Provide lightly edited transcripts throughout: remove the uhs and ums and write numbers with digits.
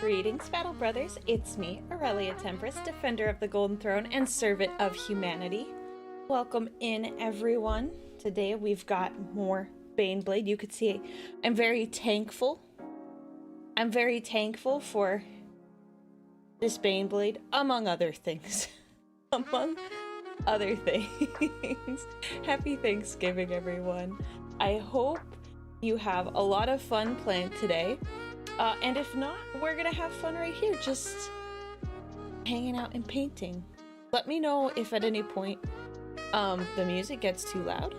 Greetings, Battle Brothers. It's me, Aurelia Tempris, Defender of the Golden Throne and Servant of Humanity. Welcome in, everyone. Today we've got more Baneblade. You could see I'm very thankful. I'm very thankful for this Baneblade, among other things. Among other things. Happy Thanksgiving, everyone. I hope you have a lot of fun planned today. And if not, we're gonna have fun right here, just hanging out and painting. Let me know if at any point the music gets too loud,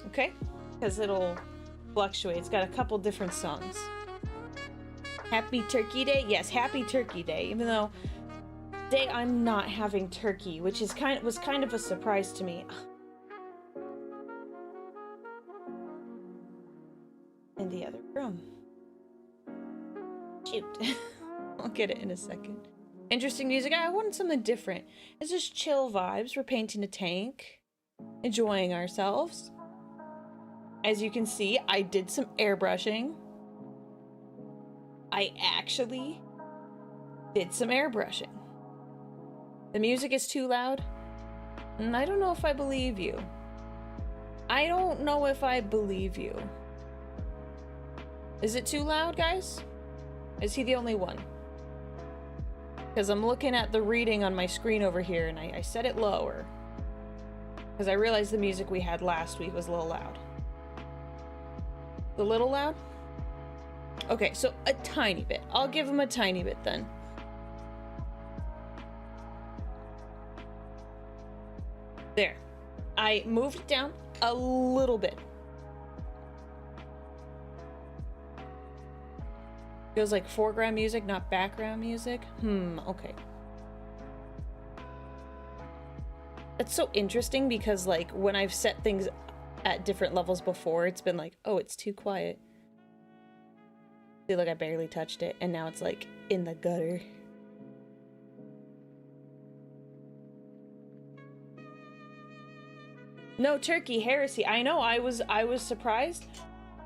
okay? Because it'll fluctuate. It's got a couple different songs. Happy Turkey Day? Yes, Happy Turkey Day. Even though today I'm not having turkey, which is was kind of a surprise to me. In the other room. Shoot. I'll get it in a second. Interesting music. I wanted something different. It's just chill vibes. We're painting a tank. Enjoying ourselves. As you can see, I did some airbrushing. I actually did some airbrushing. The music is too loud. And I don't know if I believe you. I don't know if I believe you. Is it too loud, guys? Is he the only one? Because I'm looking at the reading on my screen over here and I set it lower. Because I realized the music we had last week was a little loud. A little loud? Okay, so a tiny bit. I'll give him a tiny bit then. There. I moved it down a little bit. Feels like foreground music, not background music. Okay. It's so interesting because, like, when I've set things at different levels before, it's been like, oh, it's too quiet. I feel like I barely touched it, and now it's like in the gutter. No turkey heresy. I know, I was surprised.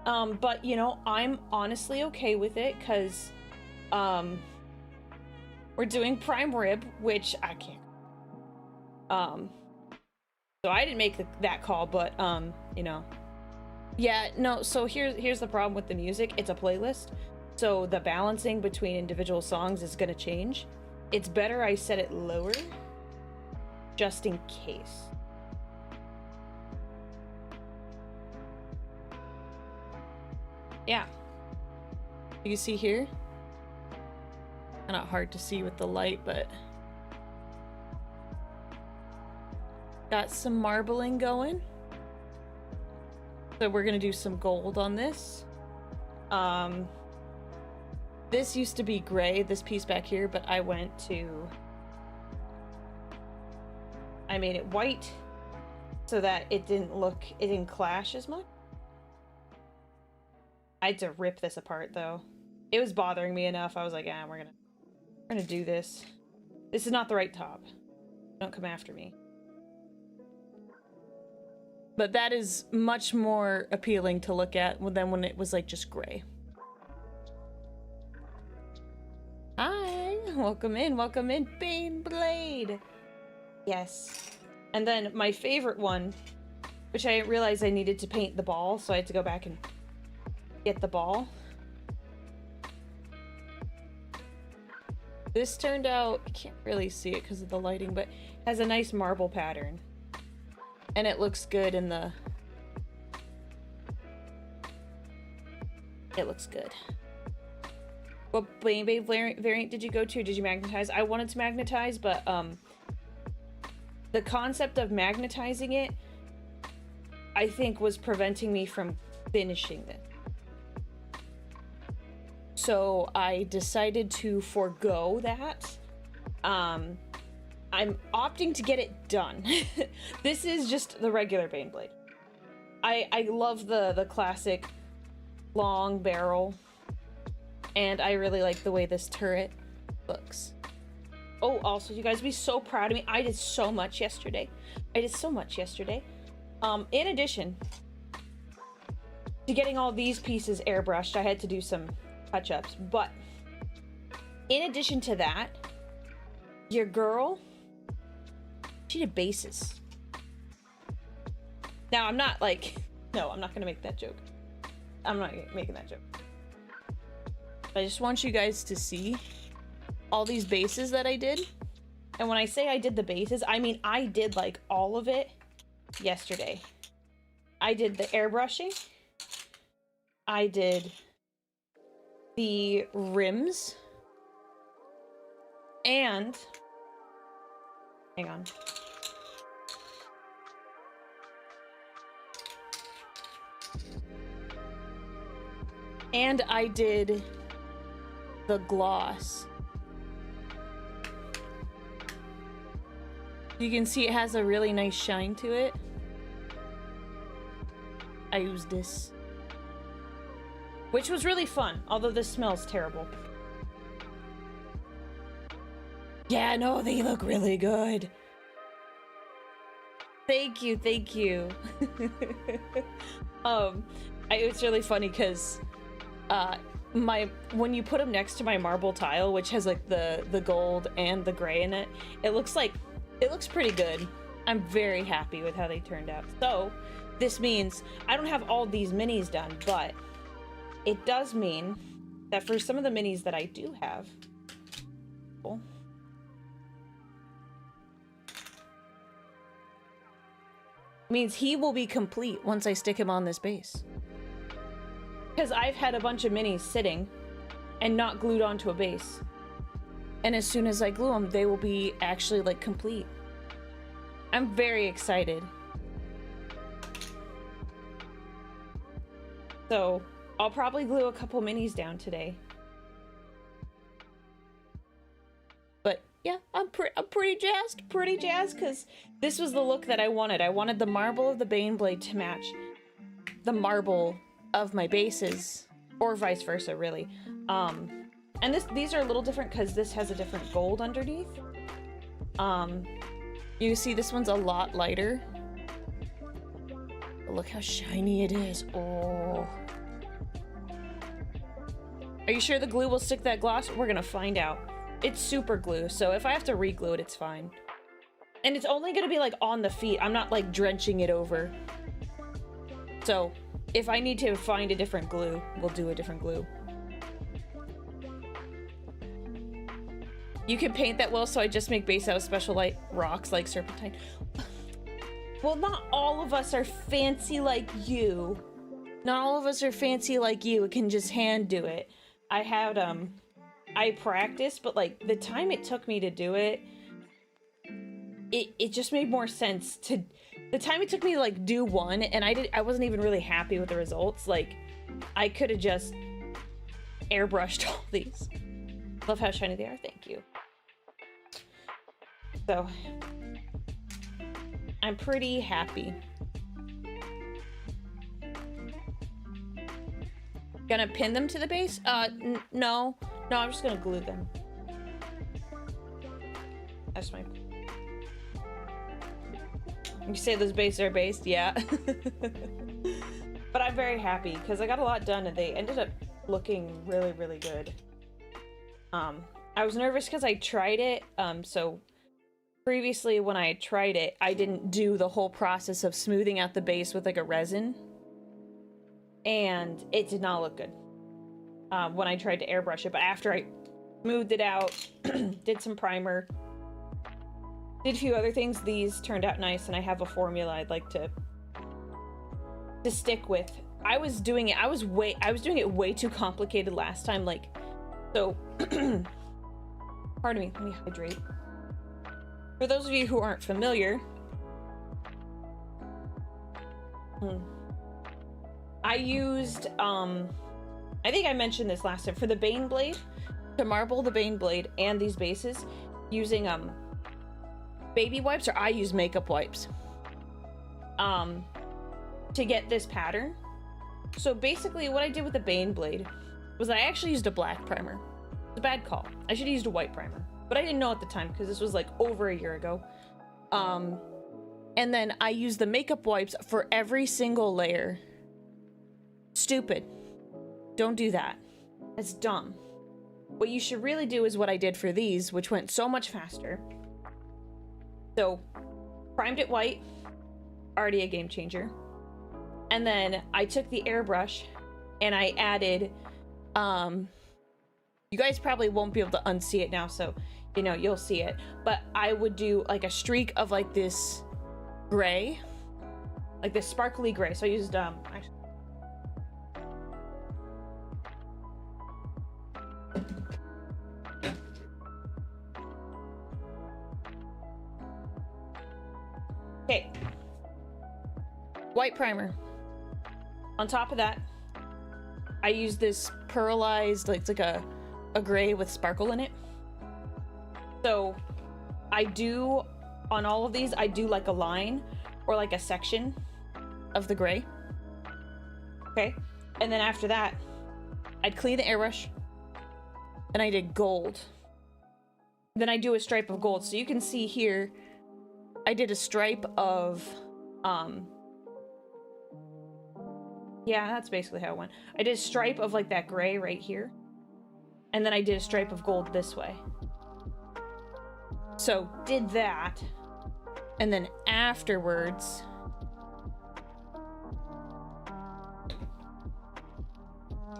But you know, I'm honestly okay with it because we're doing prime rib, which I can't. So I didn't make that call, but you know. Yeah, no, so here's the problem with the music. It's a playlist. So the balancing between individual songs is gonna change. It's better I set it lower just in case. Yeah. You see here? Not hard to see with the light, but got some marbling going. So we're gonna do some gold on this. This used to be gray, this piece back here, but I made it white so that it didn't clash as much. I had to rip this apart though. It was bothering me enough. I was like, we're gonna do this. This is not the right top. Don't come after me. But that is much more appealing to look at than when it was like just gray. Hi, welcome in, Baneblade. Yes. And then my favorite one, which I realized I needed to paint the ball, so I had to go back and get the ball. This turned out, I can't really see it because of the lighting, but has a nice marble pattern. And it looks good in the... It looks good. What Baneblade variant did you go to? Did you magnetize? I wanted to magnetize, but the concept of magnetizing it, I think, was preventing me from finishing it. So I decided to forego that. I'm opting to get it done. This is just the regular Baneblade. I love the classic long barrel, and I really like the way this turret looks. Oh, also, you guys be so proud of me. I did so much yesterday. In addition to getting all these pieces airbrushed, I had to do some touch-ups, but In addition to that, your girl, she did bases. Now, I'm not like, no, I'm not gonna make that joke. I'm not making that joke. I just want you guys to see all these bases that I did. And when I say I did the bases, I mean I did like all of it yesterday. I did the airbrushing. I did the rims. And hang on. And I did the gloss. You can see it has a really nice shine to it. I used this, which was really fun, although this smells terrible. Yeah, no, they look really good. Thank you, thank you. It's really funny because when you put them next to my marble tile, which has like the gold and the gray in it, it looks pretty good. I'm very happy with how they turned out. So this means I don't have all these minis done, but it does mean that for some of the minis that I do have, means he will be complete once I stick him on this base. Because I've had a bunch of minis sitting and not glued onto a base. And as soon as I glue them, they will be actually like complete. I'm very excited. So I'll probably glue a couple minis down today. But yeah, I'm pretty jazzed, because this was the look that I wanted. I wanted the marble of the Baneblade to match the marble of my bases, or vice versa, really. And these are a little different because this has a different gold underneath. You see this one's a lot lighter. But look how shiny it is. Oh. Are you sure the glue will stick that gloss? We're gonna find out. It's super glue, so if I have to re-glue it, it's fine. And it's only gonna be like on the feet. I'm not like drenching it over. So if I need to find a different glue, we'll do a different glue. You can paint that well, so I just make base out of special light rocks like serpentine. Well, not all of us are fancy like you. Not all of us are fancy like you. It can just hand do it. I practiced, but like the time it took me to do it, it just made more sense to, the time it took me to like do one, and I wasn't even really happy with the results. Like I could have just airbrushed all these. Love how shiny they are, thank you. So I'm pretty happy. Gonna pin them to the base? No, I'm just gonna glue them. That's my... You say those bases are based? Yeah. But I'm very happy because I got a lot done and they ended up looking really, really good. I was nervous because I tried it, so previously when I tried it, I didn't do the whole process of smoothing out the base with like a resin, and it did not look good when I tried to airbrush it. But after I smoothed it out, did some primer, did a few other things, these turned out nice, and I have a formula I'd like to stick with. I was doing it way too complicated last time, like, so pardon me, let me hydrate. For those of you who aren't familiar, I used, I think I mentioned this last time, for the Baneblade, to marble the Baneblade and these bases, using, baby wipes, or I use makeup wipes, to get this pattern. So basically what I did with the Baneblade was I actually used a black primer. It's a bad call. I should have used a white primer, but I didn't know at the time because this was like over a year ago. And then I used the makeup wipes for every single layer. Stupid. Don't do that. It's dumb. what you should really do is what I did for these, which went so much faster. So, primed it white, already a game changer. And then I took the airbrush and I added, you guys probably won't be able to unsee it now, so, you know, you'll see it. But I would do like a streak of like this gray, like this sparkly gray. So I used, actually, okay, white primer. On top of that, I use this pearlized, like it's like a gray with sparkle in it. So I do, on all of these, I do like a line or like a section of the gray. Okay, and then after that, I'd clean the airbrush and I did gold. Then I do a stripe of gold. So you can see here, I did a stripe of, yeah, that's basically how it went. I did a stripe of like that gray right here. And then I did a stripe of gold this way. So did that. And then afterwards,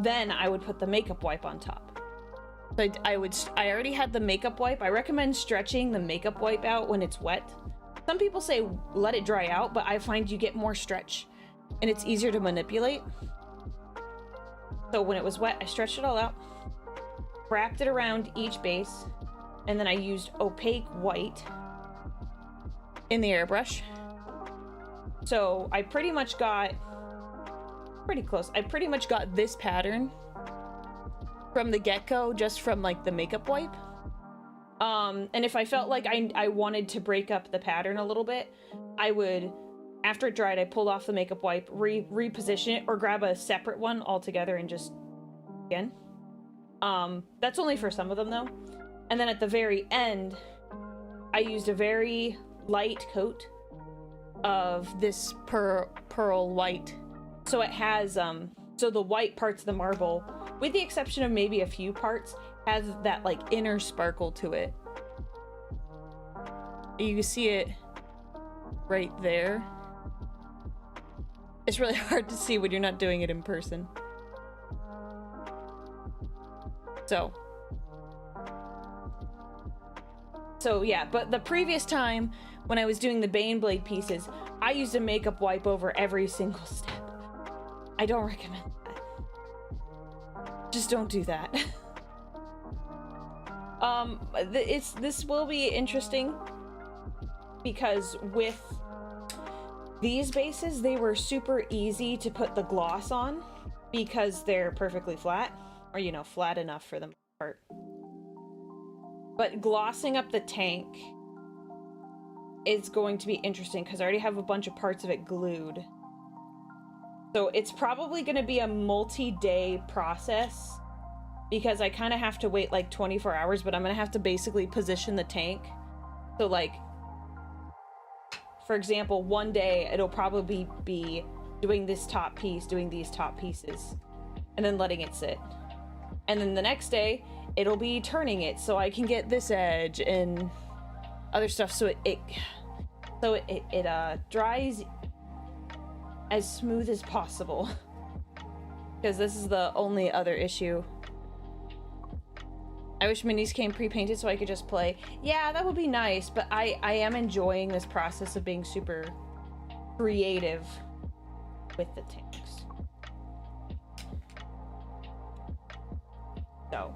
then I would put the makeup wipe on top. So I already had the makeup wipe. I recommend stretching the makeup wipe out when it's wet. Some people say let it dry out, but I find you get more stretch and it's easier to manipulate. So when it was wet, I stretched it all out, wrapped it around each base, and then I used opaque white in the airbrush. So I pretty much got, pretty close, I pretty much got this pattern from the get-go, just from like the makeup wipe. And if I felt like I wanted to break up the pattern a little bit, I would, after it dried, I pulled off the makeup wipe, reposition it, or grab a separate one altogether and just, again. That's only for some of them though. And then at the very end, I used a very light coat of this pearl white. So it has, so the white parts of the marble, with the exception of maybe a few parts, has that like inner sparkle to it. You can see it right there. It's really hard to see when you're not doing it in person. So yeah, but the previous time when I was doing the Baneblade pieces, I used a makeup wipe over every single step. I don't recommend that. Just don't do that. This will be interesting because with these bases, they were super easy to put the gloss on because they're perfectly flat, or, you know, flat enough for the most part. But glossing up the tank is going to be interesting because I already have a bunch of parts of it glued. So it's probably going to be a multi-day process because I kind of have to wait like 24 hours, but I'm going to have to basically position the tank. So like, for example, one day it'll probably be doing this top piece, doing these top pieces, and then letting it sit. And then the next day it'll be turning it so I can get this edge and other stuff, so it dries as smooth as possible. Because this is the only other issue. I wish minis came pre-painted so I could just play. Yeah, that would be nice, but I am enjoying this process of being super creative with the tanks. So,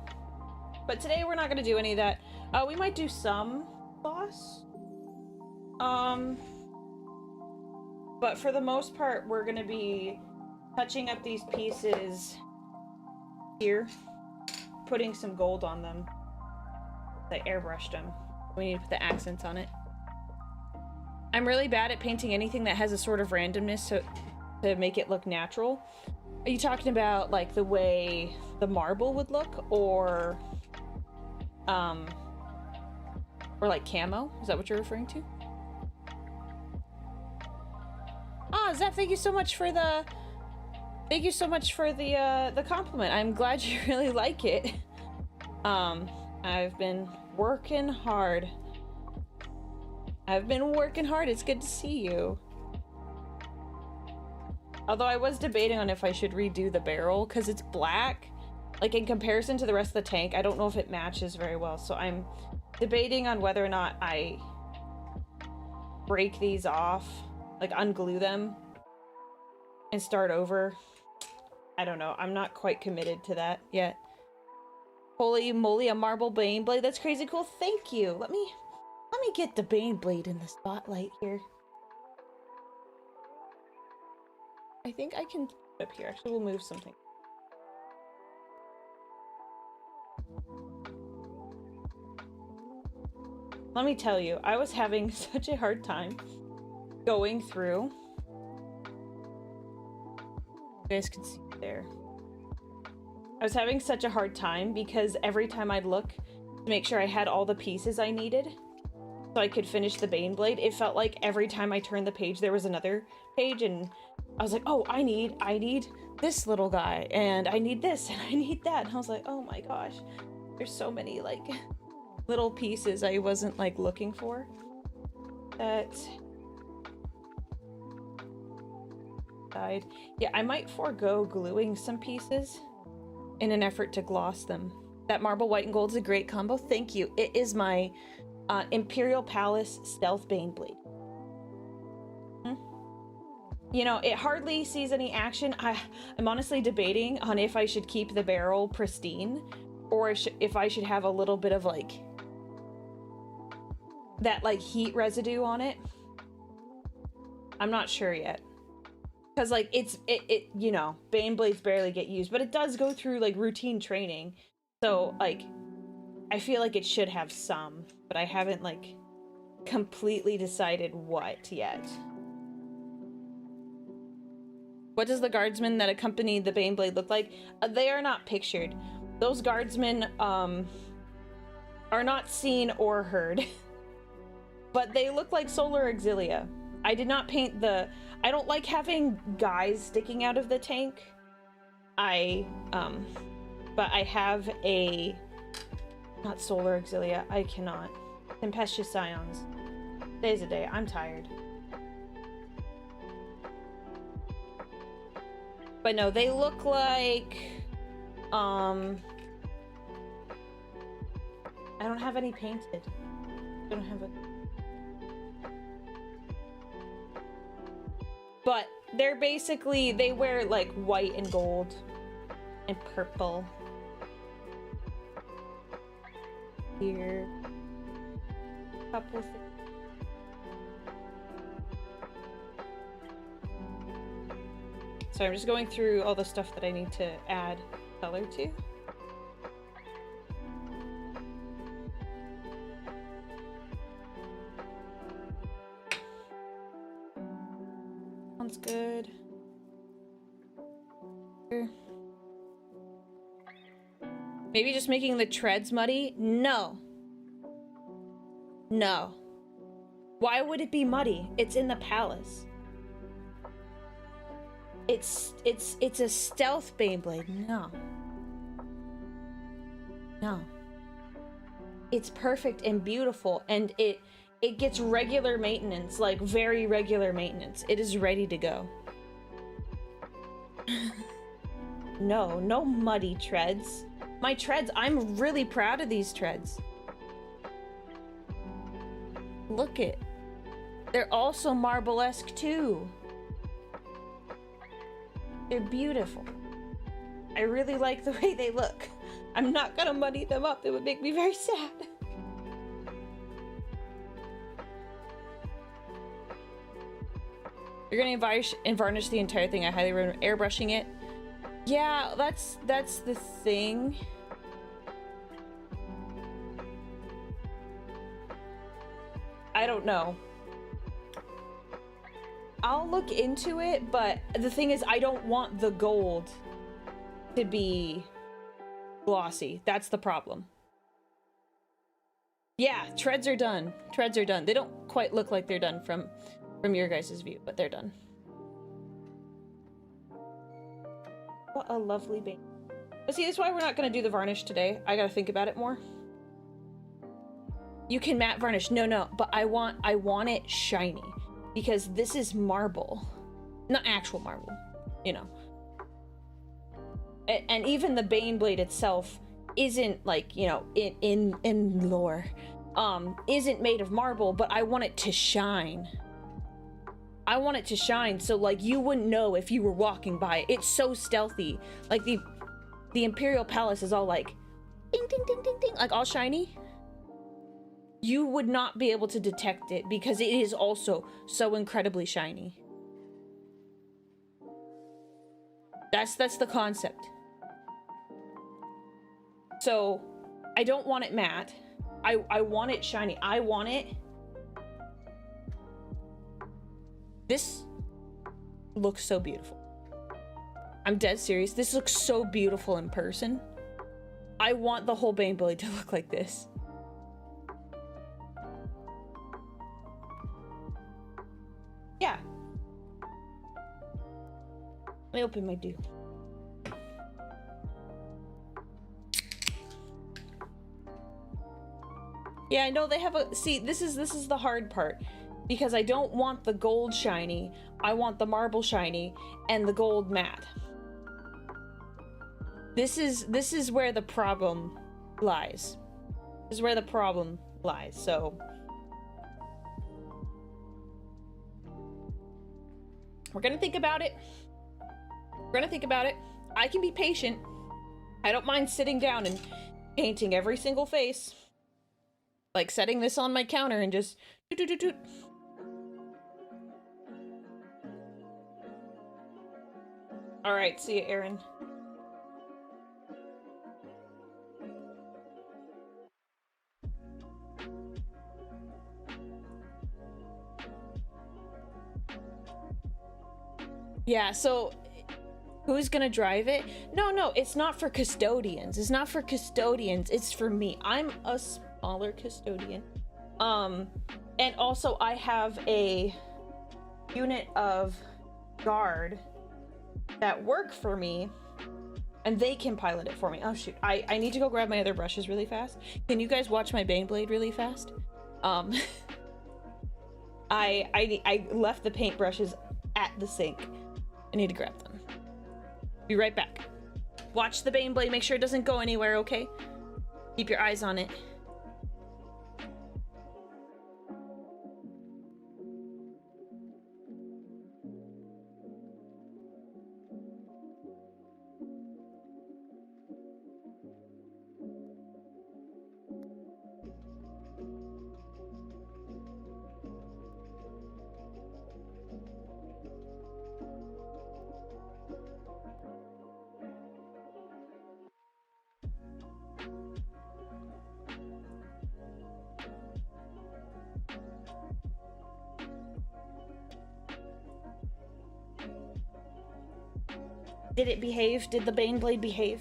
but today we're not gonna do any of that. We might do some gloss. But for the most part, we're gonna be touching up these pieces here, putting some gold on them. I airbrushed them. We need to put the accents on it. I'm really bad at painting anything that has a sort of randomness to make it look natural. Are you talking about like the way the marble would look, or like camo? Is that what you're referring to? Ah, Zeph, thank you so much for the compliment. I'm glad you really like it. I've been working hard. It's good to see you. Although I was debating on if I should redo the barrel because it's black. Like in comparison to the rest of the tank, I don't know if it matches very well. So I'm debating on whether or not I break these off, like unglue them and start over. I don't know. I'm not quite committed to that yet. Holy moly, a marble Baneblade. That's crazy cool. Thank you. Let me get the Baneblade in the spotlight here. I think I can put it up here. Actually, we'll move something. Let me tell you, I was having such a hard time going through. You guys can see it there. I was having such a hard time because every time I'd look to make sure I had all the pieces I needed so I could finish the Baneblade, it felt like every time I turned the page there was another page, and I was like, oh, I need this little guy, and I need this, and I need that, and I was like, oh my gosh, there's so many like little pieces I wasn't like looking for. That died. Yeah, I might forego gluing some pieces in an effort to gloss them. That marble white and gold is a great combo. Thank you. It is my Imperial Palace Stealth Baneblade. You know, it hardly sees any action. I'm honestly debating on if I should keep the barrel pristine or if I should have a little bit of like that like heat residue on it. I'm not sure yet. Because like it you know, Baneblades barely get used, but it does go through like routine training. So like I feel like it should have some, but I haven't like completely decided what yet. What does the guardsmen that accompany the Baneblade look like? They are not pictured. Those guardsmen are not seen or heard. But they look like solar auxilia. I did not paint the... I don't like having guys sticking out of the tank. But I have a... Not solar auxilia. I cannot. Tempestuous scions. Today's a day. I'm tired. But no, they look like... I don't have any painted. I don't have a... But they're basically, they wear like white and gold and purple. Here. Couple things. So I'm just going through all the stuff that I need to add color to. Sounds good. Maybe just making the treads muddy? No. No. Why would it be muddy? It's in the palace. It's a stealth Baneblade. No. No. It's perfect and beautiful, and it gets regular maintenance, like very regular maintenance. It is ready to go. No muddy treads. My treads, I'm really proud of these treads. Look it. They're also marble-esque too. They're beautiful. I really like the way they look. I'm not gonna muddy them up. It would make me very sad. You're gonna varnish the entire thing. I highly recommend airbrushing it. Yeah, that's the thing. I don't know. I'll look into it, but the thing is, I don't want the gold to be glossy. That's the problem. Yeah, treads are done. Treads are done. They don't quite look like they're done from your guys' view, but they're done. What a lovely baby. But see, that's why we're not gonna do the varnish today. I gotta think about it more. You can matte varnish. No, but I want it shiny. Because this is marble. Not actual marble, you know. And even the Baneblade itself isn't like, you know, in lore, isn't made of marble, but I want it to shine. I want it to shine so like you wouldn't know if you were walking by it. It's so stealthy. Like the Imperial Palace is all like ding ding ding ding ding, like all shiny. You would not be able to detect it because it is also so incredibly shiny. That's the concept. So I don't want it matte. I want it shiny. I want it. This looks so beautiful. I'm dead serious. This looks so beautiful in person. I want the whole Baneblade to look like this. Yeah. Let me open my do. Yeah, I know they have a... See, this is the hard part. Because I don't want the gold shiny. I want the marble shiny and the gold matte. This is where the problem lies. This is where the problem lies, so... We're gonna think about it. We're gonna think about it. I can be patient. I don't mind sitting down and painting every single face. Like setting this on my counter and just doot doot doot doot. All right, see you, Aaron. Yeah, so who's gonna drive it? No, it's not for custodians. It's not for custodians. It's for me. I'm a smaller custodian. And also I have a unit of guard that work for me and they can pilot it for me. Oh shoot, I need to go grab my other brushes really fast. Can you guys watch my Baneblade really fast? I left the paint brushes at the sink. I need to grab them. Be right back. Watch the Baneblade, make sure it doesn't go anywhere, okay? Keep your eyes on it. Did it behave? Did the Baneblade behave?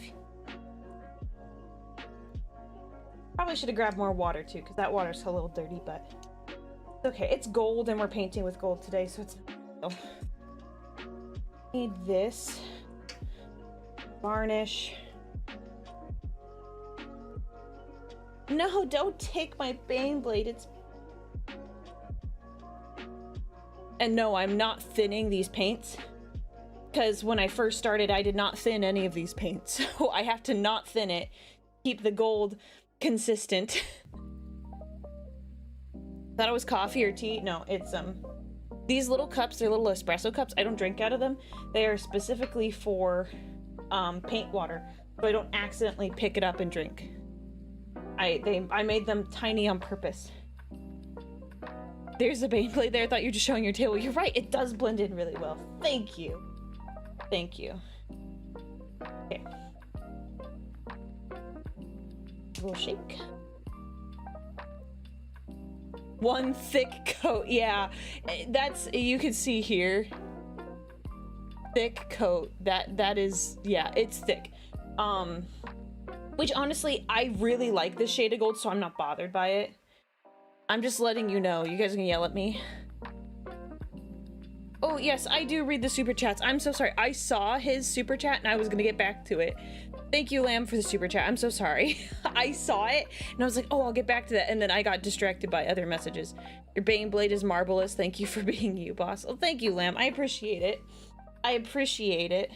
Probably should have grabbed more water too, because that water's a little dirty, but it's okay. It's gold and we're painting with gold today, so it's not... Need this. Varnish. No, don't take my Baneblade. It's... And no, I'm not thinning these paints. Because when I first started, I did not thin any of these paints. So I have to not thin it. Keep the gold consistent. Thought it was coffee or tea? No, it's these little cups, they're little espresso cups. I don't drink out of them. They are specifically for paint water. So I don't accidentally pick it up and drink. I made them tiny on purpose. There's a Baneblade there. I thought you were just showing your tail. You're right, it does blend in really well. Thank you. Thank you. Okay. We'll shake. One thick coat. Yeah, that's, you can see here. Thick coat. That is, yeah, it's thick. Which honestly, I really like this shade of gold, so I'm not bothered by it. I'm just letting you know. You guys are gonna yell at me. Oh, yes, I do read the super chats. I'm so sorry. I saw his super chat and I was gonna get back to it. Thank you, Lamb, for the super chat. I'm so sorry. I saw it and I was like, oh, I'll get back to that. And then I got distracted by other messages. Your Bane Blade is marvelous. Thank you for being you, boss. Oh, thank you, Lamb. I appreciate it. I appreciate it.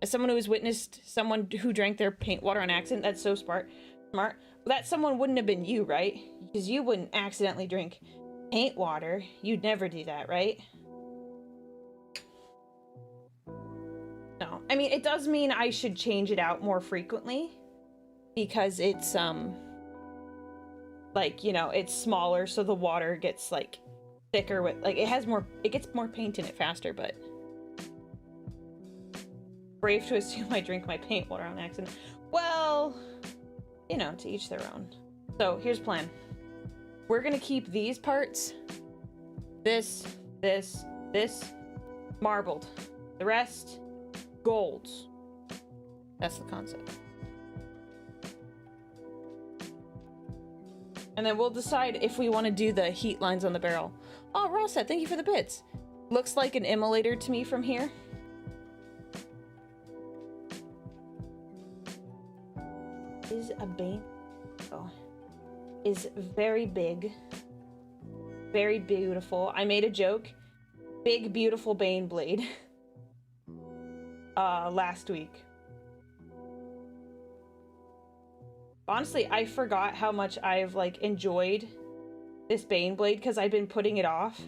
As someone who has witnessed someone who drank their paint water on accident, that's so smart. Well, that someone wouldn't have been you, right? Because you wouldn't accidentally drink paint water. You'd never do that, right? No. I mean, it does mean I should change it out more frequently because it's, like, you know, it's smaller, so the water gets, like, thicker with, like, it gets more paint in it faster, but brave to assume I drink my paint water on accident. Well, you know, to each their own. So here's the plan. We're gonna keep these parts, this, marbled. The rest, golds. That's the concept. And then we'll decide if we want to do the heat lines on the barrel. Oh, Rosset, thank you for the bits. Looks like an immolator to me from here. Is a Bane. Oh. Is very big. Very beautiful. I made a joke. Big, beautiful Bane blade. Last week. Honestly, I forgot how much I've, like, enjoyed this Bane blade because I've been putting it off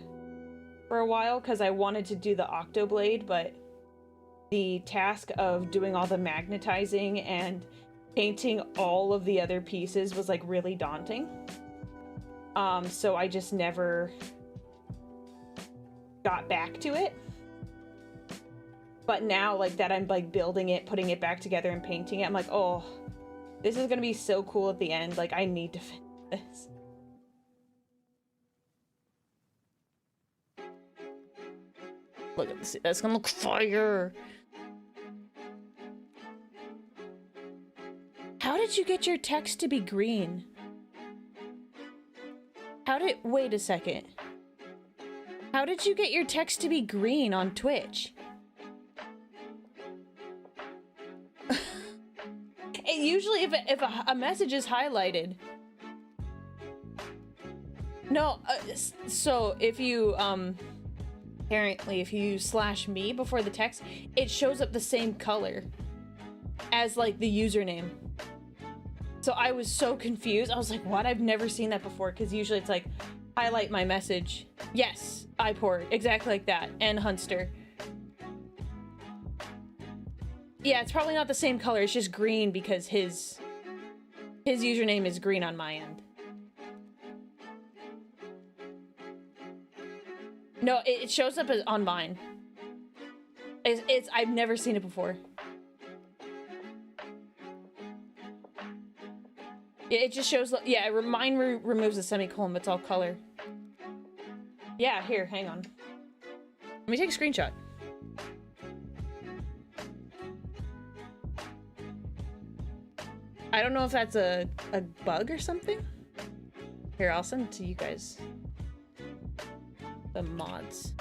for a while because I wanted to do the Octo blade, but the task of doing all the magnetizing and painting all of the other pieces was, like, really daunting. So I just never got back to it. But now, like, that I'm, like, building it, putting it back together and painting it, I'm like, oh, this is gonna be so cool at the end. Like, I need to finish this. Look at this. That's gonna look fire. How did you get your text to be green? Wait a second. How did you get your text to be green on Twitch? It usually, if a message is highlighted. No, so if you, apparently if you / me before the text, it shows up the same color as, like, the username. So I was so confused. I was like, what? I've never seen that before, because usually it's like, highlight my message. Yes, iPort, exactly like that. And Hunster. Yeah, it's probably not the same color. It's just green because his username is green on my end. No, it shows up on mine. I've never seen it before. Yeah, it just shows. Yeah, mine removes the semicolon. It's all color. Yeah, here, hang on. Let me take a screenshot. I don't know if that's a bug or something. Here, I'll send it to you guys. The mods.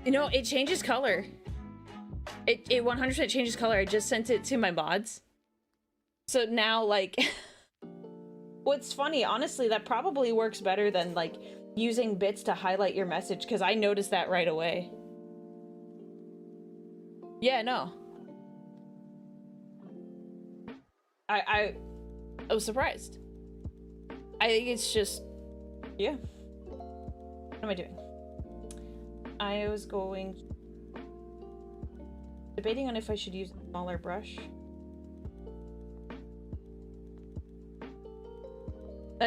You know, it changes color. It 100% changes color. I just sent it to my mods. So now, like... What's funny, honestly, that probably works better than, like, using bits to highlight your message, because I noticed that right away. Yeah, no. I was surprised. I think it's just... Yeah. What am I doing? I was debating on if I should use a smaller brush.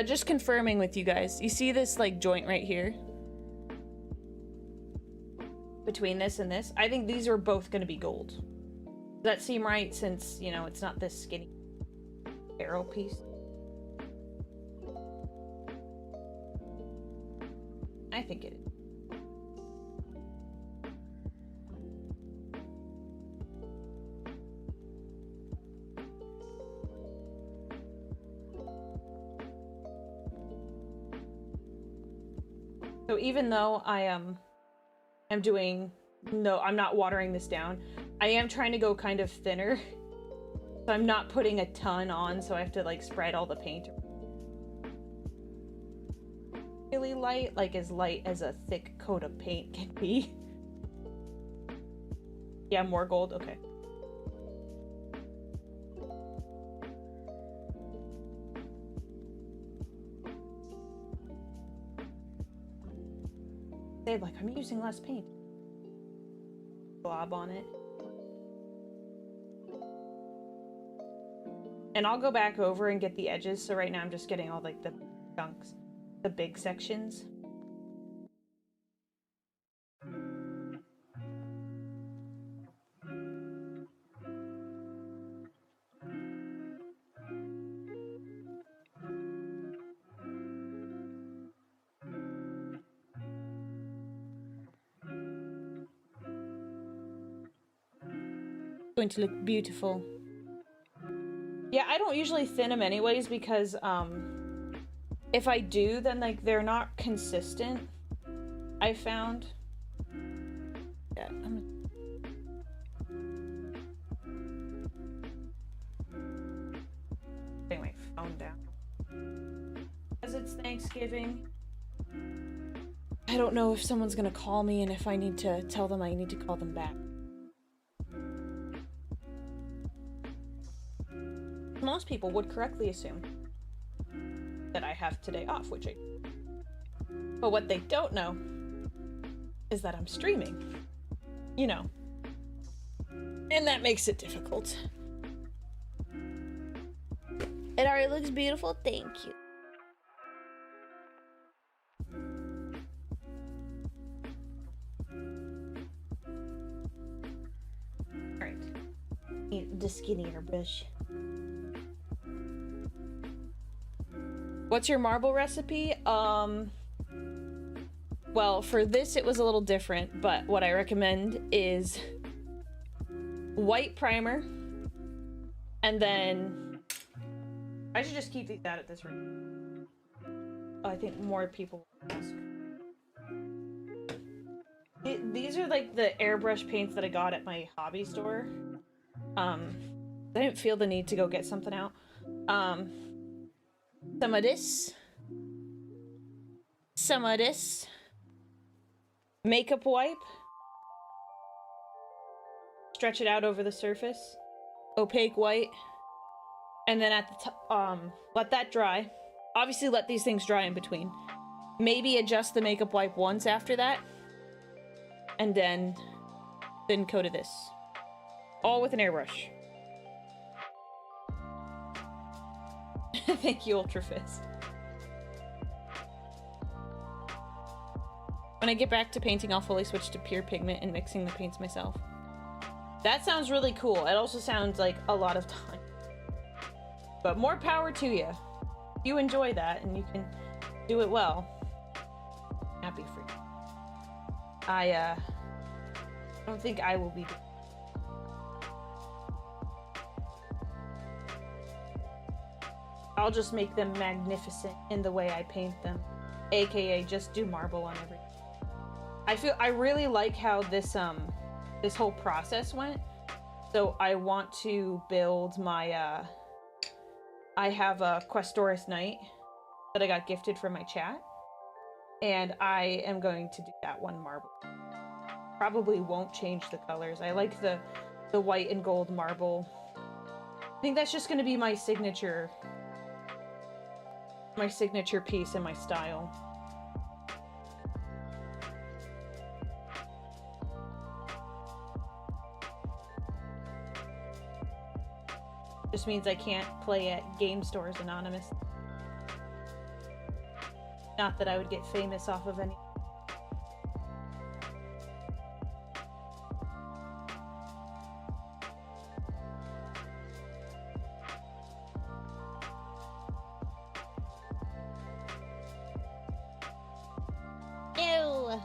Just confirming with you guys. You see this, like, joint right here? Between this and this? I think these are both going to be gold. Does that seem right, since, you know, it's not this skinny arrow piece? I think it is. So even though I am doing, no, I'm not watering this down. I am trying to go kind of thinner. So I'm not putting a ton on, so I have to like spread all the paint. Really light, like as light as a thick coat of paint can be. Yeah, more gold, okay. They're like, I'm using less paint. Blob on it. And I'll go back over and get the edges, so right now I'm just getting all like the chunks, the big sections. Going to look beautiful. Yeah, I don't usually thin them anyways because if I do, then like they're not consistent. I found. Yeah, putting my phone down. As it's Thanksgiving, I don't know if someone's gonna call me and if I need to tell them I need to call them back. Most people would correctly assume that I have today off, which I do. But what they don't know is that I'm streaming. You know. And that makes it difficult. It already looks beautiful, thank you. Alright. Need the skinnier brush. What's your marble recipe? Well, for this it was a little different, but what I recommend is white primer, and then I should just keep these out at this rate. I think more people will ask. These are like the airbrush paints that I got at my hobby store. I didn't feel the need to go get something out. Some of this. Some of this. Makeup wipe. Stretch it out over the surface. Opaque white. And then at the top, let that dry. Obviously let these things dry in between. Maybe adjust the makeup wipe once after that. And then coat of this. All with an airbrush. Thank you, Ultrafist. When I get back to painting, I'll fully switch to pure pigment and mixing the paints myself. That sounds really cool. It also sounds like a lot of time. But more power to you. You enjoy that and you can do it well. Happy for you. I don't think I will be doing. I'll just make them magnificent in the way I paint them, aka just do marble on everything. I really like how this this whole process went. So I want to build my I have a Questoris Knight that I got gifted from my chat, and I am going to do that one marble. Probably won't change the colors. I like the white and gold marble. I think that's just going to be my signature piece and my style. Just means I can't play at game stores anonymous. Not that I would get famous off of any. Ew.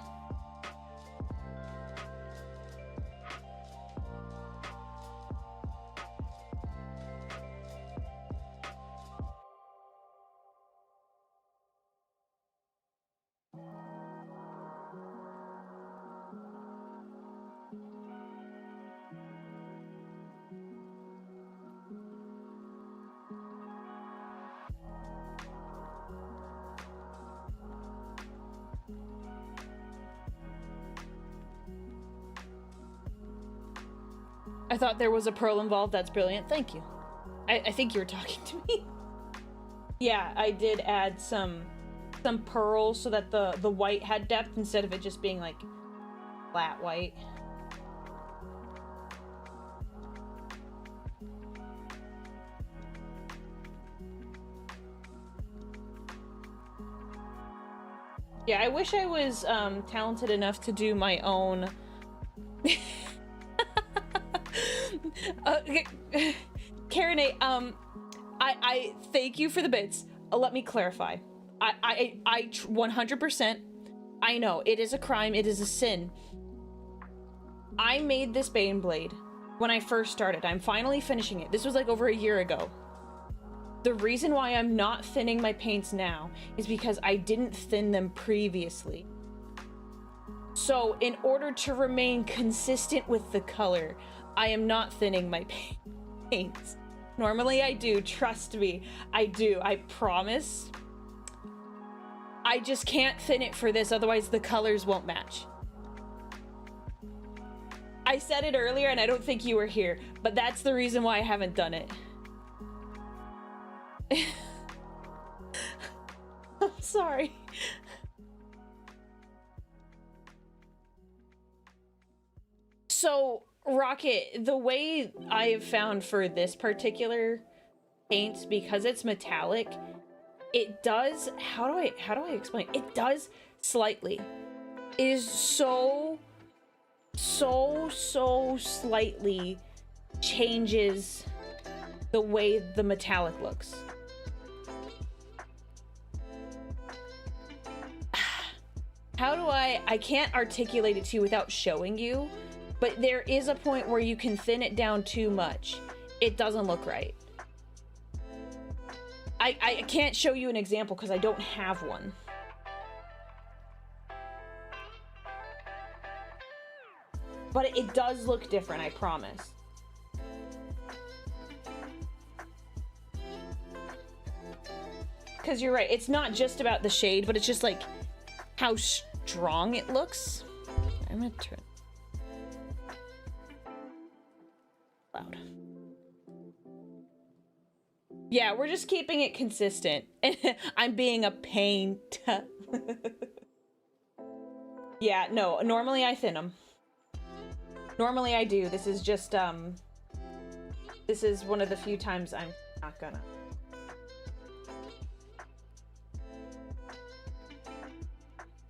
I thought there was a pearl involved. That's brilliant. Thank you. I think you were talking to me. Yeah, I did add some pearls so that the white had depth instead of it just being like flat white. Yeah, I wish I was talented enough to do my own. Karen, I thank you for the bits. Let me clarify. I 100%. I know it is a crime. It is a sin. I made this Baneblade when I first started. I'm finally finishing it. This was like over a year ago. The reason why I'm not thinning my paints now is because I didn't thin them previously. So in order to remain consistent with the color, I am not thinning my paints. Normally I do, trust me. I do, I promise. I just can't thin it for this, otherwise the colors won't match. I said it earlier and I don't think you were here, but that's the reason why I haven't done it. I'm sorry. So, Rocket, the way I have found for this particular paint, because it's metallic, it does, how do I explain? It does slightly. It is so slightly changes the way the metallic looks. How do I can't articulate it to you without showing you, but there is a point where you can thin it down too much. It doesn't look right. I can't show you an example because I don't have one. But it does look different, I promise. Because you're right, it's not just about the shade, but it's just like how strong it looks. I'm gonna turn loud. Yeah, we're just keeping it consistent. I'm being a pain. Yeah, no, normally I thin them. Normally I do. This is just, this is one of the few times I'm not gonna.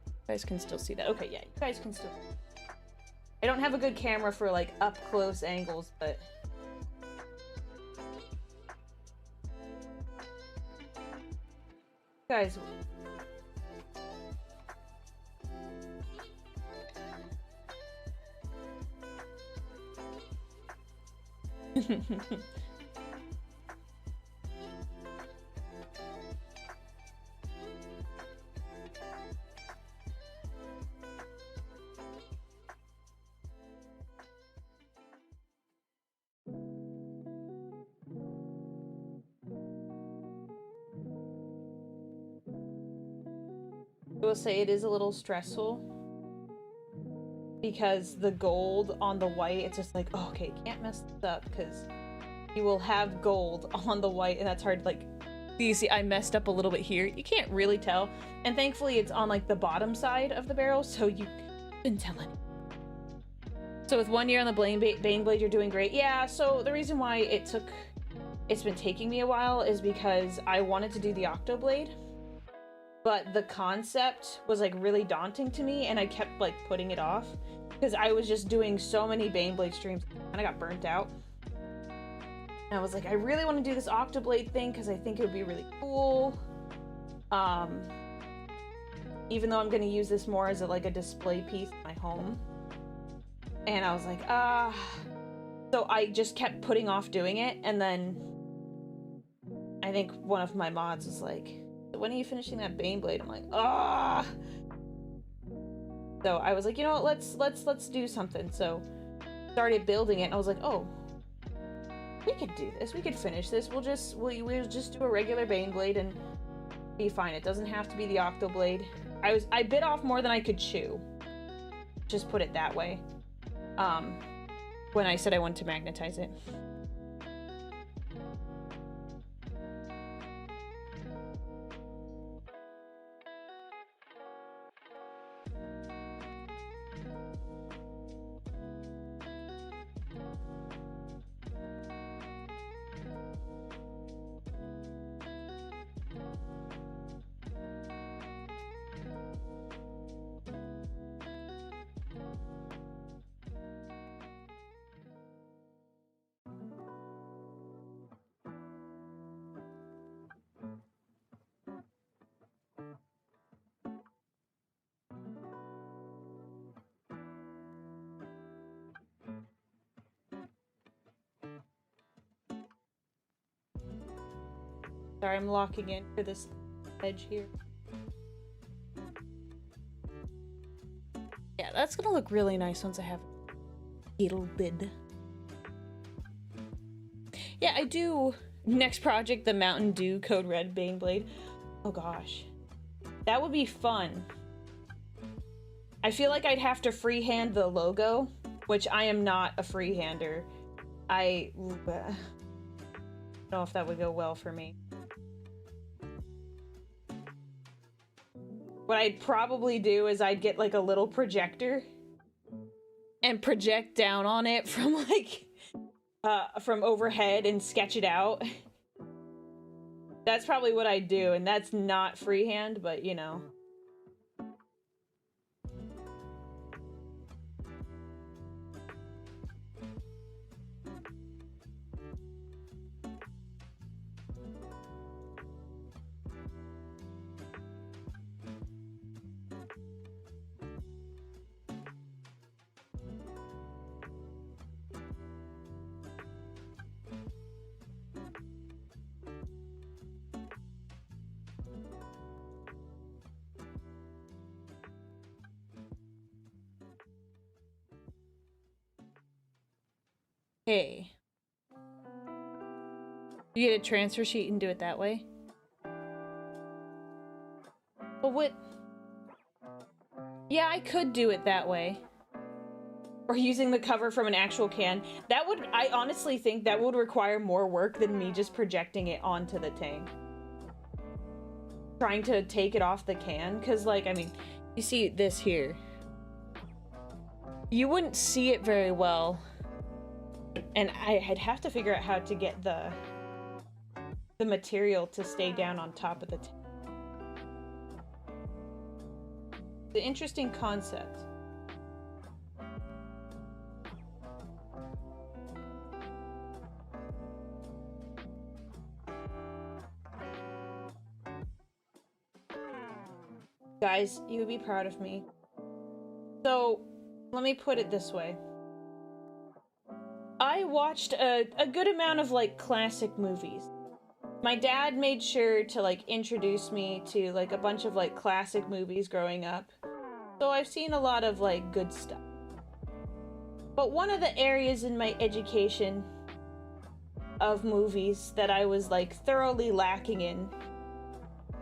You guys can still see that. Okay, yeah, you guys can still. I don't have a good camera for like up close angles, but. Guys. I will say it is a little stressful because the gold on the white, it's just like, oh, okay, can't mess this up because you will have gold on the white and that's hard. Like, you see I messed up a little bit here. You can't really tell. And thankfully it's on like the bottom side of the barrel, so you couldn't tell it. So with 1 year on the Baneblade, you're doing great. Yeah, so the reason why it's been taking me a while is because I wanted to do the Octoblade. But the concept was like really daunting to me and I kept like putting it off because I was just doing so many Baneblade streams and I got burnt out. And I was like, I really want to do this Octoblade thing because I think it would be really cool. Even though I'm going to use this more as like a display piece in my home. And I was like, So I just kept putting off doing it, and then I think one of my mods was like, when are you finishing that Baneblade? I'm like, So I was like, you know what, let's do something. So started building it and I was like, oh, we could do this. We could finish this. We'll just do a regular Baneblade and be fine. It doesn't have to be the Octoblade. I bit off more than I could chew. Just put it that way. when I said I wanted to magnetize it. Sorry, I'm locking in for this edge here. Yeah, that's gonna look really nice once I have a little bit. Yeah, I do. Next project, the Mountain Dew Code Red Baneblade. Oh gosh. That would be fun. I feel like I'd have to freehand the logo, which I am not a freehander. I don't know if that would go well for me. What I'd probably do is I'd get like a little projector and project down on it from like from overhead and sketch it out. That's probably what I'd do, and that's not freehand, but you know. Hey. You get a transfer sheet and do it that way? But what? Yeah, I could do it that way. Or using the cover from an actual can. That would, I honestly think that would require more work than me just projecting it onto the tank. Trying to take it off the can, because like, I mean, you see this here. You wouldn't see it very well. And I'd have to figure out how to get the material to stay down on top of the tank. It's an interesting concept. Guys, you would be proud of me. So, let me put it this way. I watched a good amount of like classic movies. My dad made sure to like introduce me to like a bunch of like classic movies growing up. So I've seen a lot of like good stuff. But one of the areas in my education of movies that I was like thoroughly lacking in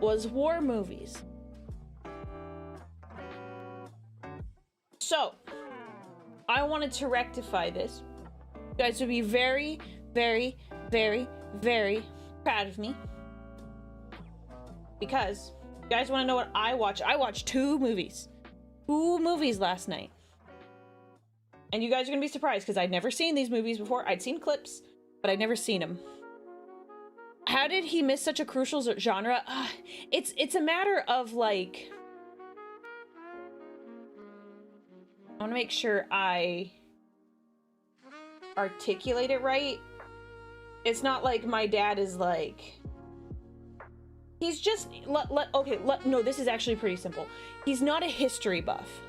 was war movies. So I wanted to rectify this. You guys would be very, very, very, very proud of me. Because you guys want to know what I watched? I watched two movies. Two movies last night. And you guys are going to be surprised because I'd never seen these movies before. I'd seen clips, but I'd never seen them. How did he miss such a crucial genre? It's a matter of like... I want to make sure I articulate it right. It's not like my dad is like... He's just... no, this is actually pretty simple. He's not a history buff.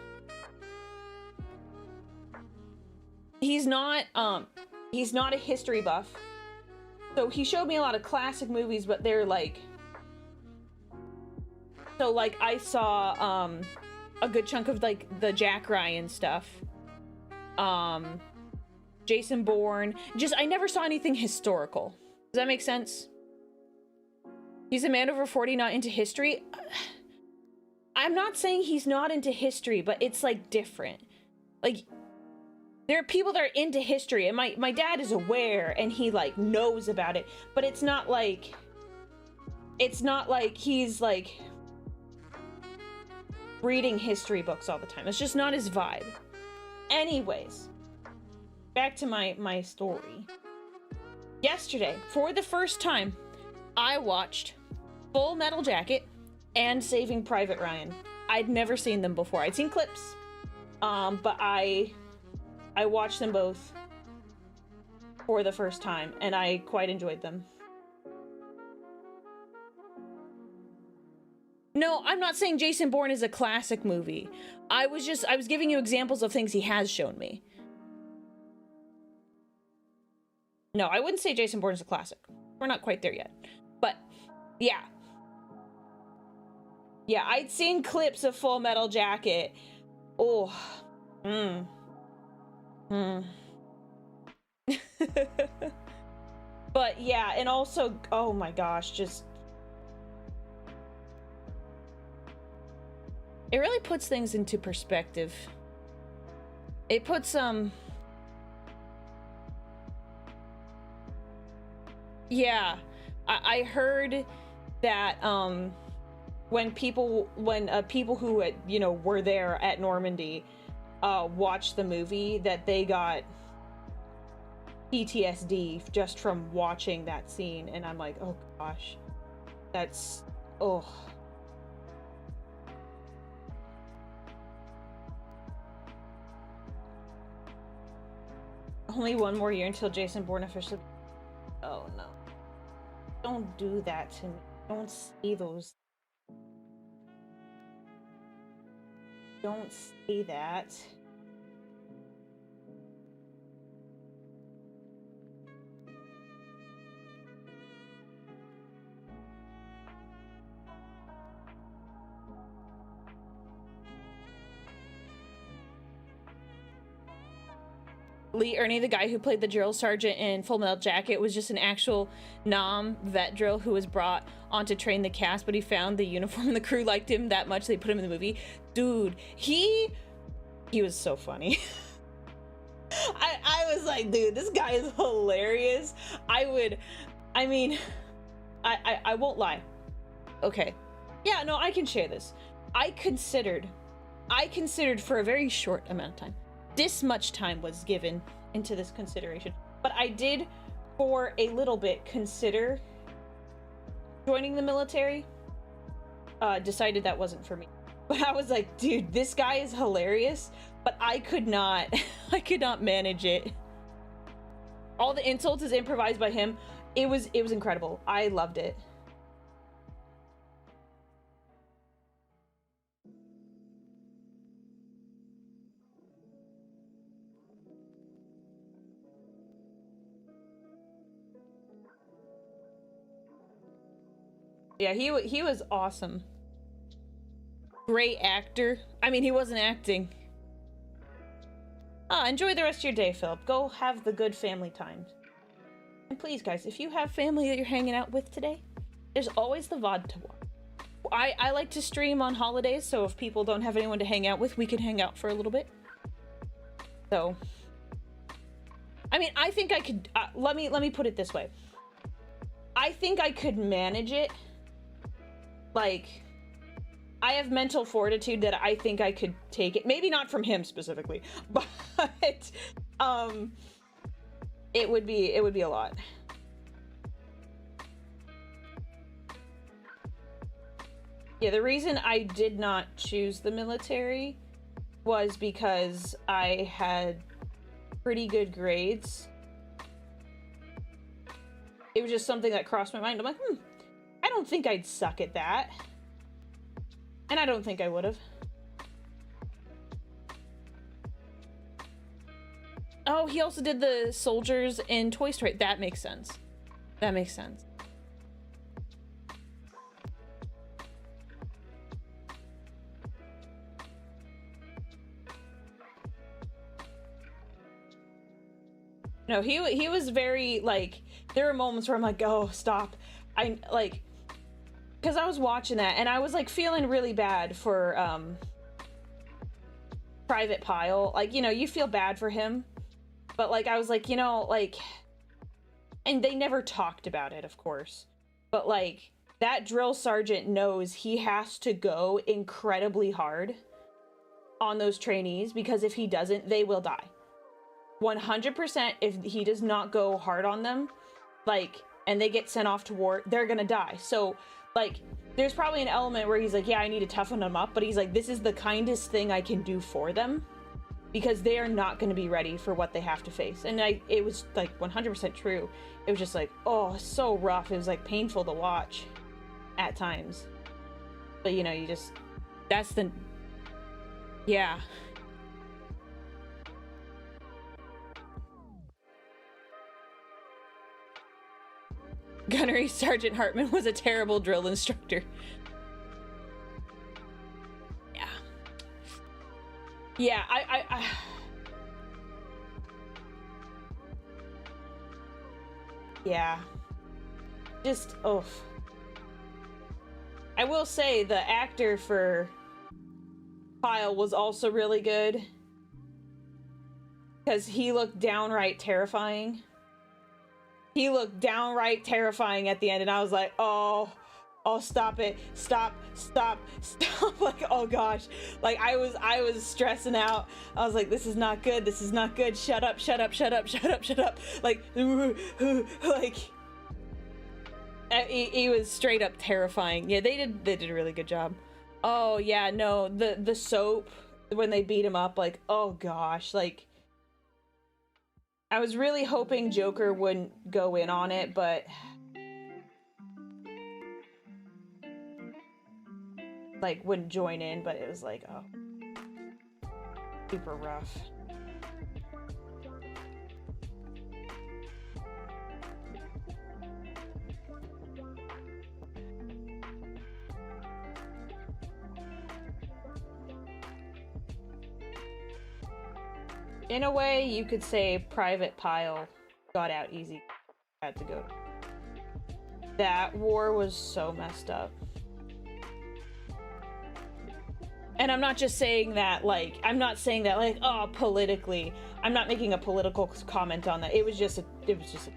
He's not a history buff. So he showed me a lot of classic movies, but they're like... So like I saw a good chunk of like the Jack Ryan stuff. Jason Bourne. Just, I never saw anything historical. Does that make sense? He's a man over 40, not into history. I'm not saying he's not into history, but it's like different. Like, there are people that are into history, and my dad is aware and he like knows about it, but it's not like he's like reading history books all the time. It's just not his vibe. Anyways, back to my story. Yesterday, for the first time, I watched Full Metal Jacket and Saving Private Ryan. I'd never seen them before. I'd seen clips, but I watched them both for the first time, and I quite enjoyed them. No, I'm not saying Jason Bourne is a classic movie. I was giving you examples of things he has shown me. No, I wouldn't say Jason Bourne is a classic. We're not quite there yet. But, yeah. Yeah, I'd seen clips of Full Metal Jacket. Oh. But, yeah, and also, oh my gosh, just... it really puts things into perspective. It puts, yeah, I heard that, when people who, you know, were there at Normandy, watched the movie, that they got PTSD just from watching that scene, and I'm like, oh gosh, that's, oh. Only one more year until Jason Bourne officially... oh no. Don't do that to me. Don't say those. Don't say that. Lee Ernie, the guy who played the drill sergeant in Full Metal Jacket, was just an actual vet drill who was brought on to train the cast, but he found the uniform and the crew liked him that much they put him in the movie. Dude, he was so funny. I was like, dude, this guy is hilarious. I won't lie. Okay. Yeah, no, I can share this. I considered for a very short amount of time. This much time was given into this consideration, but I did for a little bit consider joining the military. Decided that wasn't for me, but I was like, dude, this guy is hilarious, but I could not manage it. All the insults is improvised by him. It was incredible. I loved it. Yeah, he was awesome. Great actor. I mean, he wasn't acting. Enjoy the rest of your day, Philip. Go have the good family times. And please, guys, if you have family that you're hanging out with today, there's always the VOD to watch. I like to stream on holidays, so if people don't have anyone to hang out with, we can hang out for a little bit. So, I mean, I think I could, let me put it this way. I think I could manage it. Like, I have mental fortitude that I think I could take it. Maybe not from him specifically, but it would be a lot. Yeah, the reason I did not choose the military was because I had pretty good grades. It was just something that crossed my mind. I'm like, I don't think I'd suck at that. And I don't think I would have. Oh, he also did the soldiers in Toy Story. That makes sense. That makes sense. No, he was very, like, there were moments where I'm like, oh, stop. I, like, because I was watching that and I was, like, feeling really bad for, Private Pyle. Like, you know, you feel bad for him But like, I was like, you know, like, and they never talked about it, of course, but like, that drill sergeant knows he has to go incredibly hard on those trainees, because if he doesn't, they will die. 100%, if he does not go hard on them, like, and they get sent off to war, they're gonna die. So, like, there's probably an element where he's like, yeah, I need to toughen them up, but he's like, this is the kindest thing I can do for them, because they are not going to be ready for what they have to face. And it was like 100% true. It was just like, oh, so rough. It was like painful to watch at times. But you know, you just, that's the, yeah. Gunnery Sergeant Hartman was a terrible drill instructor. Yeah. Yeah, I yeah. Just, oh. I will say the actor for Kyle was also really good, because he looked downright terrifying. He looked downright terrifying at the end, and I was like, oh, stop it. Stop. Like, oh gosh. Like, I was stressing out. I was like, this is not good. This is not good. Shut up. Like, like, he was straight up terrifying. Yeah, they did a really good job. Oh yeah, no, the soap, when they beat him up, like, oh gosh, like, I was really hoping Joker wouldn't go in on it, but like, wouldn't join in, but it was like, oh, super rough. In a way, you could say Private Pile got out easy. Had to go. That war was so messed up. And I'm not just saying that, like, I'm not saying that, like, oh, politically. I'm not making a political comment on that. It was just a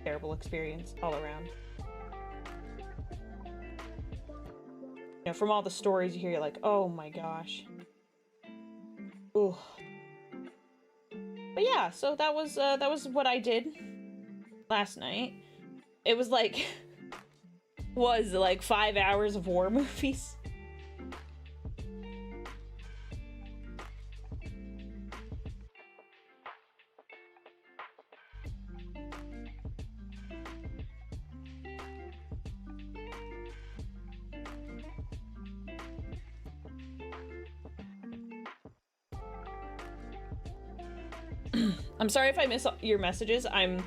terrible experience all around. You know, from all the stories you hear, you're like, oh my gosh. Ooh. But yeah, so that was what I did last night. It was like 5 hours of war movies. I'm sorry if I miss your messages. I'm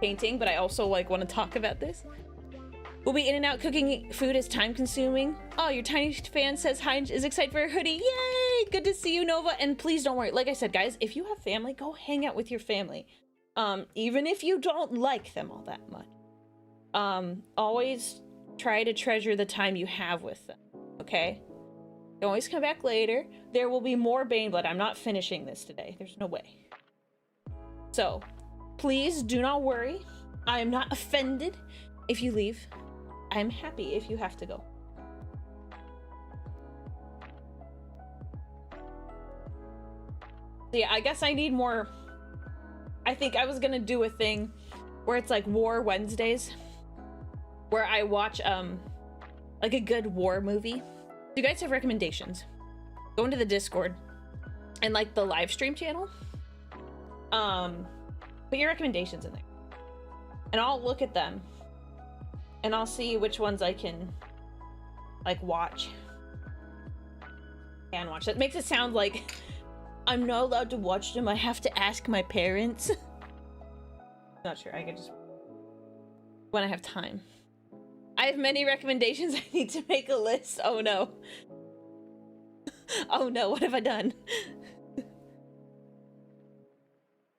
painting, but I also like want to talk about this. We'll be in and out. Cooking food is time consuming. Oh, your tiny fan says hi, is excited for a hoodie. Yay! Good to see you, Nova. And please don't worry. Like I said, guys, if you have family, go hang out with your family. Even if you don't like them all that much. Always try to treasure the time you have with them. Okay? You always come back later. There will be more Baneblood. I'm not finishing this today. There's no way. So, please do not worry. I am not offended if you leave. I'm happy if you have to go. So yeah, I guess I need more. I think I was gonna do a thing where it's like War Wednesdays, where I watch like a good war movie. Do you guys have recommendations? Go into the Discord and like the live stream channel. Put your recommendations in there, and I'll look at them, and I'll see which ones I can like watch. Can watch. That makes it sound like I'm not allowed to watch them. I have to ask my parents. Not sure. I could just when I have time. I have many recommendations. I need to make a list. Oh no. Oh no, what have I done?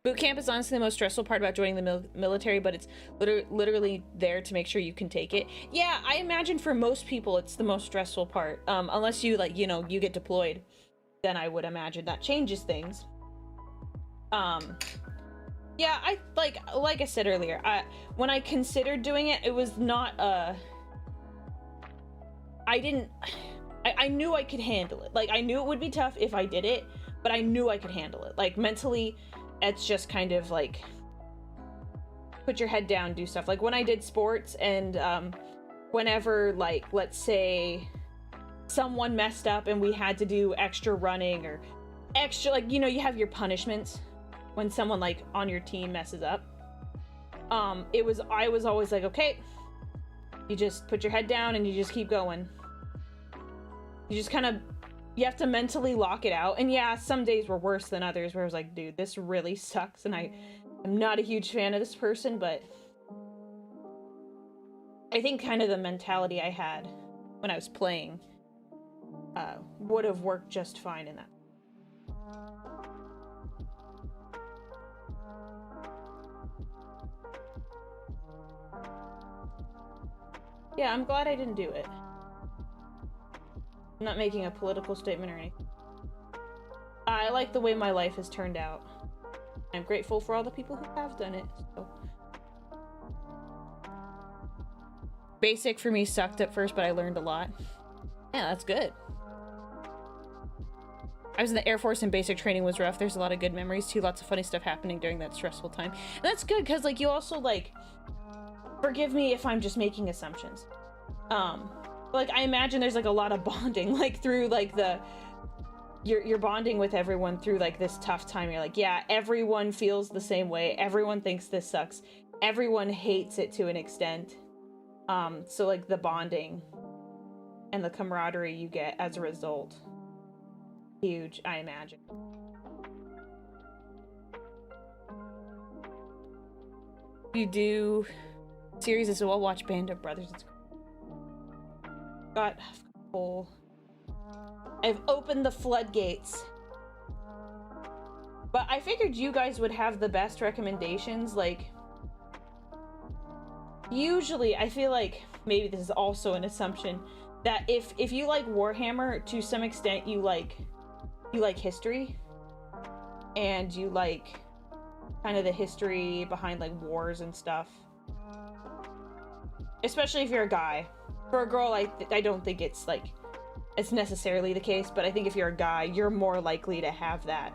Boot camp is honestly the most stressful part about joining the military, but it's literally there to make sure you can take it. Yeah, I imagine for most people it's the most stressful part. Unless you, like, you know, you get deployed, then I would imagine that changes things. Yeah, like I said earlier, when I considered doing it, it was not I knew I could handle it. Like, I knew it would be tough if I did it, but I knew I could handle it. Like, mentally, it's just kind of like, put your head down, do stuff. Like, when I did sports and whenever, like, let's say someone messed up and we had to do extra running or extra, like, you know, you have your punishments when someone, like, on your team messes up. I was always like, okay, you just put your head down and you just keep going. You just kind of, you have to mentally lock it out. And yeah, some days were worse than others where I was like, dude, this really sucks. And I'm not a huge fan of this person, but I think kind of the mentality I had when I was playing would have worked just fine in that. Yeah, I'm glad I didn't do it. I'm not making a political statement or anything. I like the way my life has turned out. I'm grateful for all the people who have done it. So. Basic for me sucked at first, but I learned a lot. Yeah, that's good. I was in the Air Force and basic training was rough. There's a lot of good memories too. Lots of funny stuff happening during that stressful time. And that's good because, like, you also, like, forgive me if I'm just making assumptions. Like, I imagine there's, like, a lot of bonding, like, through, like, you're bonding with everyone through, like, this tough time. You're like, yeah, everyone feels the same way. Everyone thinks this sucks. Everyone hates it to an extent. So, like, the bonding and the camaraderie you get as a result. Huge, I imagine. You do series as well, watch Band of Brothers. It's got a whole... I've opened the floodgates. But I figured you guys would have the best recommendations. Like, usually I feel like, maybe this is also an assumption, that if you like Warhammer, to some extent you like history, and you like kind of the history behind, like, wars and stuff. Especially if you're a guy. For a girl, I don't think it's, like, it's necessarily the case, but I think if you're a guy, you're more likely to have that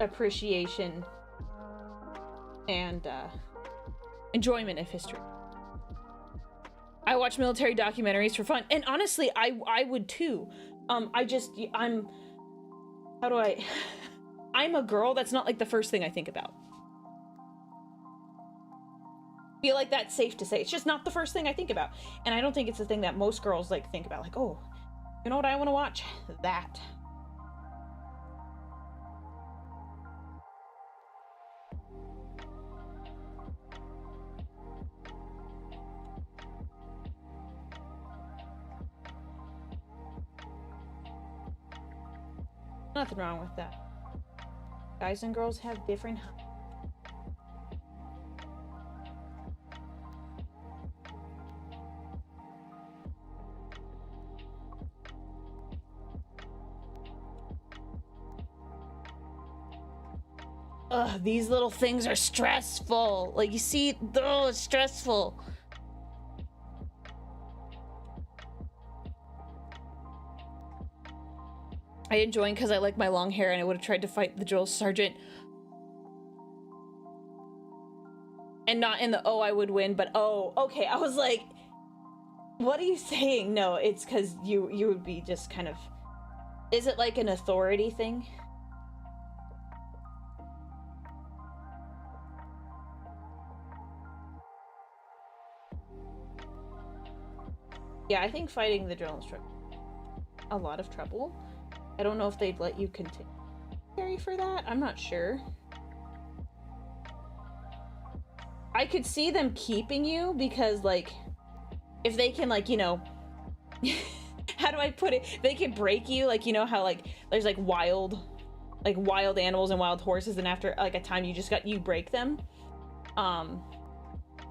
appreciation and enjoyment of history. I watch military documentaries for fun, and honestly, I would too. I'm a girl. That's not, like, the first thing I think about. I feel like that's safe to say. It's just not the first thing I think about, and I don't think it's the thing that most girls, like, think about. Like, oh, you know what I want to watch? That. Nothing wrong with that. Guys and girls have different... Ugh, these little things are stressful. Like, you see, oh, it's stressful. I didn't join because I like my long hair and I would have tried to fight the drill sergeant. And not in the, oh, I would win, but oh, okay. I was like, what are you saying? No, it's because you would be just kind of... Is it like an authority thing? Yeah, I think fighting the drill instructor, a lot of trouble. I don't know if they'd let you continue for that. I'm not sure. I could see them keeping you because, like, if they can, like, you know, how do I put it? They can break you, like, you know how, like, there's, like, wild animals and wild horses, and after, like, a time you break them.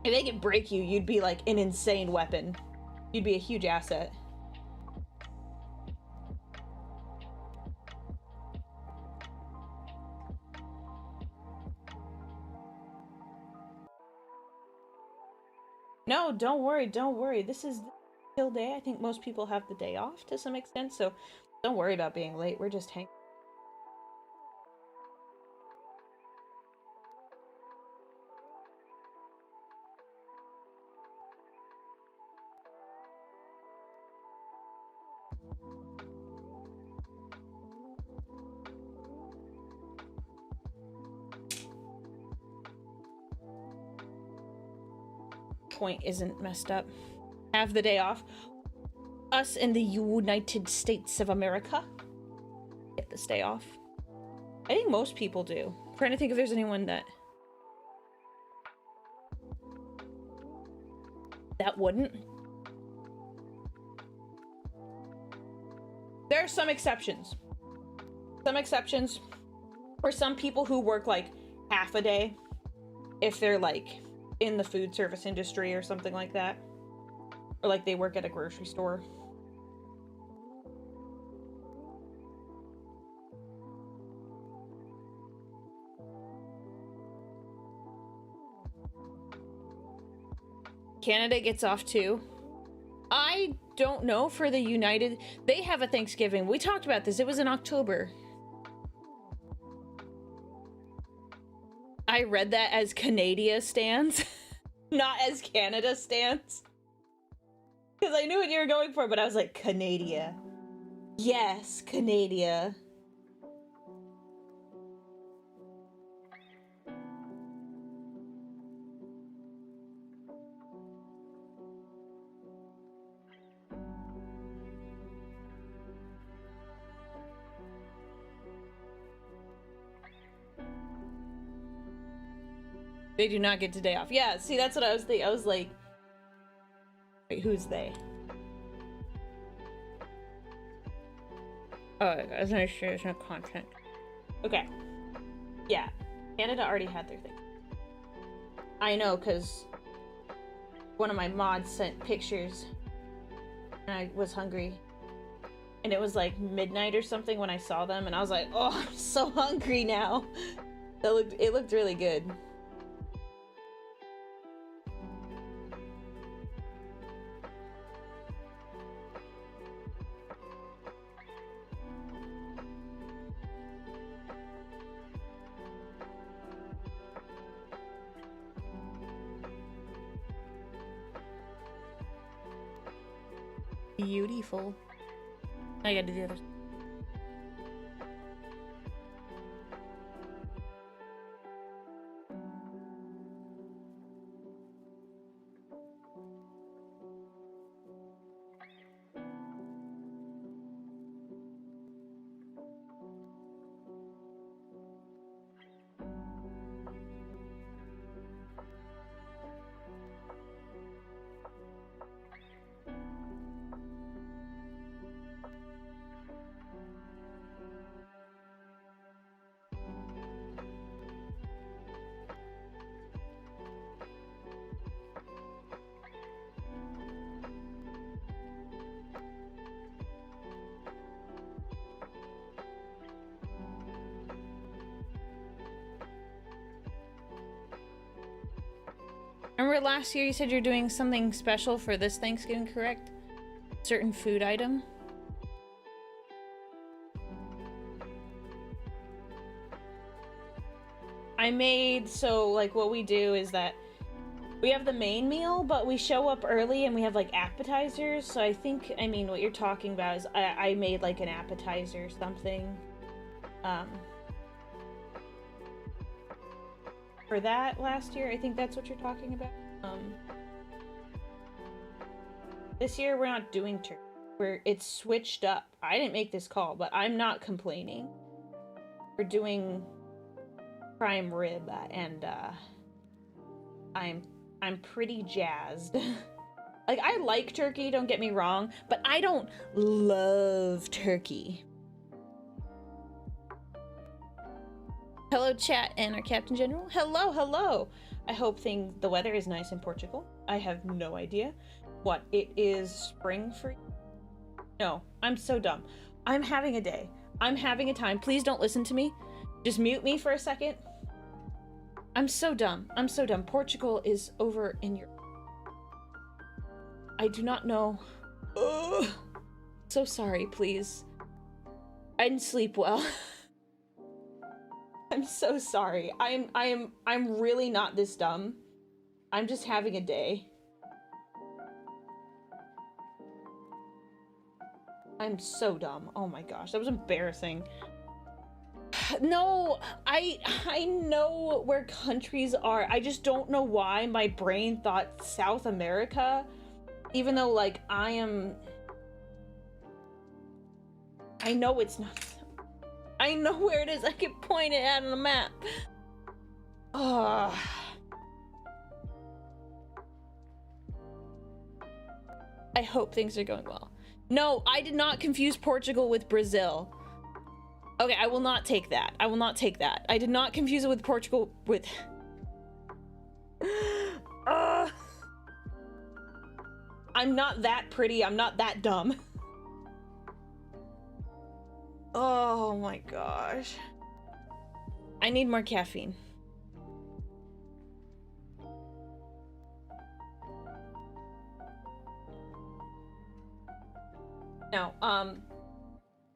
If they could break you, you'd be, like, an insane weapon. You'd be a huge asset. No, don't worry, don't worry. This is the chill day. I think most people have the day off to some extent, so don't worry about being late. We're just hanging. Point isn't messed up. Have the day off. Us in the United States of America get this day off. I think most people do. I'm trying to think if there's anyone that wouldn't. There are some exceptions. Some exceptions for some people who work like half a day if they're like in the food service industry or something like that. Or like they work at a grocery store. Canada gets off too. I don't know for the United... They have a Thanksgiving. We talked about this. It was in October. I read that as Canada stands, not as Canada stands. Because I knew what you were going for, but I was like, Canada. Yes, Canada. They do not get today off. Yeah, see, that's what I was thinking. I was like, wait, who's they? Oh, I was not sure there's no content. Okay. Yeah, Canada already had their thing. I know, because one of my mods sent pictures and I was hungry. And it was like midnight or something when I saw them, and I was like, oh, I'm so hungry now. It looked really good. Beautiful. I gotta do the other. Remember last year you said you're doing something special for this Thanksgiving, correct? Certain food item? I made, so like what we do is that we have the main meal, but we show up early and we have like appetizers. So I think, I mean, what you're talking about is I made like an appetizer or something. For that last year, I think that's what you're talking about. This year we're not doing turkey. It's switched up. I didn't make this call, but I'm not complaining. We're doing prime rib, and I'm pretty jazzed. Like, I like turkey, don't get me wrong, but I don't love turkey. Hello, chat and our Captain General. Hello, hello. I hope the weather is nice in Portugal. I have no idea. What, it is spring for you? No, I'm so dumb. I'm having a day. I'm having a time. Please don't listen to me. Just mute me for a second. I'm so dumb. I'm so dumb. Portugal is over in Europe. I do not know. Ugh. So sorry, please. I didn't sleep well. I'm so sorry. I'm really not this dumb. I'm just having a day. I'm so dumb. Oh my gosh, that was embarrassing. No, I know where countries are. I just don't know why my brain thought South America, even though like I know it's not. I know where it is. I can point it out on the map. Ugh. I hope things are going well. No, I did not confuse Portugal with Brazil. Okay, I will not take that. I will not take that. I did not confuse it with Portugal with... I'm not that pretty. I'm not that dumb. Oh my gosh. I need more caffeine. No,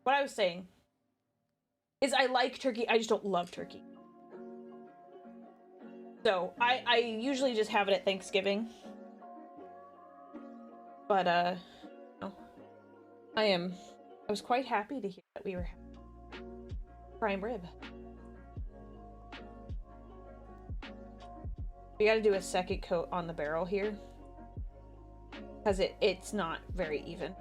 what I was saying is I like turkey, I just don't love turkey. So, I usually just have it at Thanksgiving. But, no. I was quite happy to hear that we were having prime rib. We gotta do a second coat on the barrel here. Because it's not very even.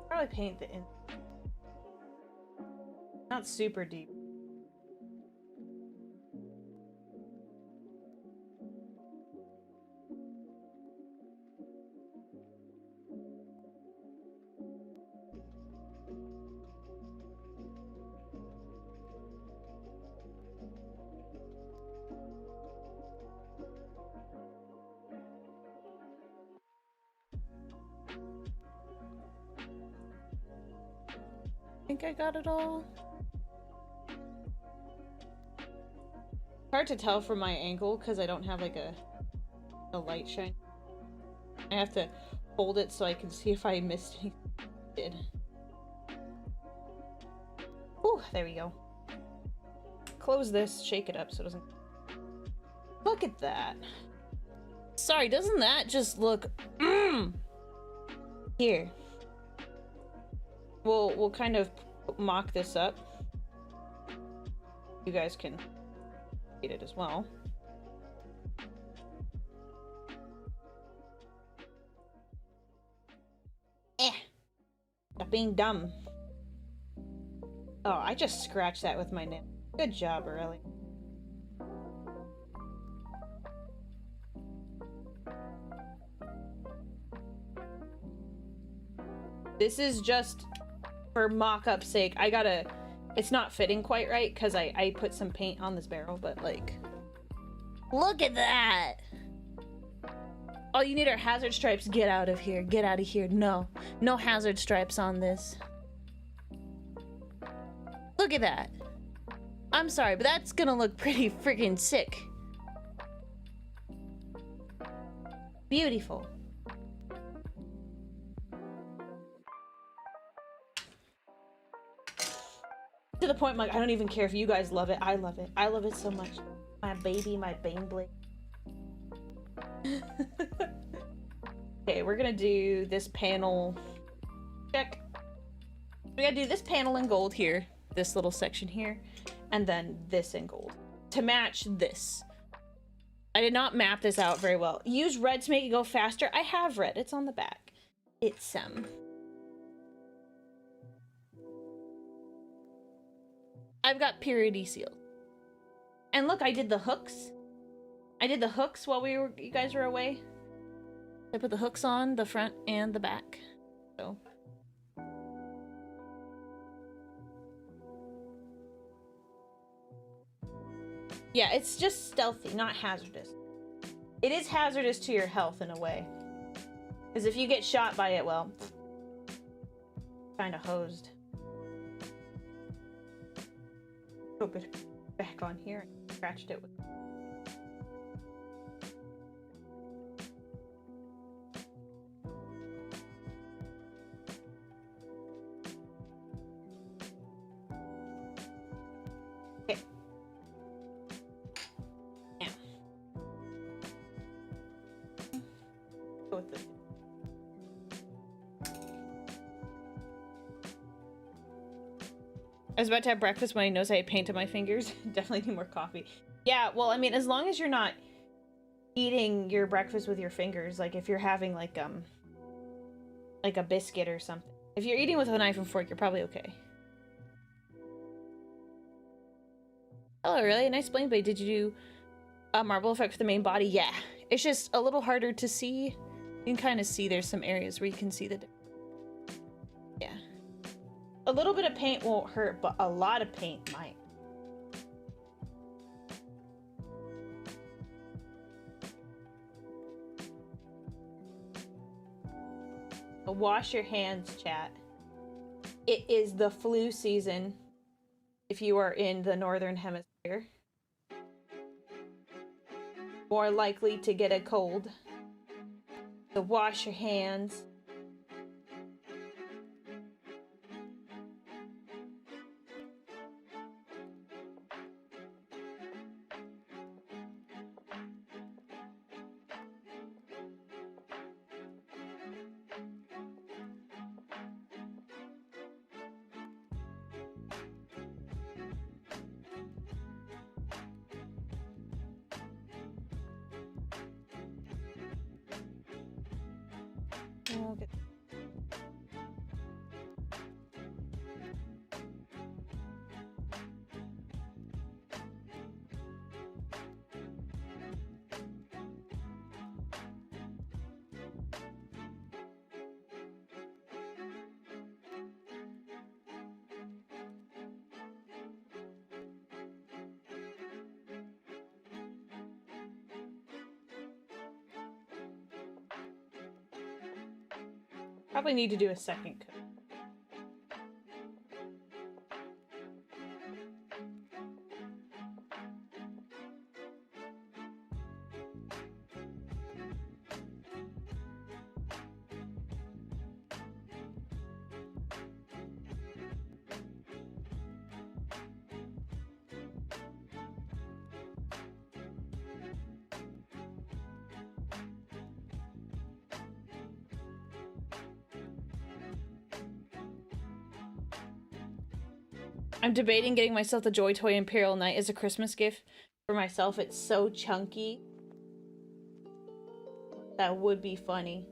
Probably paint the in. Not super deep. I think I got it all. Hard to tell from my angle because I don't have like a light shine. I have to hold it so I can see if I missed anything. Ooh, there we go. Close this, shake it up so it doesn't... Look at that. Sorry, doesn't that just look... Here. We'll kind of mock this up. You guys can read it as well. Stop being dumb. Oh, I just scratched that with my nail. Good job, Aurelia. This is just for mock-up's sake. I gotta... It's not fitting quite right because I put some paint on this barrel, but like... Look at that! All you need are hazard stripes. Get out of here. Get out of here. No. No hazard stripes on this. Look at that. I'm sorry, but that's gonna look pretty freaking sick. Beautiful. To the point, like, I don't even care if you guys love it. I love it. I love it so much. My baby, my Baneblade. Okay, we're gonna do this panel. Check. We gotta do this panel in gold here. This little section here. And then this in gold. To match this. I did not map this out very well. Use red to make it go faster. I have red. It's on the back. It's, I've got purity sealed. And look, I did the hooks. I did the hooks while you guys were away. I put the hooks on the front and the back. So yeah, it's just stealthy, not hazardous. It is hazardous to your health in a way. Because if you get shot by it, well, kind of hosed. Put it back on here and scratched it with. Okay. Now. Go with this. I was about to have breakfast when I noticed I had paint on my fingers. Definitely need more coffee. Yeah, well, I mean, as long as you're not eating your breakfast with your fingers, like if you're having like a biscuit or something. If you're eating with a knife and fork, you're probably okay. Hello, Aurelia. Nice blade blade. Did you do a marble effect for the main body? Yeah. It's just a little harder to see. You can kind of see there's some areas where you can see the difference. Yeah. A little bit of paint won't hurt, but a lot of paint might. Wash your hands, chat. It is the flu season if you are in the northern hemisphere. More likely to get a cold. So wash your hands. Okay. Probably need to do a second coat. I'm debating getting myself the Joy Toy Imperial Knight as a Christmas gift for myself. It's so chunky. That would be funny.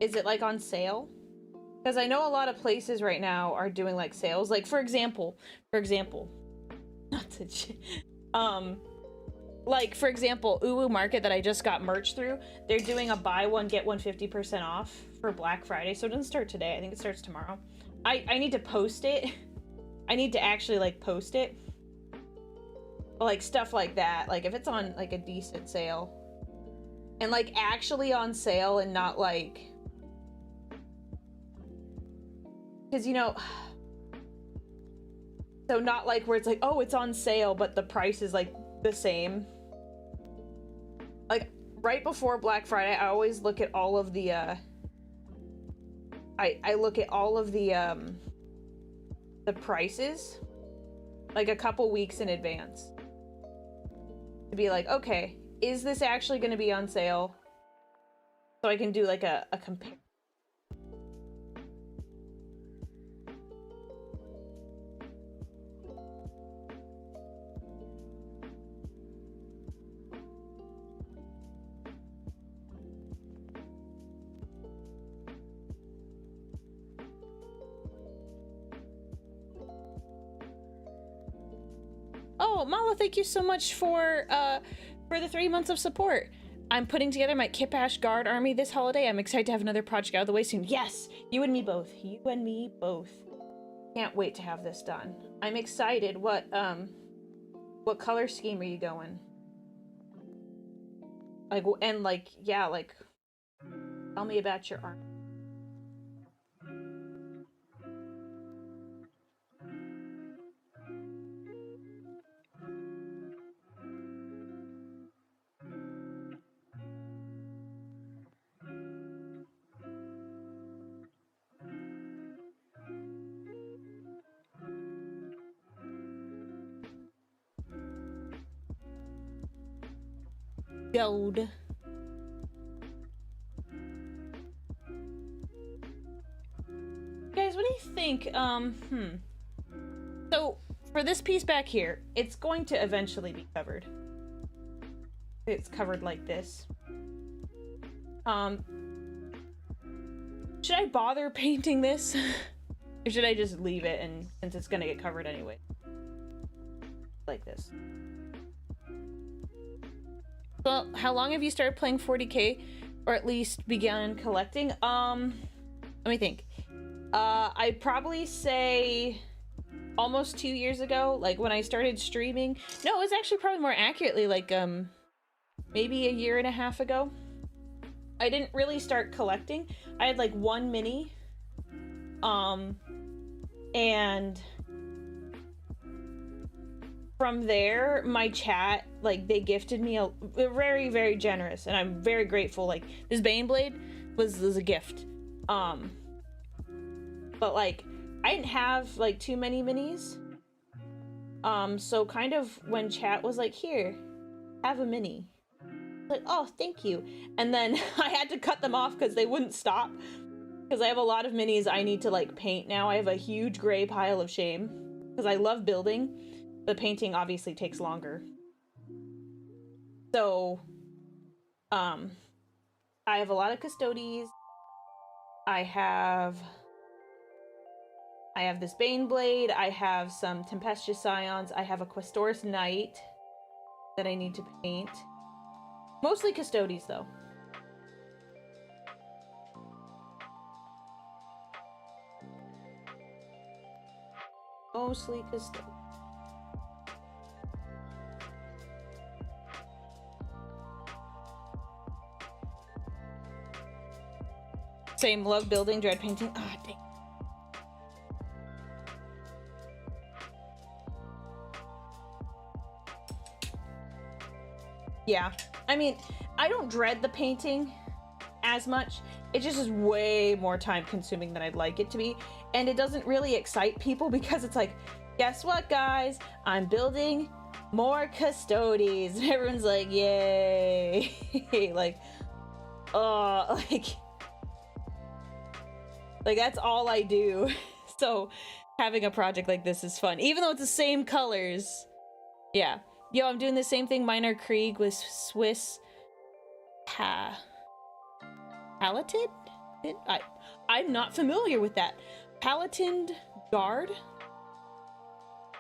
Is it like on sale? Because I know a lot of places right now are doing like sales. Like for example, not to, like for example, Uwu Market that I just got merch through. They're doing a buy one get one 50% off for Black Friday. So it doesn't start today. I think it starts tomorrow. I need to post it. I need to actually like post it. But, like stuff like that. Like if it's on like a decent sale. And like actually on sale and not like, because you know, so not like where it's like, oh, it's on sale, but the price is like the same. Like right before Black Friday, I always look at all of the I look at all of the prices like a couple weeks in advance to be like, okay, is this actually going to be on sale? So I can do like a compare. Oh, Mala, thank you so much for the 3 months of support. I'm putting together my Kipash Guard army this holiday. I'm excited to have another project out of the way soon. Yes! You and me both. You and me both. Can't wait to have this done. I'm excited. What color scheme are you going? Like, and like, yeah, like, tell me about your army. Gold. Guys, what do you think? So, for this piece back here, it's going to eventually be covered. It's covered like this. Should I bother painting this? Or should I just leave it, and since it's gonna get covered anyway? Like this. Well, how long have you started playing 40K? Or at least began collecting? Let me think. I'd probably say almost 2 years ago, like when I started streaming. No, it was actually probably more accurately like, maybe a year and a half ago. I didn't really start collecting. I had like one mini. And from there, my chat, like, they gifted me they're very, very generous, and I'm very grateful. Like, this Baneblade was a gift. But like, I didn't have like too many minis. So kind of when chat was like, here, have a mini. Like, oh, thank you. And then I had to cut them off because they wouldn't stop. Because I have a lot of minis I need to like paint now. I have a huge gray pile of shame. Because I love building. The painting obviously takes longer. So, I have a lot of Custodes. I have this Baneblade. I have some Tempestuous Scions. I have a Questoris Knight that I need to paint. Mostly Custodes, though. Mostly Custodes. Same, love building, dread painting. Ah, dang. Yeah, I mean, I don't dread the painting as much. It just is way more time consuming than I'd like it to be. And it doesn't really excite people because it's like, guess what, guys? I'm building more Custodes. And everyone's like, yay. like, like that's all I do. So having a project like this is fun, even though it's the same colors. Yeah. Yo, I'm doing the same thing, Minor Krieg, with Swiss Palatine? I'm not familiar with that. Palatine Guard?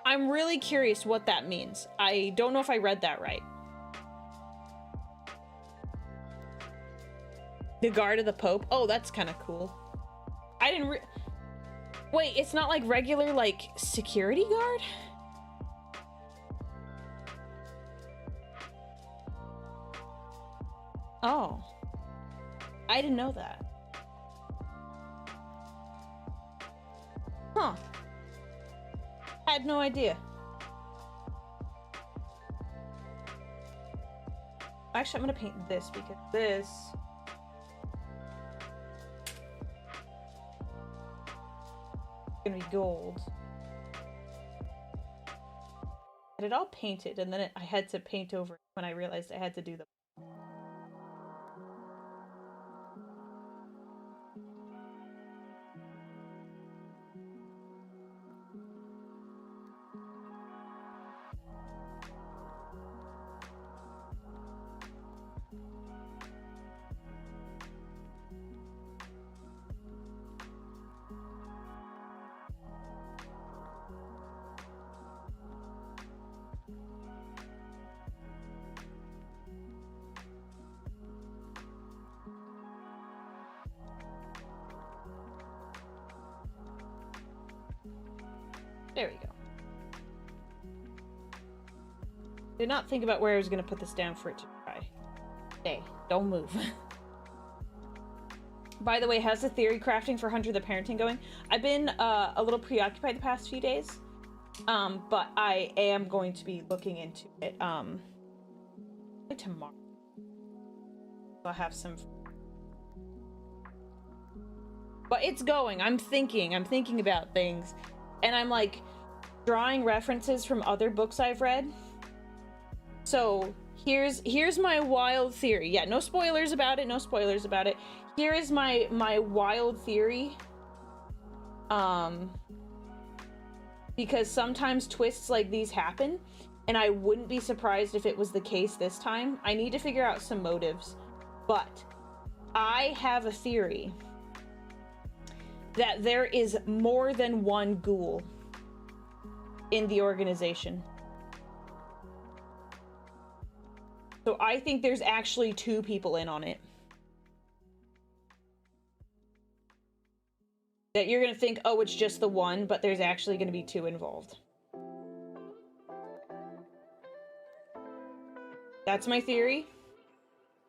I'm really curious what that means. I don't know if I read that right. The Guard of the Pope? Oh, that's kind of cool. I didn't wait, it's not like regular, like, security guard? Oh. I didn't know that. Huh. I had no idea. Actually, I'm gonna paint this because this... gonna be gold. I had it all painted, and then I had to paint over it when I realized I had to do the... There we go. Did not think about where I was going to put this down for it to dry. Hey, don't move. By the way, how's the theory crafting for Hunter the Parenting going? I've been a little preoccupied the past few days, but I am going to be looking into it tomorrow. I'll have some... But it's going. I'm thinking about things, and I'm like drawing references from other books I've read. So here's my wild theory. Yeah, no spoilers about it. No spoilers about it. Here is my wild theory. Because sometimes twists like these happen, and I wouldn't be surprised if it was the case this time. I need to figure out some motives, but I have a theory that there is more than one ghoul in the organization. So I think there's actually 2 people in on it. That you're gonna think, oh, it's just the one, but there's actually gonna be 2 involved. That's my theory.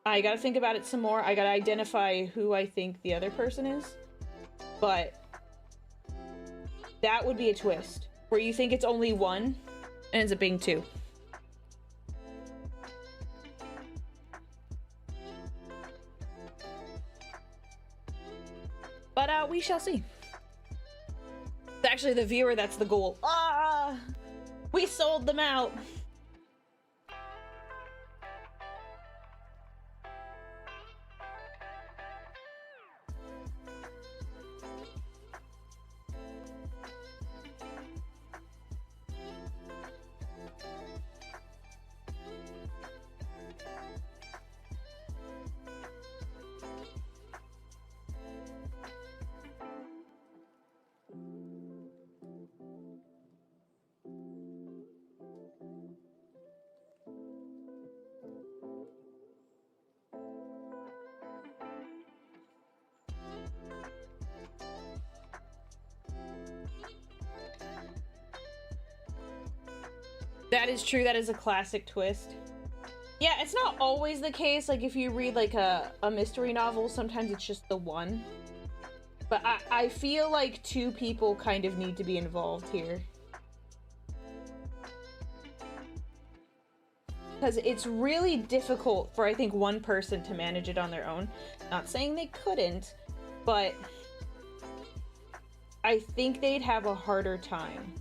I gotta think about it some more. I gotta identify who I think the other person is. But that would be a twist. Where you think it's only 1, and ends up being 2. But we shall see. It's actually the viewer that's the goal. Ah! We sold them out! That is true. That is a classic twist. Yeah, it's not always the case. Like, if you read, like, a mystery novel, sometimes it's just the one. But I feel like 2 people kind of need to be involved here. Because it's really difficult for, I think, one person to manage it on their own. Not saying they couldn't, but I think they'd have a harder time.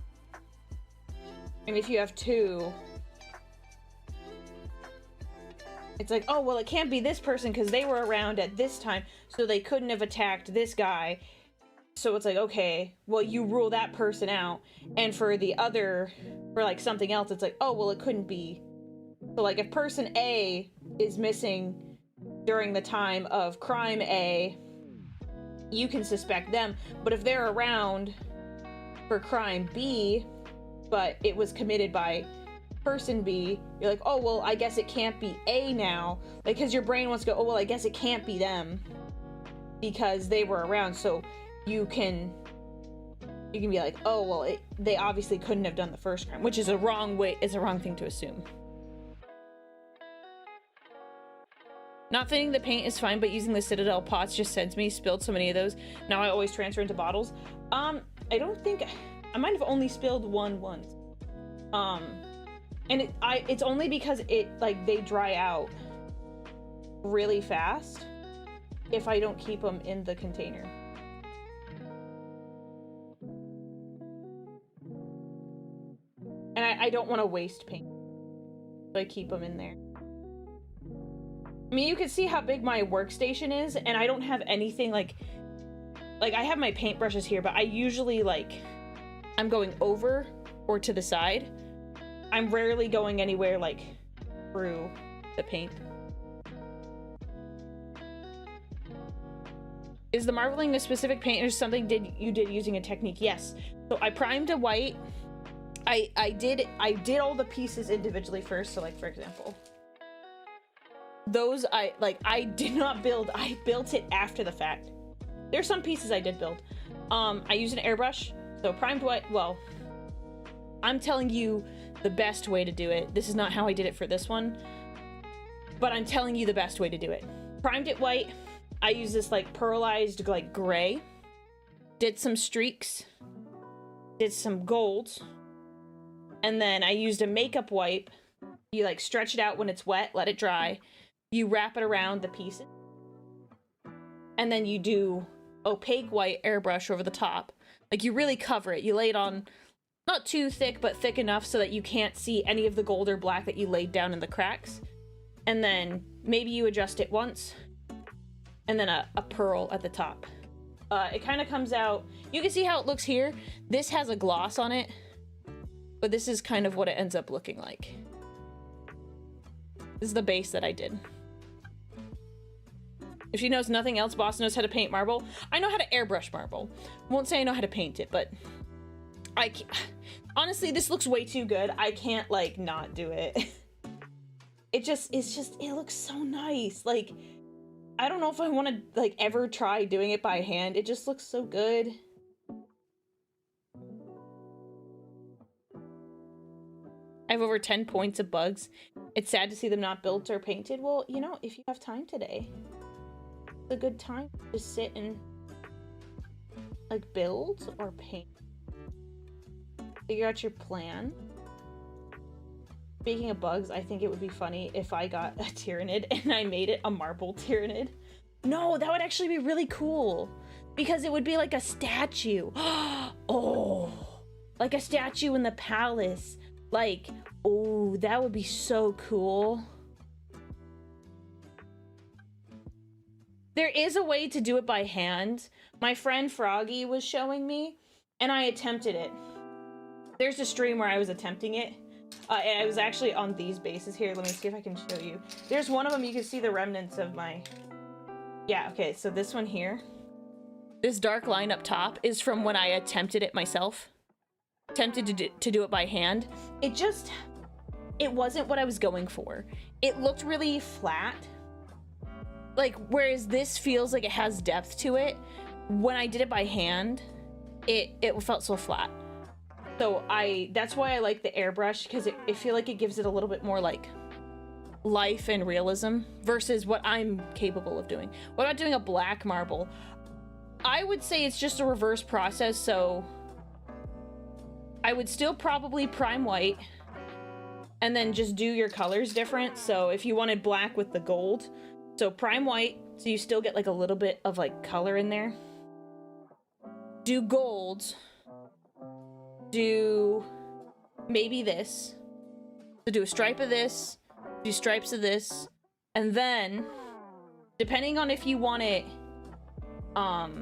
And if you have 2, it's like, oh, well, it can't be this person because they were around at this time, so they couldn't have attacked this guy. So it's like, okay, well, you rule that person out. And for the other, for like something else, it's like, oh, well, it couldn't be. So like if person A is missing during the time of crime A, you can suspect them. But if they're around for crime B, but it was committed by person B, you're like, oh, well, I guess it can't be A now. Like, because your brain wants to go, oh, well, I guess it can't be them because they were around. So you can be like, oh, well, they obviously couldn't have done the first crime, which is a wrong thing to assume. Not thinking the paint is fine, but using the Citadel pots just sends me. Spilled so many of those. Now I always transfer into bottles. I don't think... I might have only spilled one once. And it's only because they dry out really fast if I don't keep them in the container. And I don't want to waste paint, so I keep them in there. I mean, you can see how big my workstation is, and I don't have anything like I have my paintbrushes here, but I usually I'm going over or to the side. I'm rarely going anywhere like through the paint. Is the marbling a specific paint or something you did using a technique? Yes. So I primed a white. I did all the pieces individually first. So like, for example, those I did not build. I built it after the fact. There's some pieces I did build. I used an airbrush. So primed white, well, I'm telling you the best way to do it. This is not how I did it for this one, but I'm telling you the best way to do it. Primed it white. I used this like pearlized like gray. Did some streaks. Did some gold. And then I used a makeup wipe. You like stretch it out when it's wet, let it dry. You wrap it around the pieces. And then you do opaque white airbrush over the top. Like you really cover it. You lay it on not too thick, but thick enough so that you can't see any of the gold or black that you laid down in the cracks. And then maybe you adjust it once. And then a pearl at the top. It kind of comes out, you can see how it looks here. This has a gloss on it, but this is kind of what it ends up looking like. This is the base that I did. If she knows nothing else, Boss knows how to paint marble. I know how to airbrush marble. Won't say I know how to paint it, but I can't. Honestly, this looks way too good. I can't like not do it. It looks so nice. Like, I don't know if I want to like ever try doing it by hand. It just looks so good. I have over 10 points of bugs. It's sad to see them not built or painted. Well, you know, if you have time today, it's a good time to just sit and like build or paint. Figure out your plan. Speaking of bugs, I think it would be funny if I got a Tyrannid and I made it a marble Tyrannid. No, that would actually be really cool because it would be like a statue. Oh, like a statue in the palace. Like, oh, that would be so cool. There is a way to do it by hand. My friend Froggy was showing me and I attempted it. There's a stream where I was attempting it. And I was actually on these bases here. Let me see if I can show you. There's one of them, you can see the remnants of my... Yeah, okay, so this one here. This dark line up top is from when I attempted it myself. Attempted to do it by hand. It wasn't what I was going for. It looked really flat. Like, whereas this feels like it has depth to it, when I did it by hand, it felt so flat. So that's why I like the airbrush, because I feel like it gives it a little bit more like life and realism versus what I'm capable of doing. What about doing a black marble? I would say it's just a reverse process, so I would still probably prime white and then just do your colors different. So if you wanted black with the gold, so prime white, so you still get like a little bit of like color in there. Do gold. Do maybe this. So do a stripe of this, do stripes of this, and then depending on if you want it, so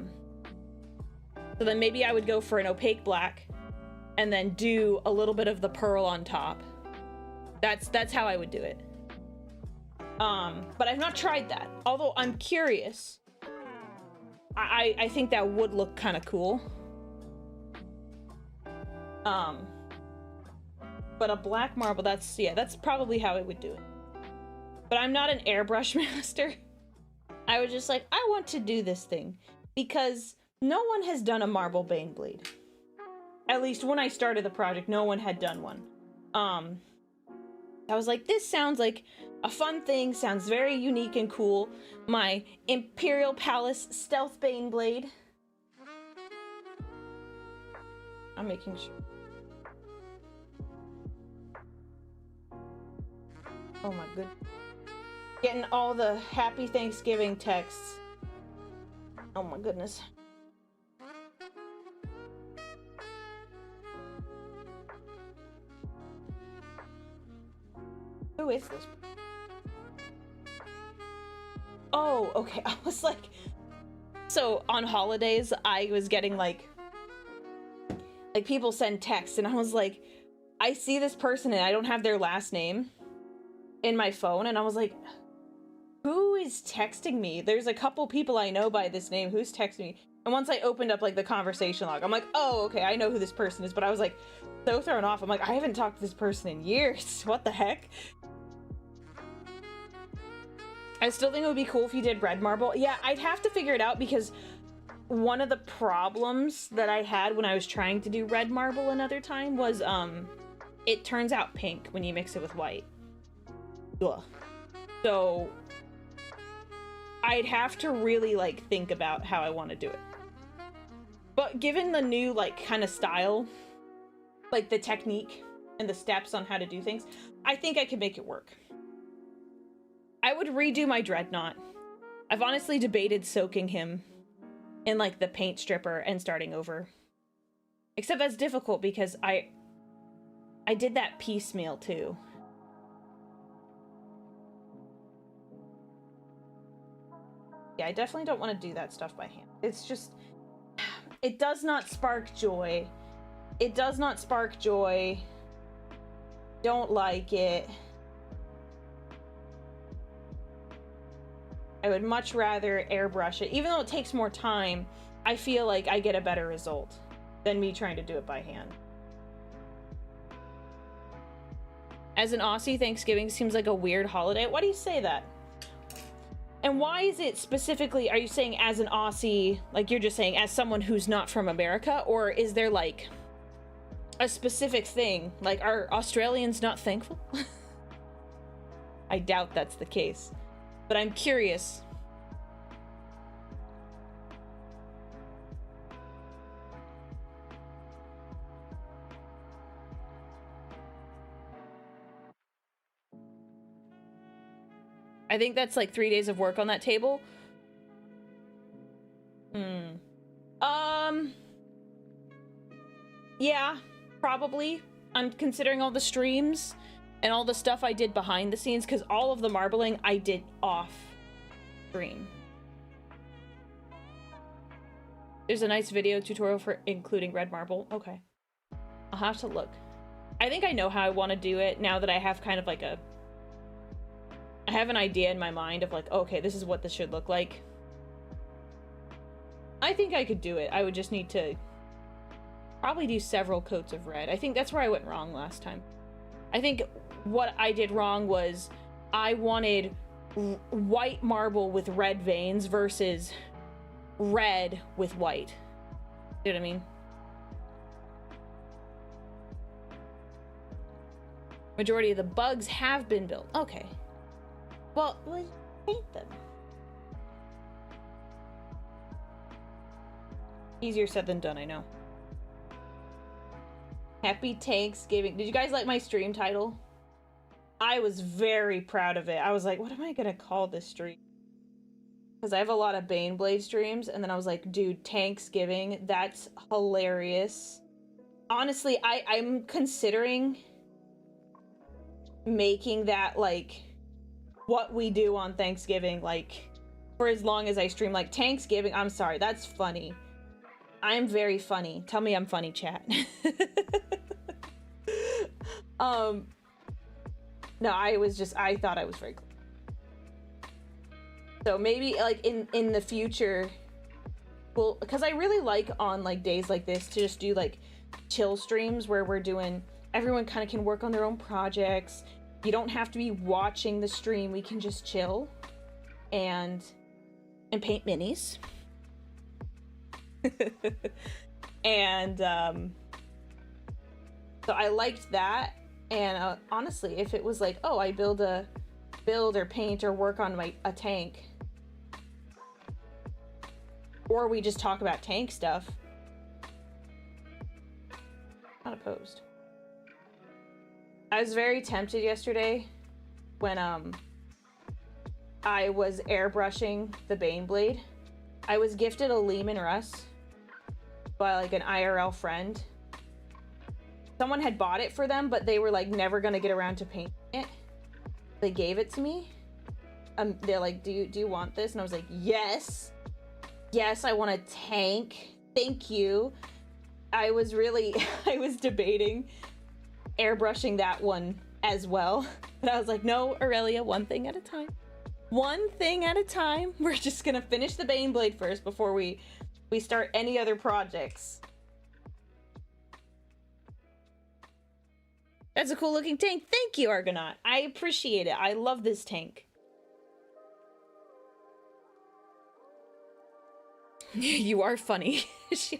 then maybe I would go for an opaque black and then do a little bit of the pearl on top. That's how I would do it. But I've not tried that. Although I'm curious. I think that would look kind of cool. But a black marble, that's probably how I would do it. But I'm not an airbrush master. I was just like, I want to do this thing because no one has done a marble Baneblade. At least when I started the project, no one had done one. I was like, this sounds like a fun thing, sounds very unique and cool. My Imperial Palace Stealth Baneblade. I'm making sure. Oh my goodness. Getting all the happy Thanksgiving texts. Oh my goodness. Who is this? Oh, okay. I was like, so on holidays, I was getting like people send texts and I was like, I see this person and I don't have their last name in my phone. And I was like, who is texting me? There's a couple people I know by this name. Who's texting me? And once I opened up like the conversation log, I'm like, oh, okay, I know who this person is. But I was like so thrown off. I'm like, I haven't talked to this person in years. What the heck? I still think it would be cool if you did red marble. Yeah, I'd have to figure it out because one of the problems that I had when I was trying to do red marble another time was, it turns out pink when you mix it with white. Ugh. So I'd have to really, like, think about how I want to do it. But given the new, like, kind of style, like the technique and the steps on how to do things, I think I could make it work. I would redo my Dreadnought. I've honestly debated soaking him in, like, the paint stripper and starting over. Except that's difficult because I did that piecemeal too. Yeah, I definitely don't want to do that stuff by hand. It's just, it does not spark joy. It does not spark joy. Don't like it. I would much rather airbrush it. Even though it takes more time, I feel like I get a better result than me trying to do it by hand. As an Aussie, Thanksgiving seems like a weird holiday. Why do you say that? And why is it specifically, are you saying as an Aussie, like you're just saying as someone who's not from America, or is there like a specific thing? Like, are Australians not thankful? I doubt that's the case, but I'm curious. I think that's like 3 days of work on that table. Yeah, probably. I'm considering all the streams and all the stuff I did behind the scenes, because all of the marbling I did off stream. There's a nice video tutorial for including red marble. Okay. I'll have to look. I think I know how I want to do it now that I have kind of like a... I have an idea in my mind of like, okay, this is what this should look like. I think I could do it. I would just need to probably do several coats of red. I think that's where I went wrong last time. I think what I did wrong was I wanted white marble with red veins versus red with white. You know what I mean? Majority of the bugs have been built. Okay. Well, let's paint them. Easier said than done, I know. Happy Tanksgiving. Did you guys like my stream title? I was very proud of it. I was like, what am I gonna call this stream? Because I have a lot of Baneblade streams, and then I was like, dude, Tanksgiving, that's hilarious. Honestly, I'm considering making that, like, what we do on Thanksgiving, like, for as long as I stream. Like, Tanksgiving, I'm sorry, that's funny. I'm very funny. Tell me I'm funny, chat. No, I thought I was very cool. So maybe, like, in the future, well, because I really like on, like, days like this to just do, like, chill streams where we're doing, everyone kind of can work on their own projects. You don't have to be watching the stream. We can just chill and paint minis. And so I liked that. And honestly, if it was like, oh, I build or paint or work on a tank, or we just talk about tank stuff, not opposed. I was very tempted yesterday when I was airbrushing the Baneblade. I was gifted a Lehman Russ by like an IRL friend. Someone had bought it for them, but they were like never gonna get around to painting it. They gave it to me. They're like, do you want this? And I was like, yes. Yes, I want a tank. Thank you. I was debating airbrushing that one as well. But I was like, no, Aurelia, one thing at a time. One thing at a time. We're just gonna finish the Baneblade first before we start any other projects. That's a cool looking tank. Thank you, Argonaut. I appreciate it. I love this tank. You are funny. Thank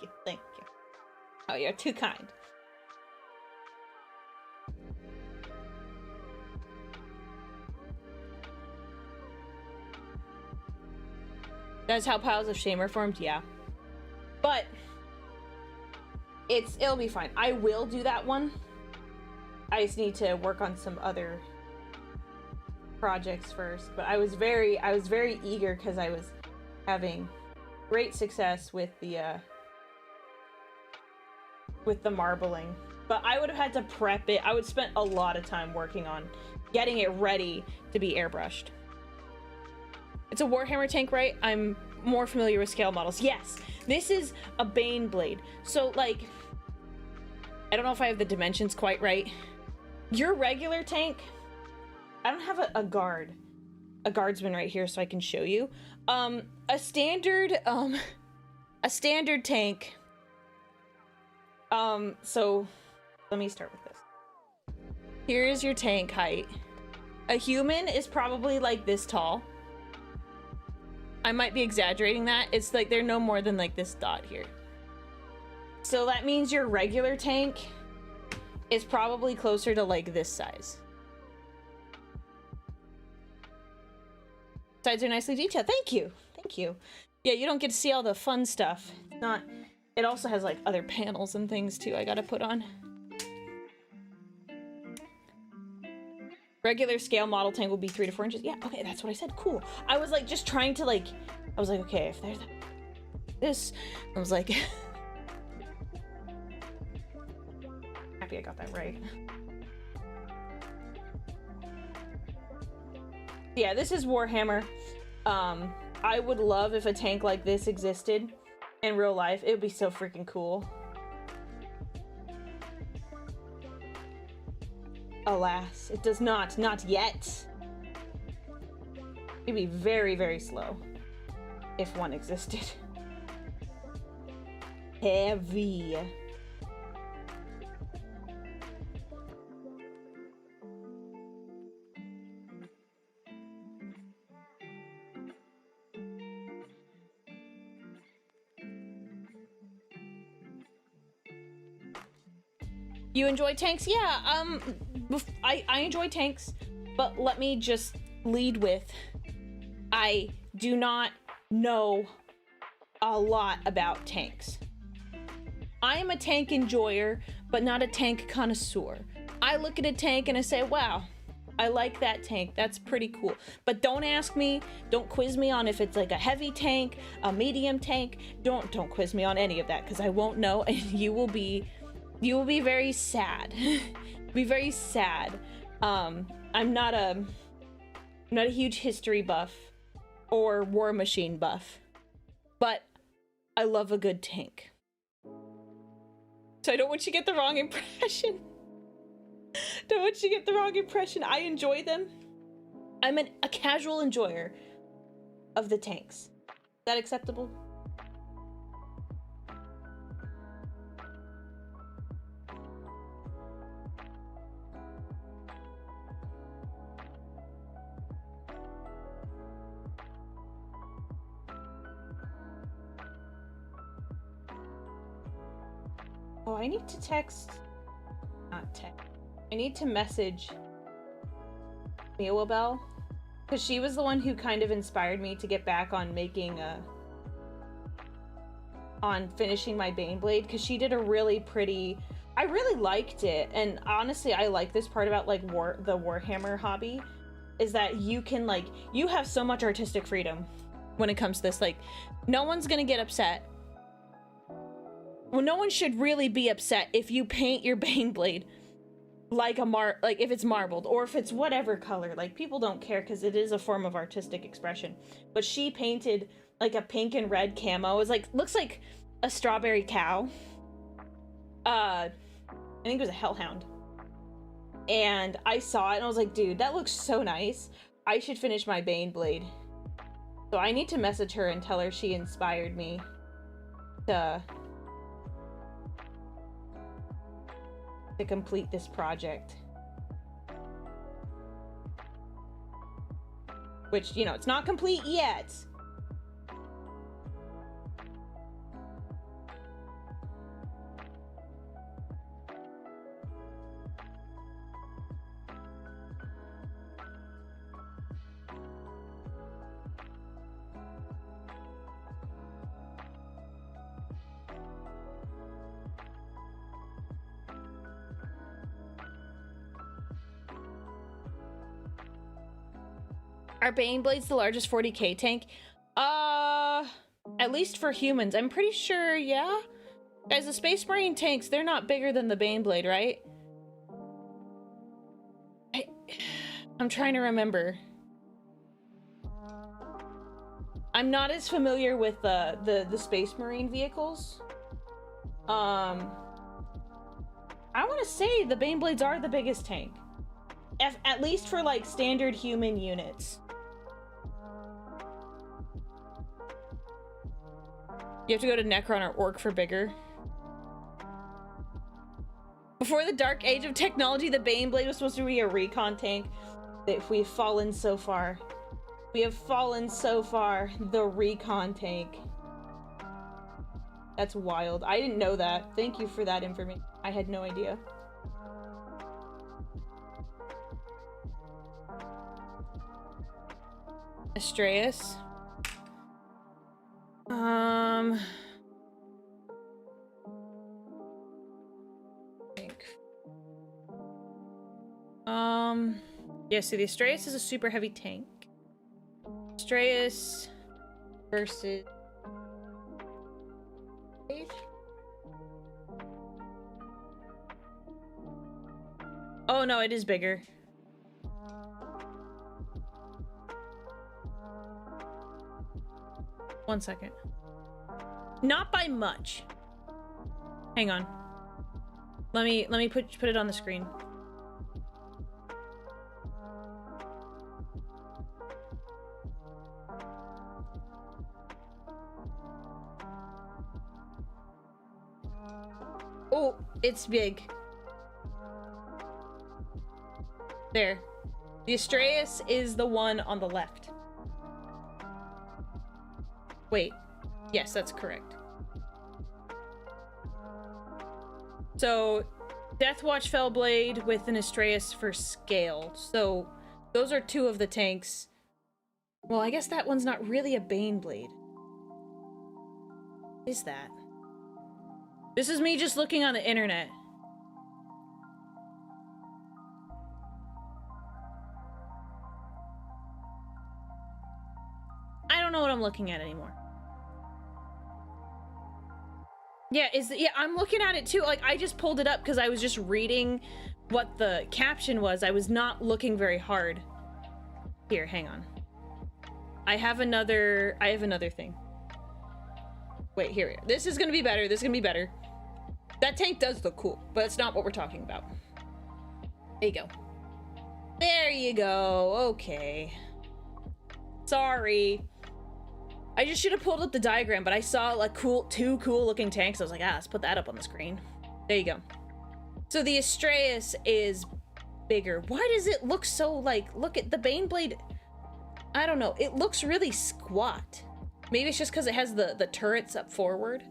you, thank you. Oh, you're too kind. That's how piles of shame are formed? Yeah. But it'll be fine. I will do that one. I just need to work on some other projects first. But I was very eager because I was having great success with the marbling. But I would have had to prep it. I would spend a lot of time working on getting it ready to be airbrushed. It's a Warhammer tank, right? I'm more familiar with scale models. Yes, this is a Baneblade. So, like, I don't know if I have the dimensions quite right. Your regular tank, I don't have a guardsman right here so I can show you. A standard tank. So let me start with this. Here is your tank height. A human is probably like this tall. I might be exaggerating that. It's like they're no more than like this dot here. So that means your regular tank is probably closer to like this size. Sides are nicely detailed. Thank you. Thank you. Yeah, you don't get to see all the fun stuff. It's not... It also has like other panels and things too I gotta put on. Regular scale model tank will be 3 to 4 inches. Yeah, okay, that's what I said. Cool. I was like just trying to like... I was like, okay, if there's this... I was like... Happy I got that right. Yeah, this is Warhammer. I would love if a tank like this existed in real life. It would be so freaking cool. Alas, it does not. Not yet. It'd be very, very slow if one existed. Heavy. You enjoy tanks? Yeah, I enjoy tanks, but let me just lead with, I do not know a lot about tanks. I am a tank enjoyer, but not a tank connoisseur. I look at a tank and I say, wow, I like that tank. That's pretty cool. But don't ask me, don't quiz me on if it's like a heavy tank, a medium tank. Don't quiz me on any of that because I won't know, and you will be very sad. Be very sad. I'm not a huge history buff or War Machine buff, but I love a good tank. So I don't want you to get the wrong impression. Don't want you to get the wrong impression. I enjoy them. I'm a casual enjoyer of the tanks. Is that acceptable? Oh, I need to text... Not text. I need to message Bell, because she was the one who kind of inspired me to get back on making on finishing my Baneblade, because she did a really pretty... I really liked it, and honestly, I like this part about like the Warhammer hobby, is that you can like... You have so much artistic freedom when it comes to this. Like, no one's gonna get upset. Well, no one should really be upset if you paint your Baneblade like like if it's marbled or if it's whatever color. Like, people don't care because it is a form of artistic expression. But she painted like a pink and red camo. It was like, looks like a strawberry cow. I think it was a hellhound. And I saw it and I was like, dude, that looks so nice. I should finish my Baneblade. So I need to message her and tell her she inspired me to complete this project. Which, you know, it's not complete yet. Are Baneblades the largest 40k tank? At least for humans. I'm pretty sure, yeah? Guys, the Space Marine tanks, they're not bigger than the Baneblade, right? I'm trying to remember. I'm not as familiar with the Space Marine vehicles. I want to say the Baneblades are the biggest tank. At least for, like, standard human units. You have to go to Necron or Orc for bigger. Before the dark age of technology, the Baneblade was supposed to be a recon tank. We've fallen so far. We have fallen so far. The recon tank. That's wild. I didn't know that. Thank you for that information. I had no idea. Astraeus. Yeah, so the Astraeus is a super heavy tank. Astraeus versus... Oh no, it is bigger. One second. Not by much. Hang on. Let me put it on the screen. Oh, it's big. There. The Astraeus is the one on the left. Wait. Yes, that's correct. So, Deathwatch Fellblade with an Astraeus for scale. So, those are two of the tanks. Well, I guess that one's not really a Baneblade. What is that? This is me just looking on the internet. I don't know what I'm looking at anymore. Yeah, I'm looking at it too. Like, I just pulled it up because I was just reading what the caption was. I was not looking very hard. Here, hang on. I have another thing. Wait, here. This is gonna be better. This is gonna be better. That tank does look cool, but it's not what we're talking about. There you go. There you go. Okay. Sorry. I just should have pulled up the diagram, but I saw like two cool looking tanks. I was like, let's put that up on the screen. There you go. So the Astraeus is bigger. Why does it look so like, look at the Baneblade? I don't know. It looks really squat. Maybe it's just because it has the turrets up forward.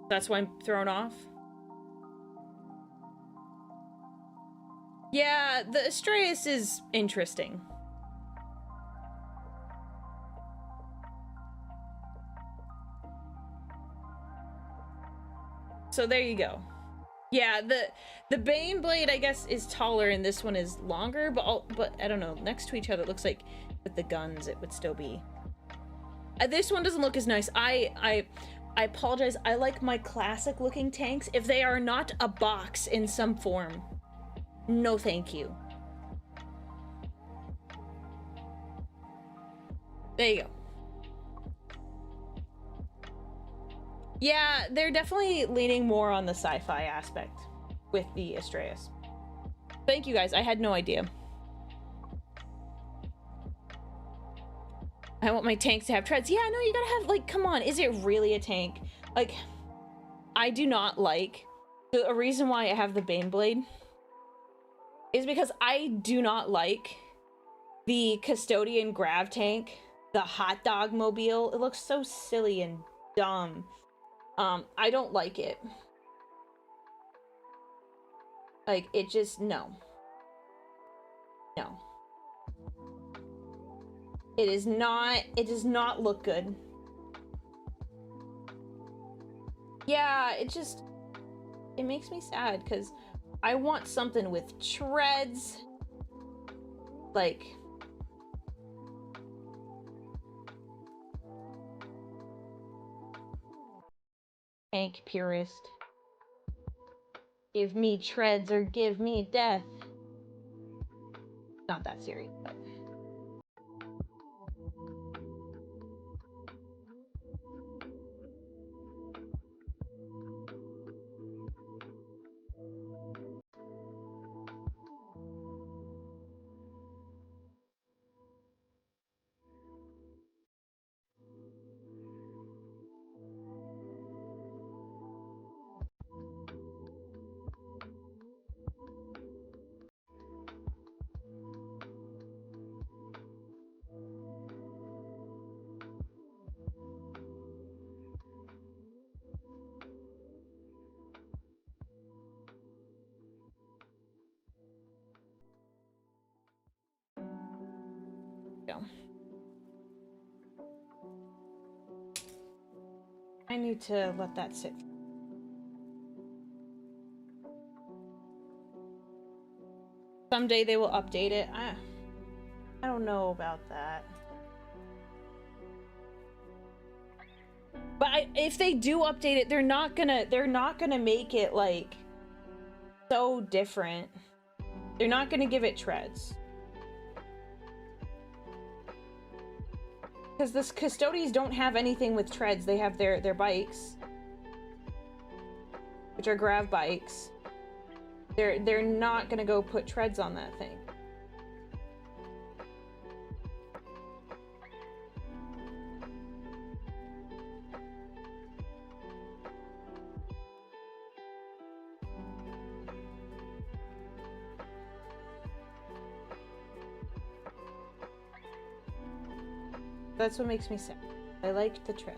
That's why I'm thrown off. Yeah, the Astraeus is interesting. So there you go. Yeah, the Baneblade, I guess, is taller and this one is longer, but I don't know. Next to each other, it looks like with the guns, it would still be. This one doesn't look as nice. I apologize. I like my classic looking tanks. If they are not a box in some form, no thank you. There you go. Yeah, they're definitely leaning more on the sci-fi aspect with the Astraeus. Thank you guys. I had no idea. I want my tanks to have treads. Yeah, no, you gotta have, like, come on. Is it really a tank? Like, I do not like... A reason why I have the Baneblade is because I do not like the Custodian Grav tank, the hot dog mobile. It looks so silly and dumb. I don't like it. Like, it just, no. No. It does not look good. Yeah, it makes me sad because I want something with treads. like, tank purist. Give me treads or give me death. Not that serious, but. I need to let that sit. Someday they will update it. I don't know about that. But if they do update it, they're not gonna make it like so different. They're not gonna give it treads. Because the Custodies don't have anything with treads. They have their bikes, which are grav bikes. They're not gonna go put treads on that thing. That's what makes me sad. I like the tread.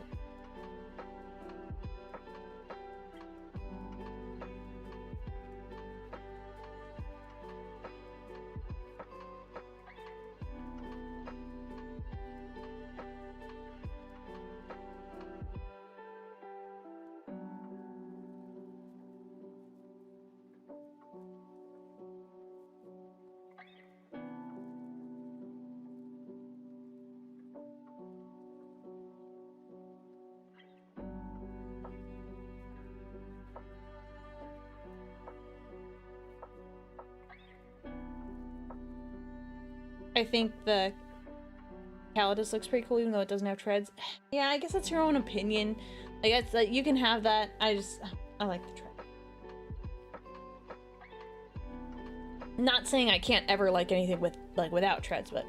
I think the Calidus looks pretty cool, even though it doesn't have treads. Yeah, I guess that's your own opinion. I guess that you can have that. I like the tread. Not saying I can't ever like anything with without treads, but.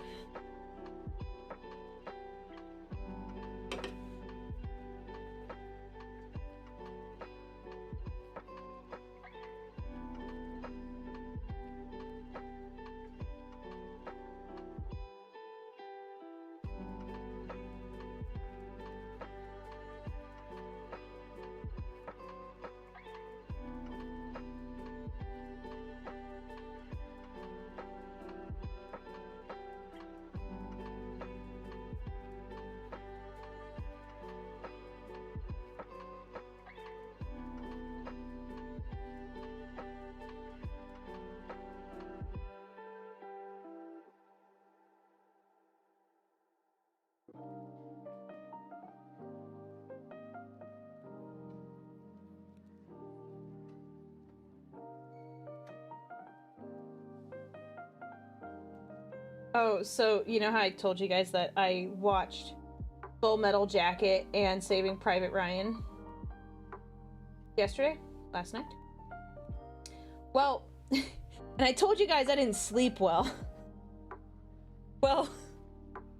Oh, so you know how I told you guys that I watched Full Metal Jacket and Saving Private Ryan yesterday? Last night? Well, and I told you guys I didn't sleep well. Well,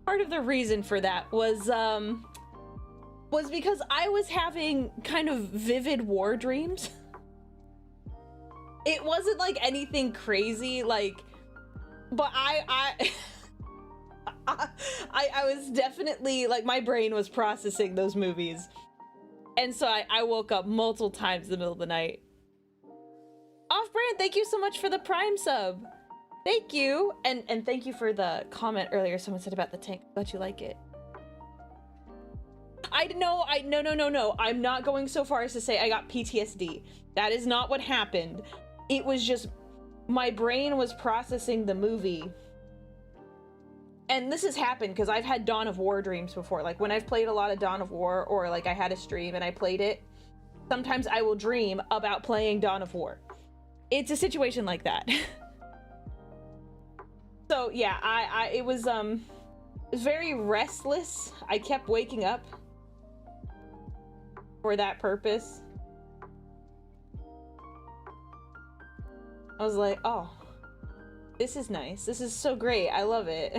part of the reason for that was because I was having kind of vivid war dreams. It wasn't like anything crazy, like, but I was definitely, like, my brain was processing those movies. And so I woke up multiple times in the middle of the night. Off-brand, thank you so much for the Prime sub. Thank you. And thank you for the comment earlier someone said about the tank. Glad you like it. No. I'm not going so far as to say I got PTSD. That is not what happened. It was just my brain was processing the movie and this has happened because I've had Dawn of War dreams before. Like when I've played a lot of Dawn of War, or like I had a stream and I played it, sometimes I will dream about playing Dawn of War. It's a situation like that. So yeah, it was very restless. I kept waking up for that purpose. I was like, oh, this is nice. This is so great. I love it.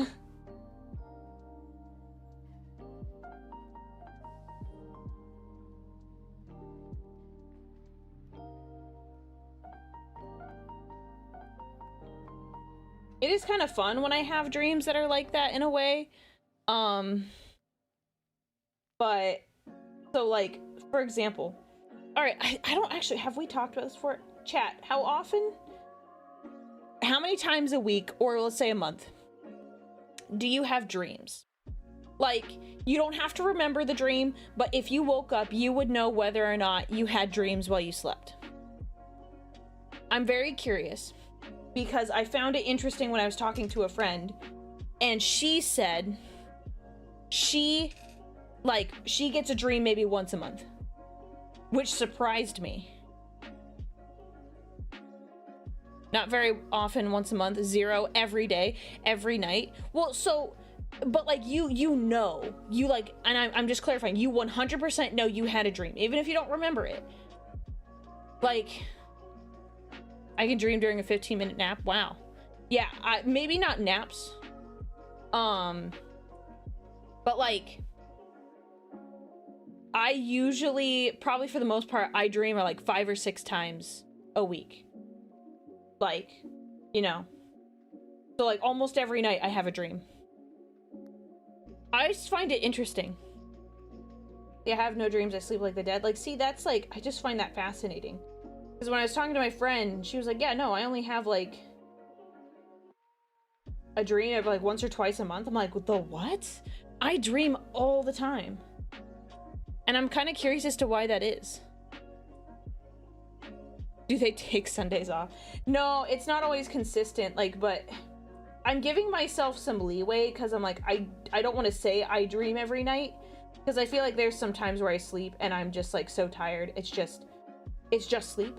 It is kind of fun when I have dreams that are like that in a way. But so like, for example, all right, I don't actually, have we talked about this before? Chat, how often, how many times a week, or let's say a month, do you have dreams? Like, you don't have to remember the dream, but if you woke up, you would know whether or not you had dreams while you slept. I'm very curious, because I found it interesting when I was talking to a friend, and she said she gets a dream maybe once a month, which surprised me. Not very often, once a month, 0 every day, every night. Well, so, but like you like, and I'm just clarifying, you 100% know you had a dream, even if you don't remember it. Like, I can dream during a 15-minute nap. Wow. Yeah, maybe not naps. But like, I usually, probably for the most part, I dream like 5 or 6 times a week. Like, you know. So like almost every night I have a dream. I just find it interesting. Yeah, I have no dreams, I sleep like the dead. Like, see, that's like, I just find that fascinating. Because when I was talking to my friend, she was like, yeah, no, I only have like a dream of like once or twice a month. I'm like, the what? I dream all the time. And I'm kind of curious as to why that is. Do they take Sundays off? No, it's not always consistent, like, but I'm giving myself some leeway because I'm like, I don't want to say I dream every night, because I feel like there's some times where I sleep and I'm just like so tired. It's just sleep.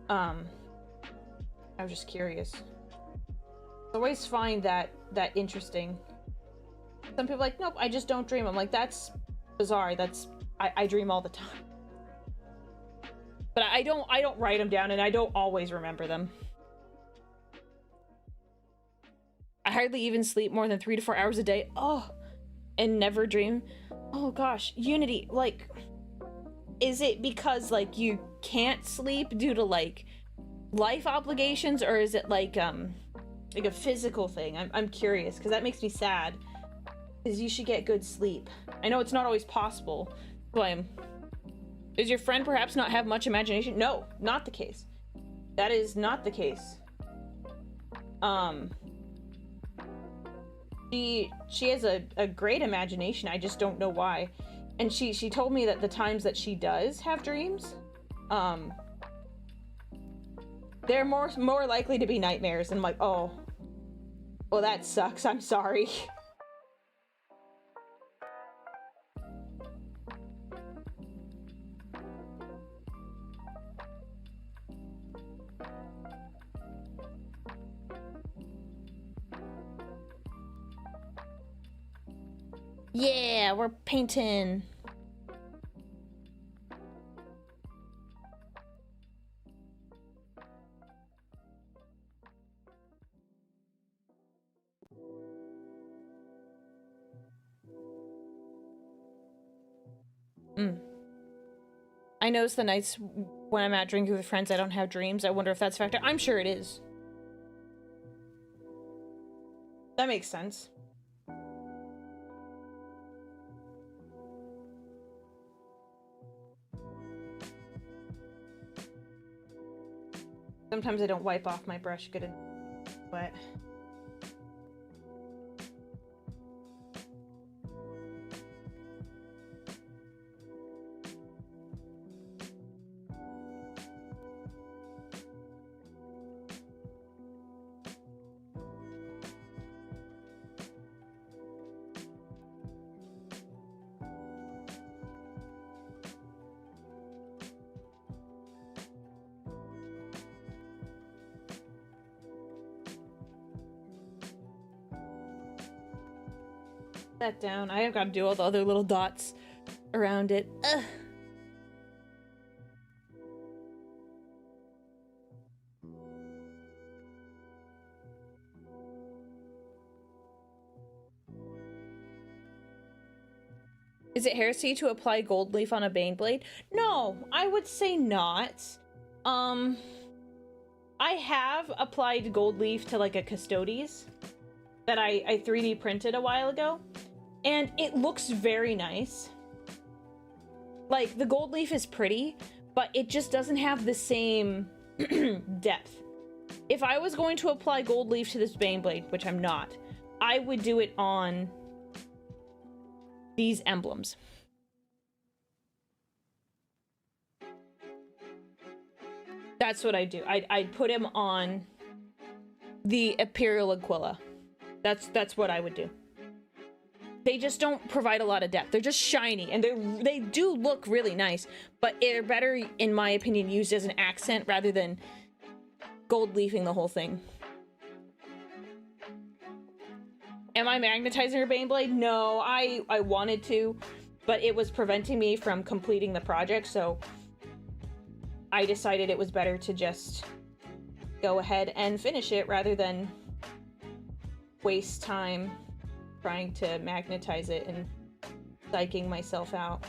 I was just curious. I always find that interesting. Some people are like, nope, I just don't dream. I'm like, that's bizarre. I dream all the time. But I don't write them down, and I don't always remember them. I hardly even sleep more than 3 to 4 hours a day. Oh, and never dream. Oh gosh, Unity, like, is it because like you can't sleep due to like life obligations, or is it like a physical thing? I'm curious, because that makes me sad. Because you should get good sleep. I know it's not always possible. So does your friend perhaps not have much imagination? No, not the case. That is not the case. She has a great imagination. I just don't know why. And she told me that the times that she does have dreams, they're more likely to be nightmares. And I'm like, oh, well, that sucks. I'm sorry. Yeah, we're painting. I notice the nights when I'm out drinking with friends, I don't have dreams. I wonder if that's a factor. I'm sure it is. That makes sense. Sometimes I don't wipe off my brush good and wet. that down. I have got to do all the other little dots around it. Ugh. Is it heresy to apply gold leaf on a Baneblade? No, I would say not. I have applied gold leaf to like a Custodes that I 3D printed a while ago, and it looks very nice. Like, the gold leaf is pretty, but it just doesn't have the same depth. If I was going to apply gold leaf to this Baneblade, which I'm not, I would do it on these emblems. That's what I do. I'd put him on the Imperial Aquila. That's what I would do. They just don't provide a lot of depth. They're just shiny, and they do look really nice, but they're better, in my opinion, used as an accent rather than gold leafing the whole thing. Am I magnetizing her Baneblade? No, I wanted to, but it was preventing me from completing the project, so I decided it was better to just go ahead and finish it rather than waste time trying to magnetize it and psyching myself out.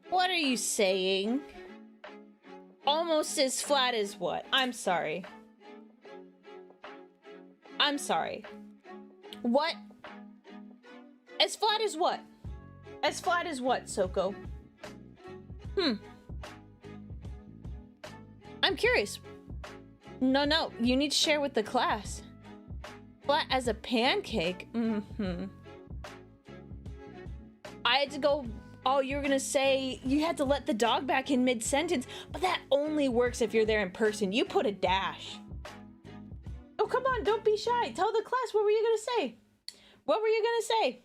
What are you saying? Almost as flat as what? I'm sorry. I'm sorry. What? As flat as what? As flat as what, Soko? I'm curious. No, you need to share with the class. Flat as a pancake? I had to go... Oh, you were gonna say you had to let the dog back in mid-sentence, but that only works if you're there in person. You put a dash. Oh, come on, don't be shy. Tell the class, what were you gonna say? What were you gonna say?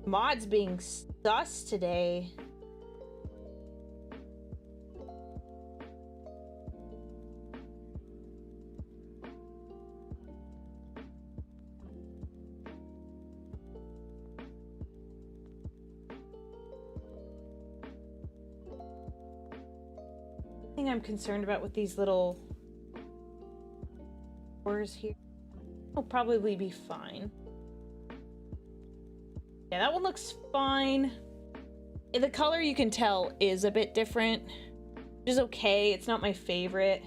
Mod's being sus today. I'm concerned about with these little doors here. Will probably be fine. Yeah, that one looks fine. The color, you can tell, is a bit different, which is okay. It's not my favorite.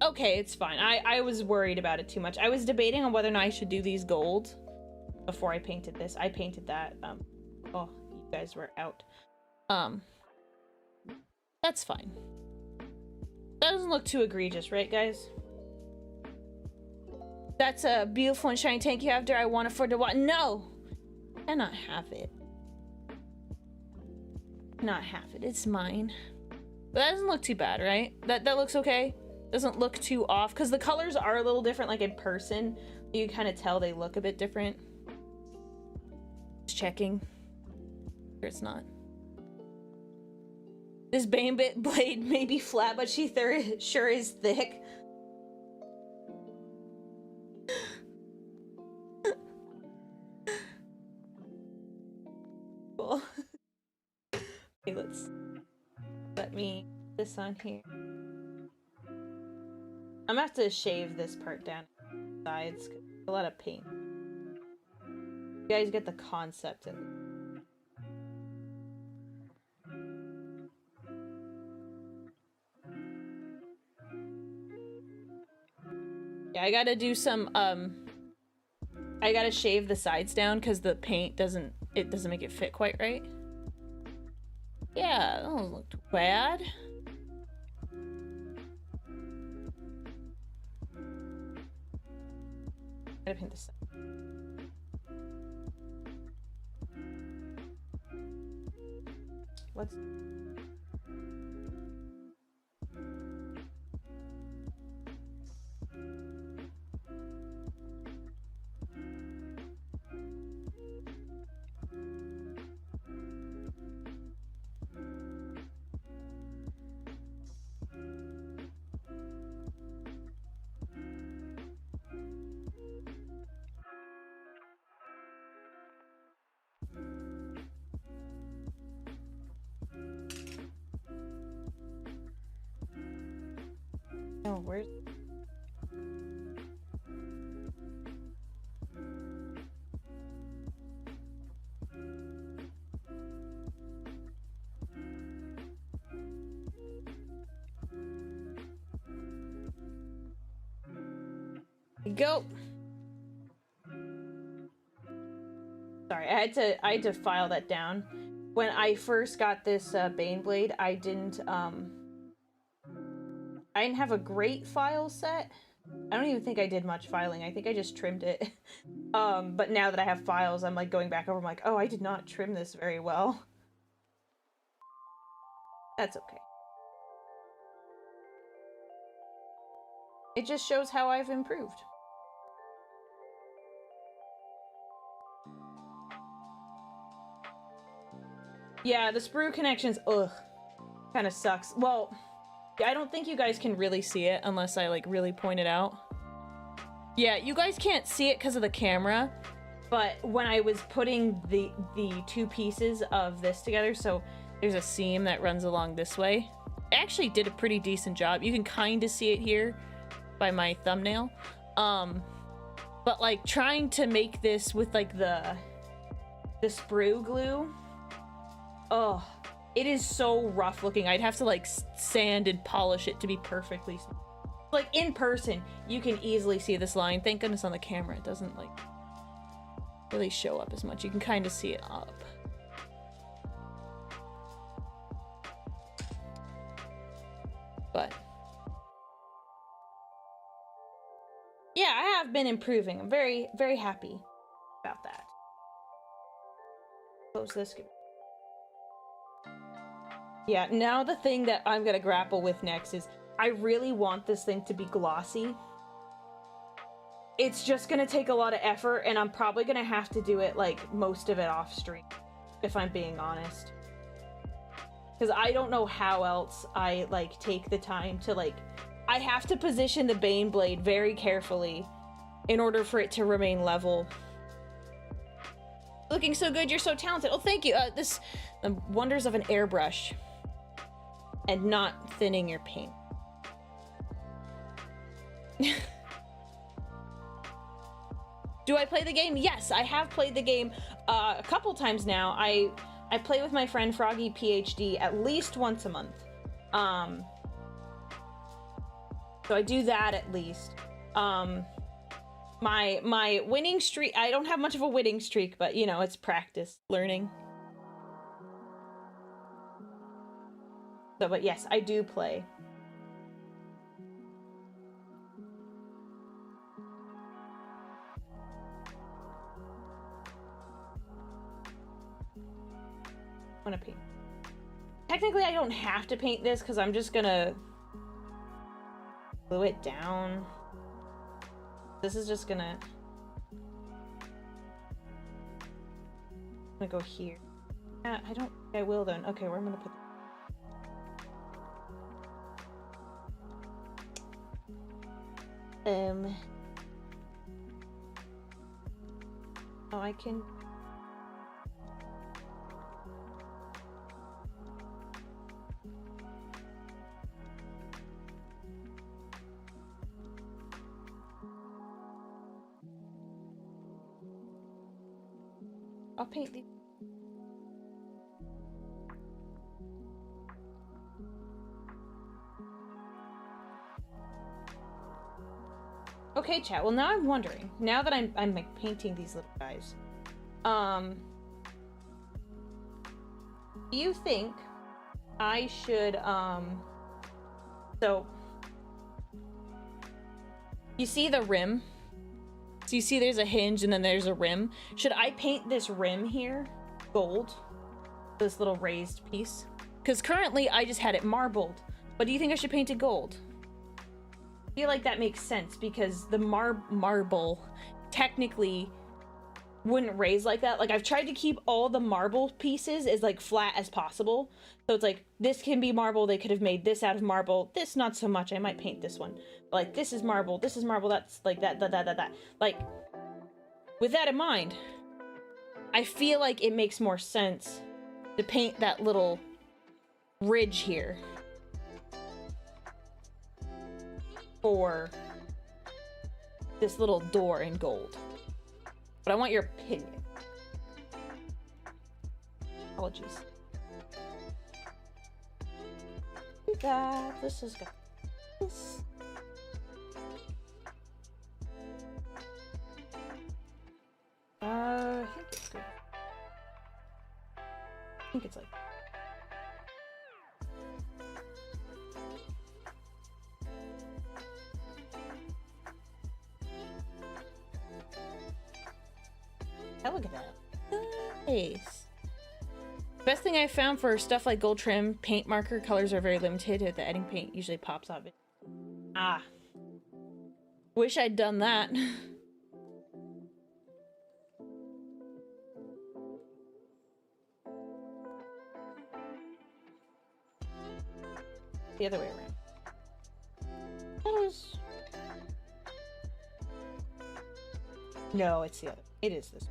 Okay, it's fine. I was worried about it too much. I was debating on whether or not I should do these gold before I painted this. I painted that. Oh, you guys were out. That's fine. That doesn't look too egregious, right, guys? That's a beautiful and shiny tank you have there. I want it for the what? No! I cannot have it. Not have it. It's mine. But that doesn't look too bad, right? That looks okay. Doesn't look too off, because the colors are a little different, like in person. You kind of tell they look a bit different. Just checking. Sure it's not. This Baneblade may be flat, but she sure is thick. Cool. Okay, let me put this on here. I'm gonna have to shave this part down sides, 'cause there's a lot of paint. You guys get the concept of it. Yeah, I gotta do some, I gotta shave the sides down because the paint doesn't make it fit quite right. Yeah, that doesn't look too bad. gotta paint this. Let's. Oh, where's... Go. Sorry, I had to file that down. When I first got this Baneblade, I didn't have a great file set. I don't even think I did much filing. I think I just trimmed it. But now that I have files, I'm like going back over, I'm like, oh, I did not trim this very well. That's okay. It just shows how I've improved. Yeah, the sprue connections, ugh, kind of sucks. Well, I don't think you guys can really see it unless I, like, really point it out. Yeah, you guys can't see it because of the camera, but when I was putting the two pieces of this together, so there's a seam that runs along this way, I actually did a pretty decent job. You can kind of see it here by my thumbnail. But, like, trying to make this with, like, the sprue glue, oh, it is so rough looking. I'd have to like sand and polish it to be perfectly smooth. Like in person, you can easily see this line. Thank goodness on the camera it doesn't like really show up as much. You can kind of see it up. But yeah, I have been improving. I'm very, very happy about that. Close this. Yeah, now the thing that I'm gonna grapple with next is I really want this thing to be glossy. It's just gonna take a lot of effort, and I'm probably gonna have to do it, like, most of it off stream, if I'm being honest. Because I don't know how else I, like, take the time to, like... I have to position the Baneblade very carefully in order for it to remain level. Looking so good, you're so talented. Oh, thank you. The wonders of an airbrush. And not thinning your paint. Do I play the game? Yes, I have played the game a couple times now. I play with my friend Froggy PhD at least once a month. So I do that at least. My winning streak, I don't have much of a winning streak, but you know, it's practice, learning. So, but yes, I do play. I want to paint. Technically, I don't have to paint this because I'm just gonna glue it down. This is just gonna... I'm gonna go here. I don't think I will then. Okay, where I'm gonna put... Oh, I can... I'll paint these. Okay, chat. Well, now I'm wondering. Now that I'm like painting these little guys, do you think I should so you see the rim? So you see there's a hinge and then there's a rim. Should I paint this rim here gold? This little raised piece? Because currently I just had it marbled. But do you think I should paint it gold? I feel like that makes sense because the marble technically wouldn't raise like that. Like, I've tried to keep all the marble pieces as like flat as possible. So it's like, this can be marble. They could have made this out of marble. This, not so much. I might paint this one. But like, this is marble. This is marble. That's like that. Like, with that in mind, I feel like it makes more sense to paint that little ridge here for this little door in gold. But I want your opinion. Apologies. Do that. This is good. This. I think it's good. I think it's like. Oh, look at that. Nice. Best thing I found for stuff like gold trim, paint marker colors are very limited. The adding paint usually pops off it. Ah. Wish I'd done that. The other way around. That was... No, it's the other. It is this.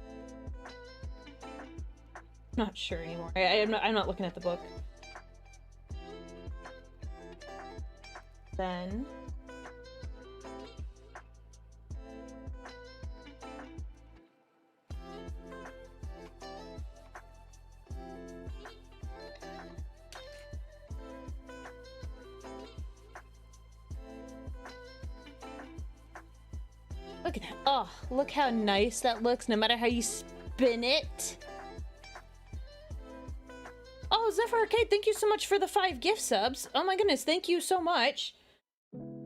Not sure anymore. I'm not looking at the book. Then look at that. Oh, look how nice that looks no matter how you spin it. Oh, Zephyr Arcade, thank you so much for the 5 gift subs. Oh my goodness, thank you so much.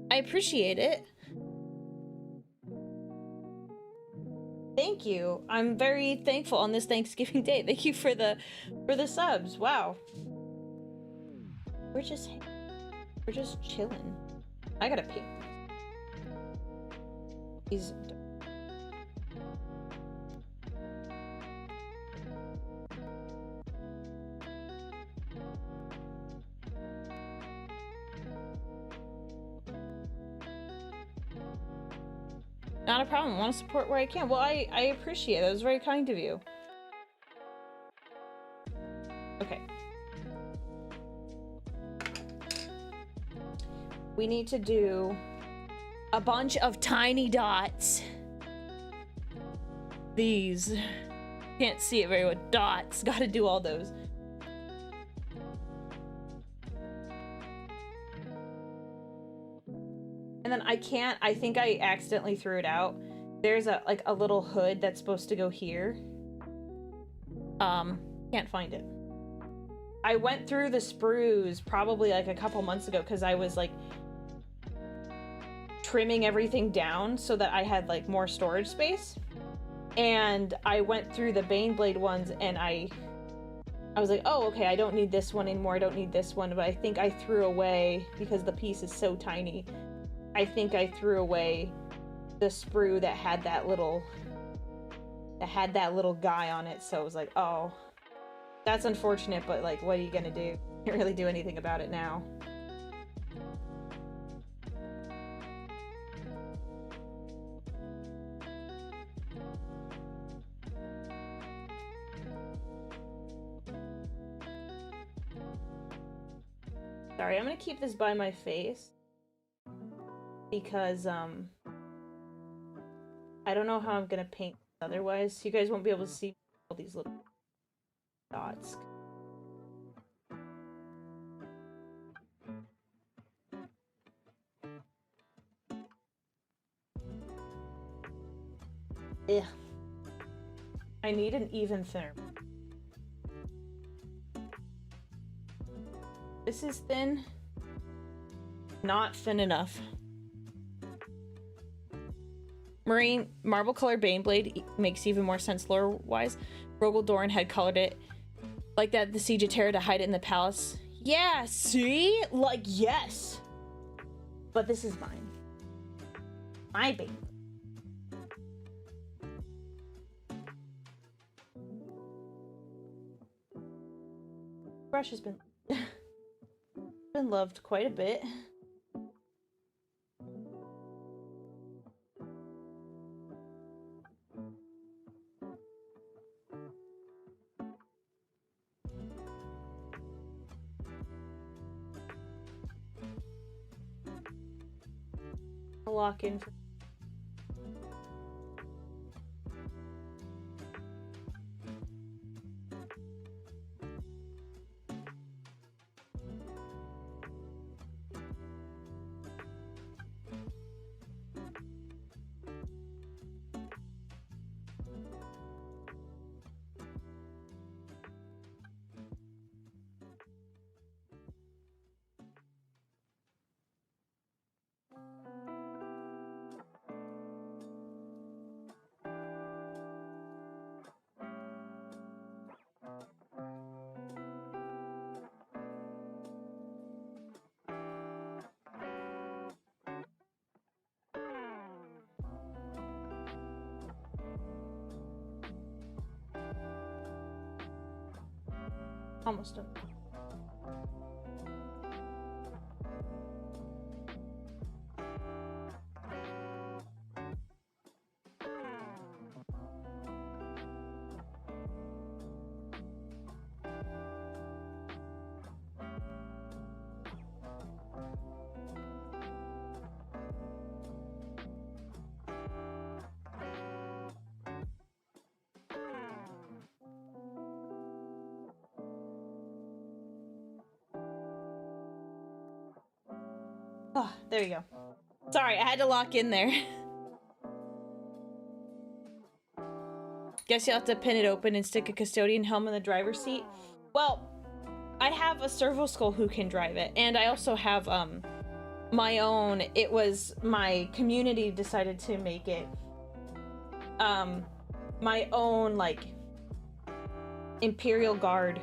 I appreciate it. Thank you. I'm very thankful on this Thanksgiving Day. Thank you for the subs. Wow. We're just chilling. I gotta paint these. Not a problem. I want to support where I can. Well, I appreciate it. That was very kind of you. Okay. We need to do a bunch of tiny dots. These. Can't see it very well. Dots. Gotta do all those. And then I think I accidentally threw it out. There's a little hood that's supposed to go here. Can't find it. I went through the sprues probably like a couple months ago because I was like trimming everything down so that I had like more storage space. And I went through the Baneblade ones and I was like, oh, okay, I don't need this one anymore. I don't need this one, but I think I threw away because the piece is so tiny. I think I threw away the sprue that had that little guy on it, so I was like, oh, that's unfortunate, but like, what are you gonna do? Can't really do anything about it now. Sorry, I'm gonna keep this by my face. Because, I don't know how I'm gonna paint otherwise. You guys won't be able to see all these little dots. Ugh. I need an even thinner. This is thin. Not thin enough. marble colored Baneblade makes even more sense lore-wise. Rogel Doran had colored it like that, the Siege of Terra, to hide it in the palace. Yeah, see? Like, yes. But this is mine. My Bane. Brush has been been loved quite a bit. I'll lock in for almost done. Oh, there you go. Sorry, I had to lock in there. Guess you'll have to pin it open and stick a custodian helm in the driver's seat. Well, I have a servo skull who can drive it, and I also have my own. It was my community decided to make it my own, like, Imperial Guard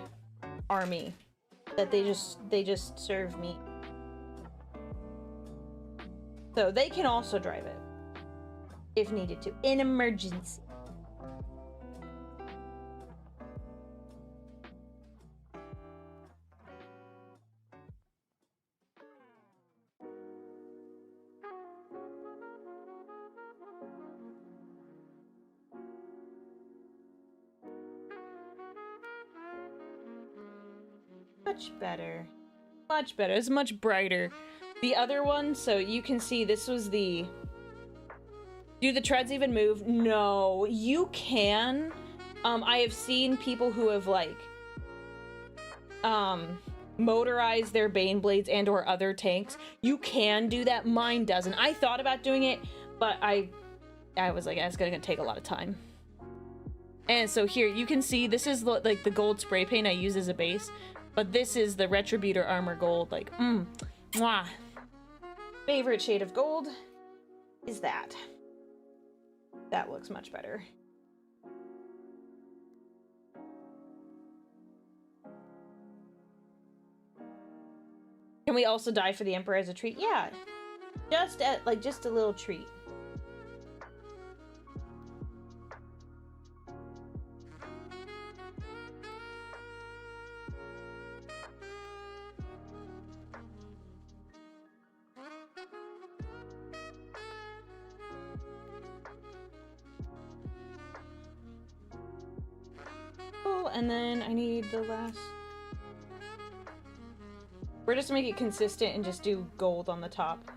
army that they just serve me. So they can also drive it if needed to, in emergency. Much better. Much better. It's much brighter. The other one, so you can see this was the... Do the treads even move? No. You can. I have seen people who have, like, motorized their Baneblades and or other tanks. You can do that. Mine doesn't. I thought about doing it, but I was like, it's gonna take a lot of time. And so here, you can see this is like the gold spray paint I use as a base, but this is the Retributor Armor Gold. Like, mwah. Favorite shade of gold is that. That looks much better. Can we also die for the Emperor as a treat? Yeah. Just a little treat. And then I need the last... We're just gonna make it consistent and just do gold on the top.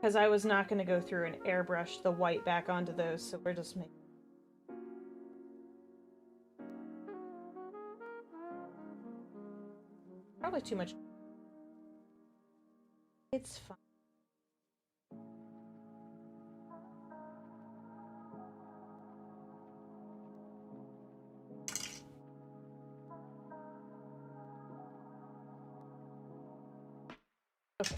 Because I was not gonna go through and airbrush the white back onto those, so we're just making... Probably too much. It's fine. Okay.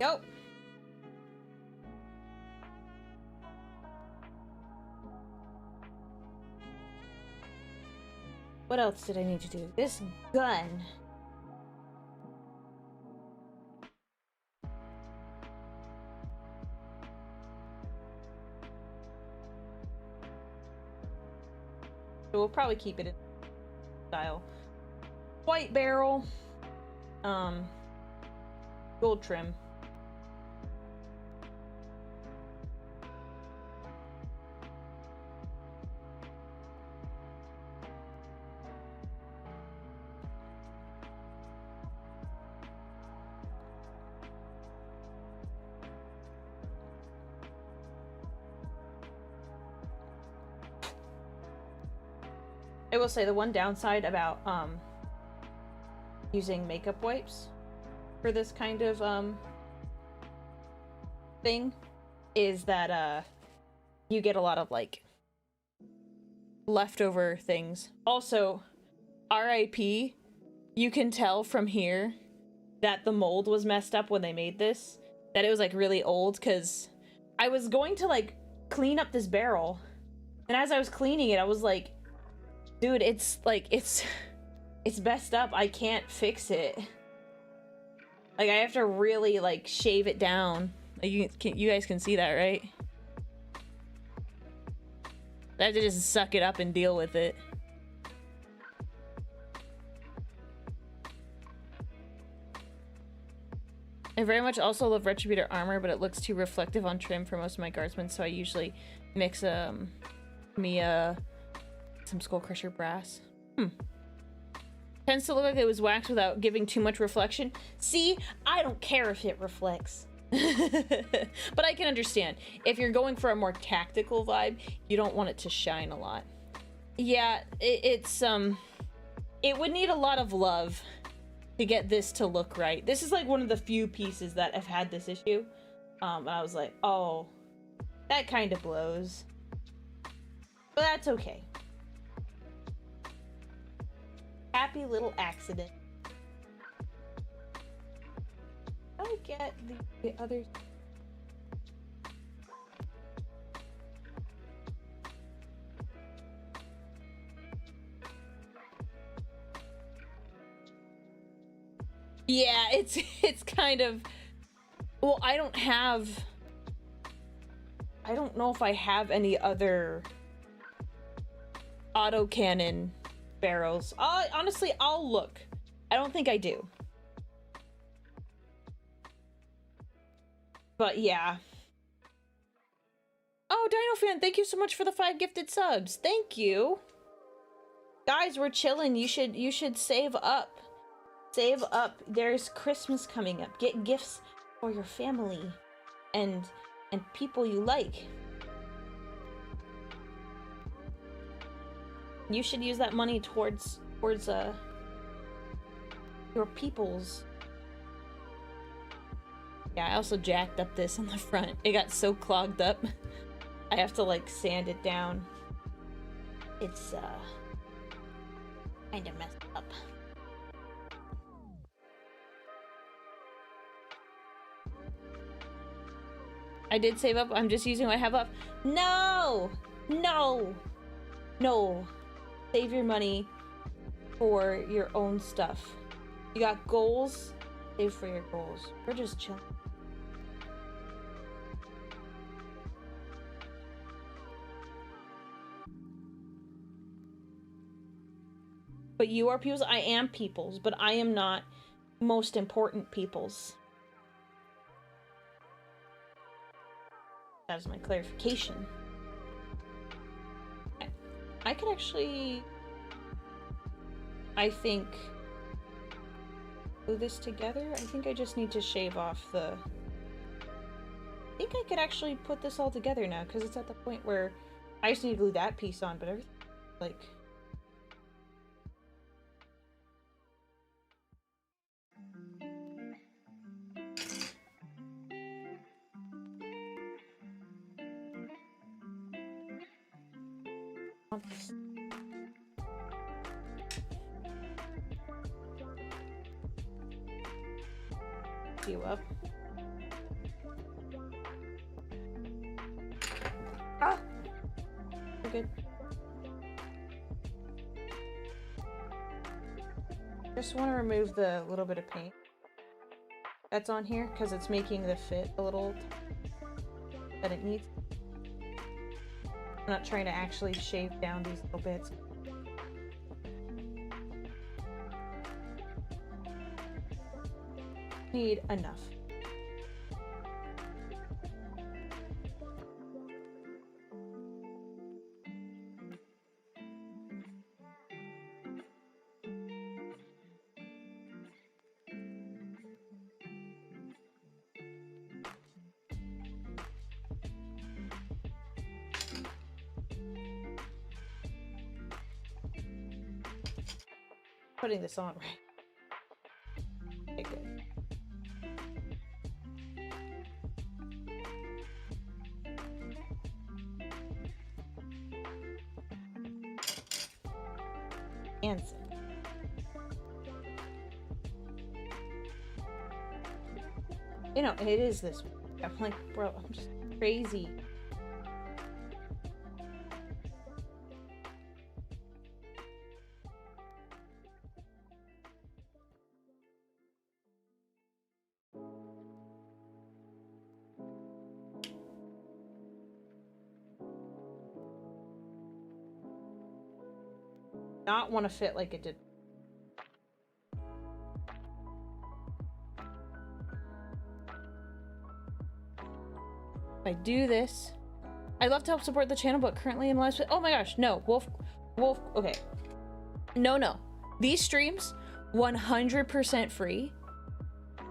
Go. What else did I need to do? This gun. So we'll probably keep it in style. White barrel. Gold trim. I will say the one downside about using makeup wipes for this kind of thing is that you get a lot of like leftover things. Also, RIP, you can tell from here that the mold was messed up when they made this, that it was like really old, because I was going to like clean up this barrel, and as I was cleaning it I was like, dude, it's like, it's messed up. I can't fix it. Like, I have to really, like, shave it down. Like, you guys can see that, right? I have to just suck it up and deal with it. I very much also love Retributor armor, but it looks too reflective on trim for most of my guardsmen, so I usually mix, some Skullcrusher brass. Tends to look like it was waxed without giving too much reflection. See, I don't care if it reflects. But I can understand. If you're going for a more tactical vibe, you don't want it to shine a lot. Yeah, it would need a lot of love to get this to look right. This is like one of the few pieces that have had this issue. And I was like, oh, that kind of blows. But that's okay. Happy little accident. I get the other. Yeah, it's kind of, well, I don't know if I have any other autocannon barrels. Honestly, I'll look. I don't think I do. But yeah. Oh, Dino Fan, thank you so much for the 5 gifted subs. Thank you. Guys, we're chilling. You should save up. Save up. There's Christmas coming up. Get gifts for your family and people you like. You should use that money towards your peoples. Yeah, I also jacked up this on the front. It got so clogged up. I have to like sand it down. It's kind of messed up. I did save up. I'm just using what I have up. No! No! No. Save your money for your own stuff. You got goals? Save for your goals. We're just chilling. But you are peoples? I am peoples, but I am not most important peoples. That is my clarification. I could actually, I think, glue this together. I think I just need to shave off the... I think I could actually put this all together now, because it's at the point where I just need to glue that piece on, but everything, like... You up. good. Just want to remove the little bit of paint that's on here because it's making the fit a little that it needs. I'm not trying to actually shave down these little bits. Need enough. Putting this on right. Okay, good. Answer. You know, it is this way. I'm like, bro, I'm just crazy. Not want to fit like it did. If I do this, I'd love to help support the channel, but currently in live. Oh my gosh, no, Wolf, okay. No. These streams, 100% free.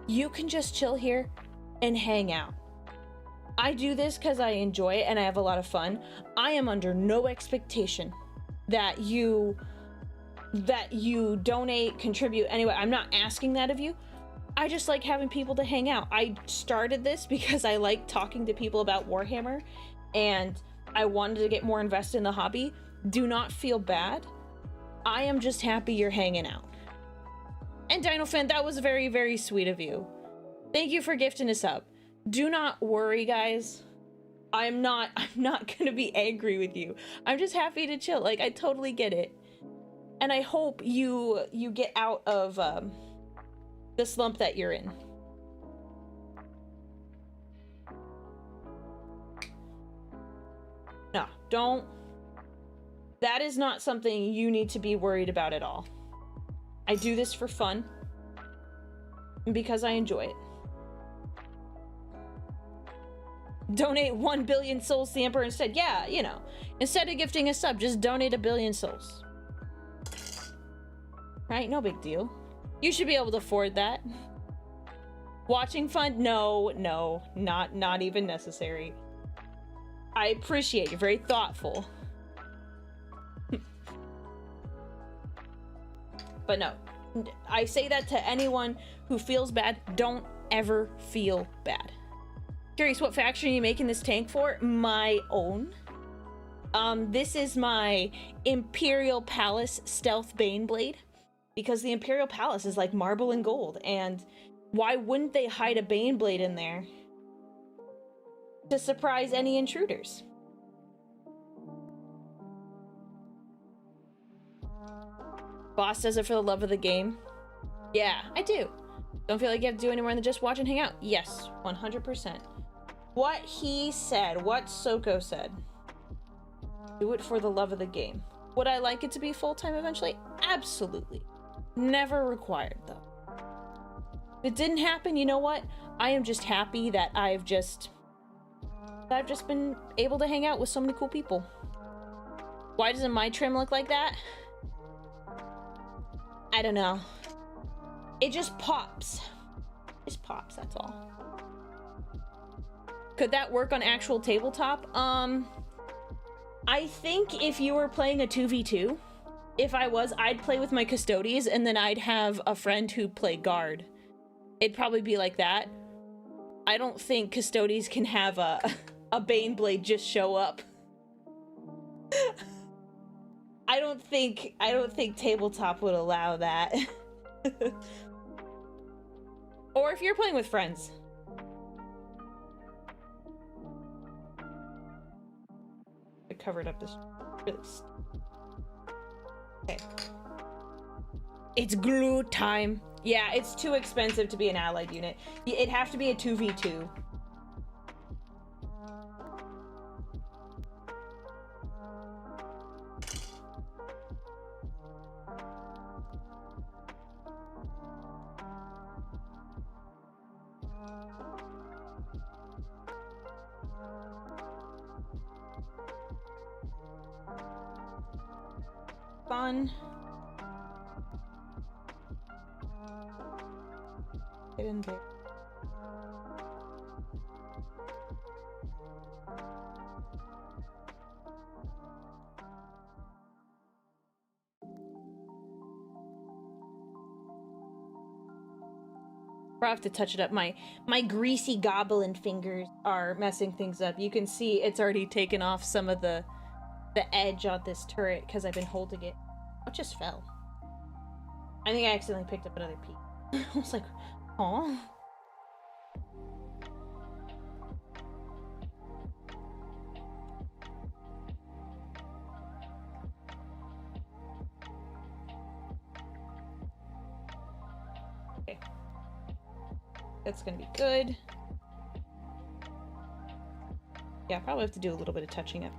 You can just chill here and hang out. I do this because I enjoy it and I have a lot of fun. I am under no expectation that you donate, contribute. Anyway, I'm not asking that of you. I just like having people to hang out. I started this because I like talking to people about Warhammer and I wanted to get more invested in the hobby. Do not feel bad. I am just happy you're hanging out. And DinoFan, that was very, very sweet of you. Thank you for gifting us up. Do not worry, guys. I'm not gonna be angry with you. I'm just happy to chill. Like, I totally get it. And I hope you get out of the slump that you're in. No, don't. That is not something you need to be worried about at all. I do this for fun and because I enjoy it. Donate 1 billion souls to the Emperor instead. Yeah, you know, instead of gifting a sub, just donate 1 billion souls. Right? No big deal. You should be able to afford that. Watching fund? No, not even necessary. I appreciate you. Very thoughtful. But no, I say that to anyone who feels bad. Don't ever feel bad. Curious, what faction are you making this tank for? My own. This is my Imperial Palace Stealth Baneblade. Because the Imperial Palace is like marble and gold, and why wouldn't they hide a Baneblade in there to surprise any intruders? Boss does it for the love of the game. Yeah, I do. Don't feel like you have to do any more than just watch and hang out. Yes, 100%. What he said, what Soko said. Do it for the love of the game. Would I like it to be full-time eventually? Absolutely. Never required, though. If it didn't happen, you know what? I am just happy that I've just been able to hang out with so many cool people. Why doesn't my trim look like that? I don't know. It just pops. It just pops, that's all. Could that work on actual tabletop? I think if you were playing a 2v2, if I was, I'd play with my Custodes and then I'd have a friend who played guard. It'd probably be like that. I don't think Custodes can have a Baneblade just show up. I don't think tabletop would allow that. Or if you're playing with friends. I covered up this. Released. Okay. It's glue time. Yeah, it's too expensive to be an allied unit. It'd have to be a 2v2. Fun. Get in there. I have to touch it up. My greasy goblin fingers are messing things up. You can see it's already taken off some of the edge on this turret because I've been holding it. It just fell. I think I accidentally picked up another piece. I was like, oh. Okay. That's gonna be good. Yeah, probably have to do a little bit of touching up.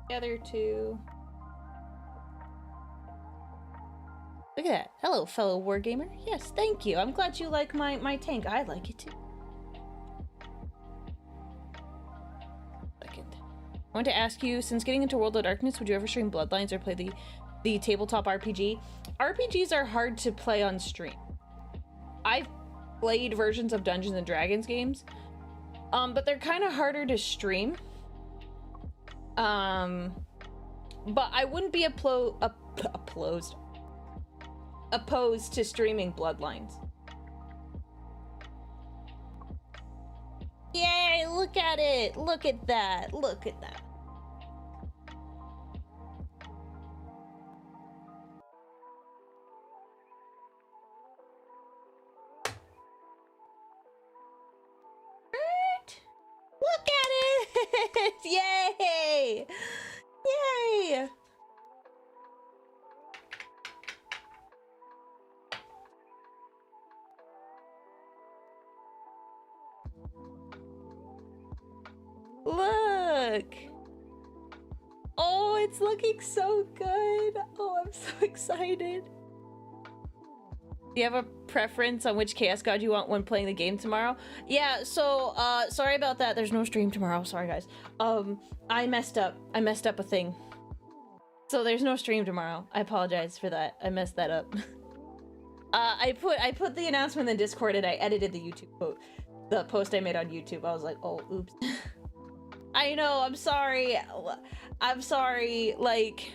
The other two. Look at that. Hello, fellow wargamer. Yes, thank you. I'm glad you like my tank. I like it too. Second. I want to ask you, since getting into World of Darkness, would you ever stream Bloodlines or play the tabletop RPG? RPGs are hard to play on stream. I've played versions of Dungeons and Dragons games, but they're kind of harder to stream. But I wouldn't be opposed to streaming Bloodlines. Yay, look at it! Look at that! Look at that! Look at it! Yay! Yay! Look! Oh, it's looking so good! Oh, I'm so excited. Do you have a preference on which Chaos God you want when playing the game tomorrow? Yeah, so, sorry about that. There's no stream tomorrow. Sorry, guys. I messed up. I messed up a thing. So there's no stream tomorrow. I apologize for that. I messed that up. I put the announcement in Discord and I edited the YouTube the post I made on YouTube. I was like, oh, oops. I know, I'm sorry. I'm sorry. Like,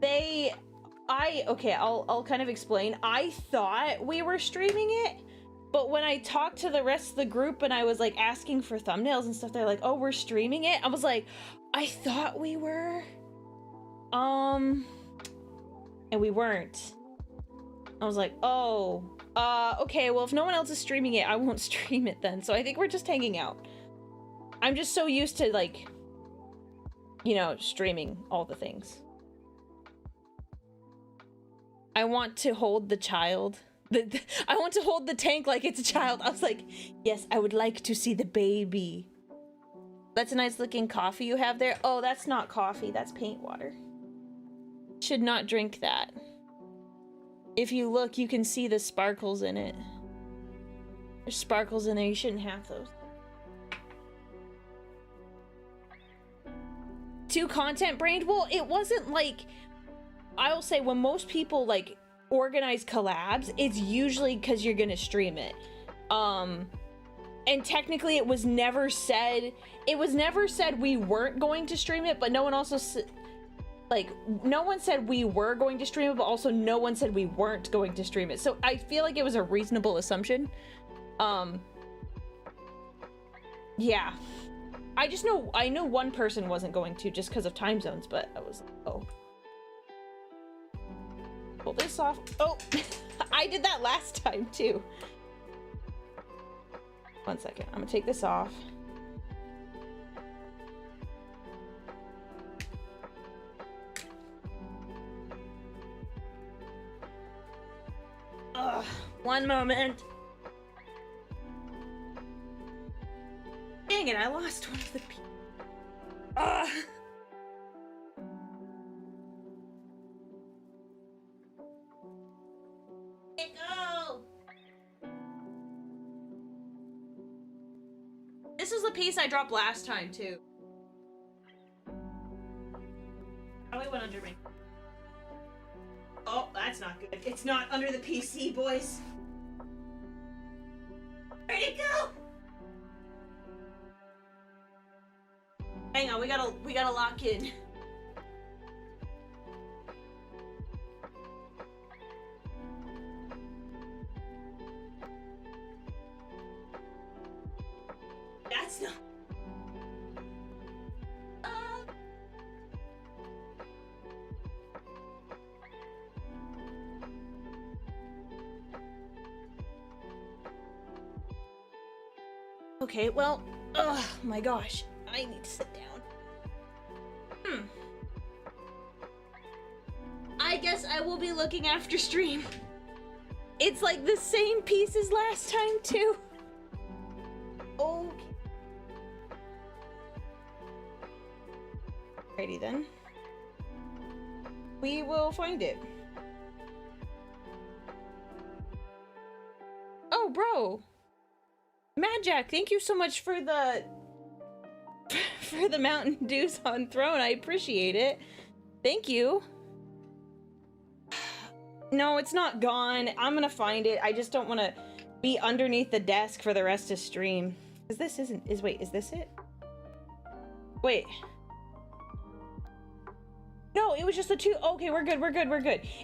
okay, I'll kind of explain. I thought we were streaming it, but when I talked to the rest of the group and I was like asking for thumbnails and stuff, they're like, oh, we're streaming it. I was like, I thought we were. And we weren't. I was like, oh, okay, well, if no one else is streaming it, I won't stream it then. So I think we're just hanging out. I'm just so used to, like, you know, streaming all the things. I want to hold the child. I want to hold the tank like it's a child. I was like, yes, I would like to see the baby. That's a nice looking coffee you have there. Oh, that's not coffee. That's paint water. Should not drink that. If you look, you can see the sparkles in it. There's sparkles in there. You shouldn't have those. Too content brained? Well, it wasn't like, I'll say when most people like organize collabs, it's usually because you're gonna stream it. And technically it was never said we weren't going to stream it, but no one also like, no one said we were going to stream it, but also no one said we weren't going to stream it. So I feel like it was a reasonable assumption. Yeah. I know one person wasn't going to just because of time zones, but I was like, oh. Pull this off. Oh, I did that last time too. 1 second, I'm gonna take this off. Ugh, one moment. Dang it, I lost one of the pieces. Ugh. Go. This is the piece I dropped last time too. Oh, it went under me. Oh, that's not good. It's not under the PC, boys. Where'd it go? Hang on, we gotta lock in. That's not. Okay, well, oh my gosh, I need to sit down. I guess I will be looking after stream. It's like the same piece as last time too. Okay. Alrighty then. We will find it. Oh, bro. Mad Jack, thank you so much for the Mountain Dews on Throne. I appreciate it. Thank you. No, it's not gone. I'm gonna find it. I just don't want to be underneath the desk for the rest of stream. Because this wait, is this it? Wait. No, it was just the two. Okay, we're good.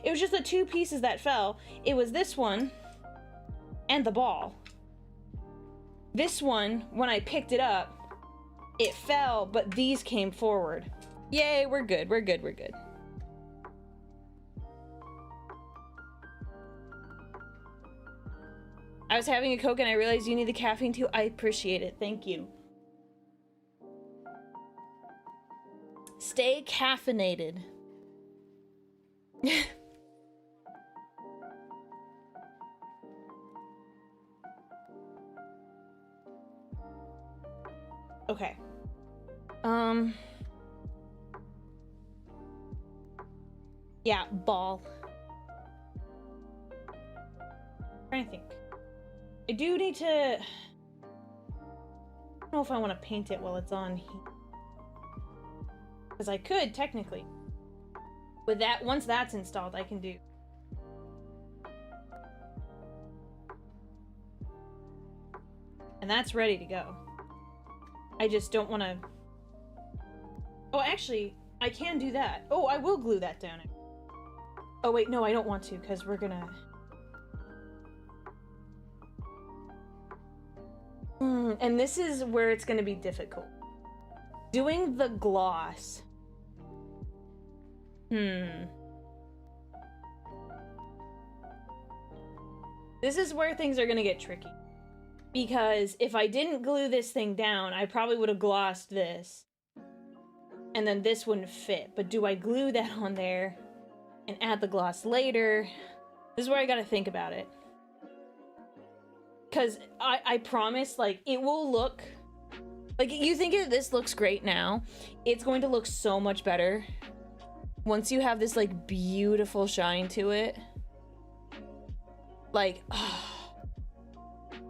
It was just the two pieces that fell. It was this one and the ball. This one, when I picked it up, it fell, but these came forward. Yay, we're good. I was having a Coke and I realized you need the caffeine too. I appreciate it. Thank you. Stay caffeinated. Okay. Yeah, ball. I'm trying to think. I do need to... I don't know if I want to paint it while it's on here. Because I could, technically. With that, once that's installed, I can do... And that's ready to go. I just don't want to... Oh, actually, I can do that. Oh, I will glue that down. Oh, wait, no, I don't want to, because we're gonna... And this is where it's gonna be difficult. Doing the gloss. This is where things are gonna get tricky. Because if I didn't glue this thing down, I probably would have glossed this. And then this wouldn't fit. But do I glue that on there and add the gloss later? This is where I gotta think about it. Because I promise, like, it will look... Like, you think this looks great now. It's going to look so much better once you have this, like, beautiful shine to it. Like,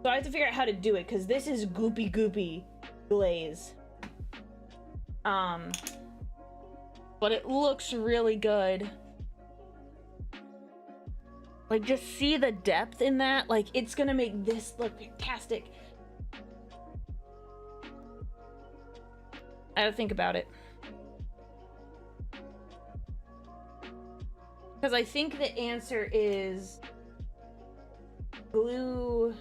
So I have to figure out how to do it, because this is goopy glaze. But it looks really good. Like, just see the depth in that. Like, it's gonna make this look fantastic. I gotta think about it. Because I think the answer is glue.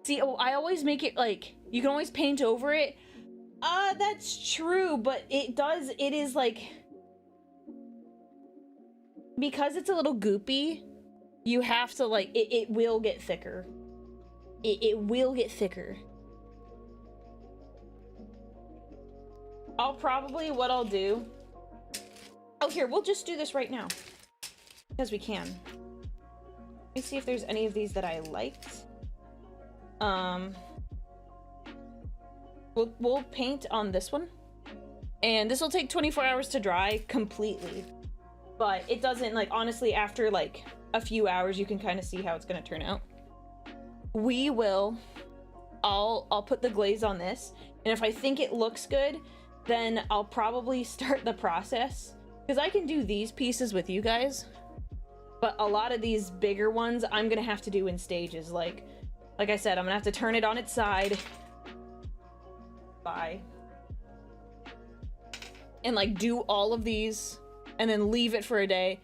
See, oh, I always make it like, you can always paint over it. That's true, but it is like, because it's a little goopy, you have to like, it will get thicker. It will get thicker. What I'll do. Oh, here, we'll just do this right now. Because we can. Let me see if there's any of these that I liked. We'll paint on this one. And this will take 24 hours to dry completely. But it doesn't, like, honestly, after, like, a few hours, you can kind of see how it's going to turn out. I'll put the glaze on this. And if I think it looks good, then I'll probably start the process. Because I can do these pieces with you guys. But a lot of these bigger ones, I'm going to have to do in stages. Like I said, I'm going to have to turn it on its side. Bye. And, like, do all of these. And then leave it for a day.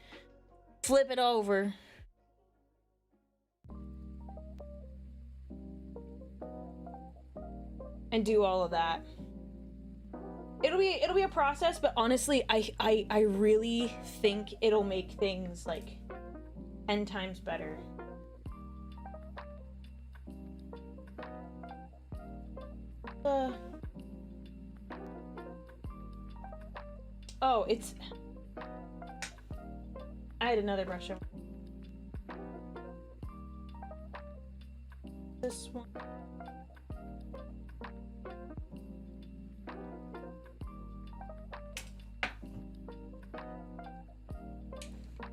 Flip it over. And do all of that. It'll be a process, but honestly, I really think it'll make things like 10 times better. Oh, it's... I had another brush over. This one.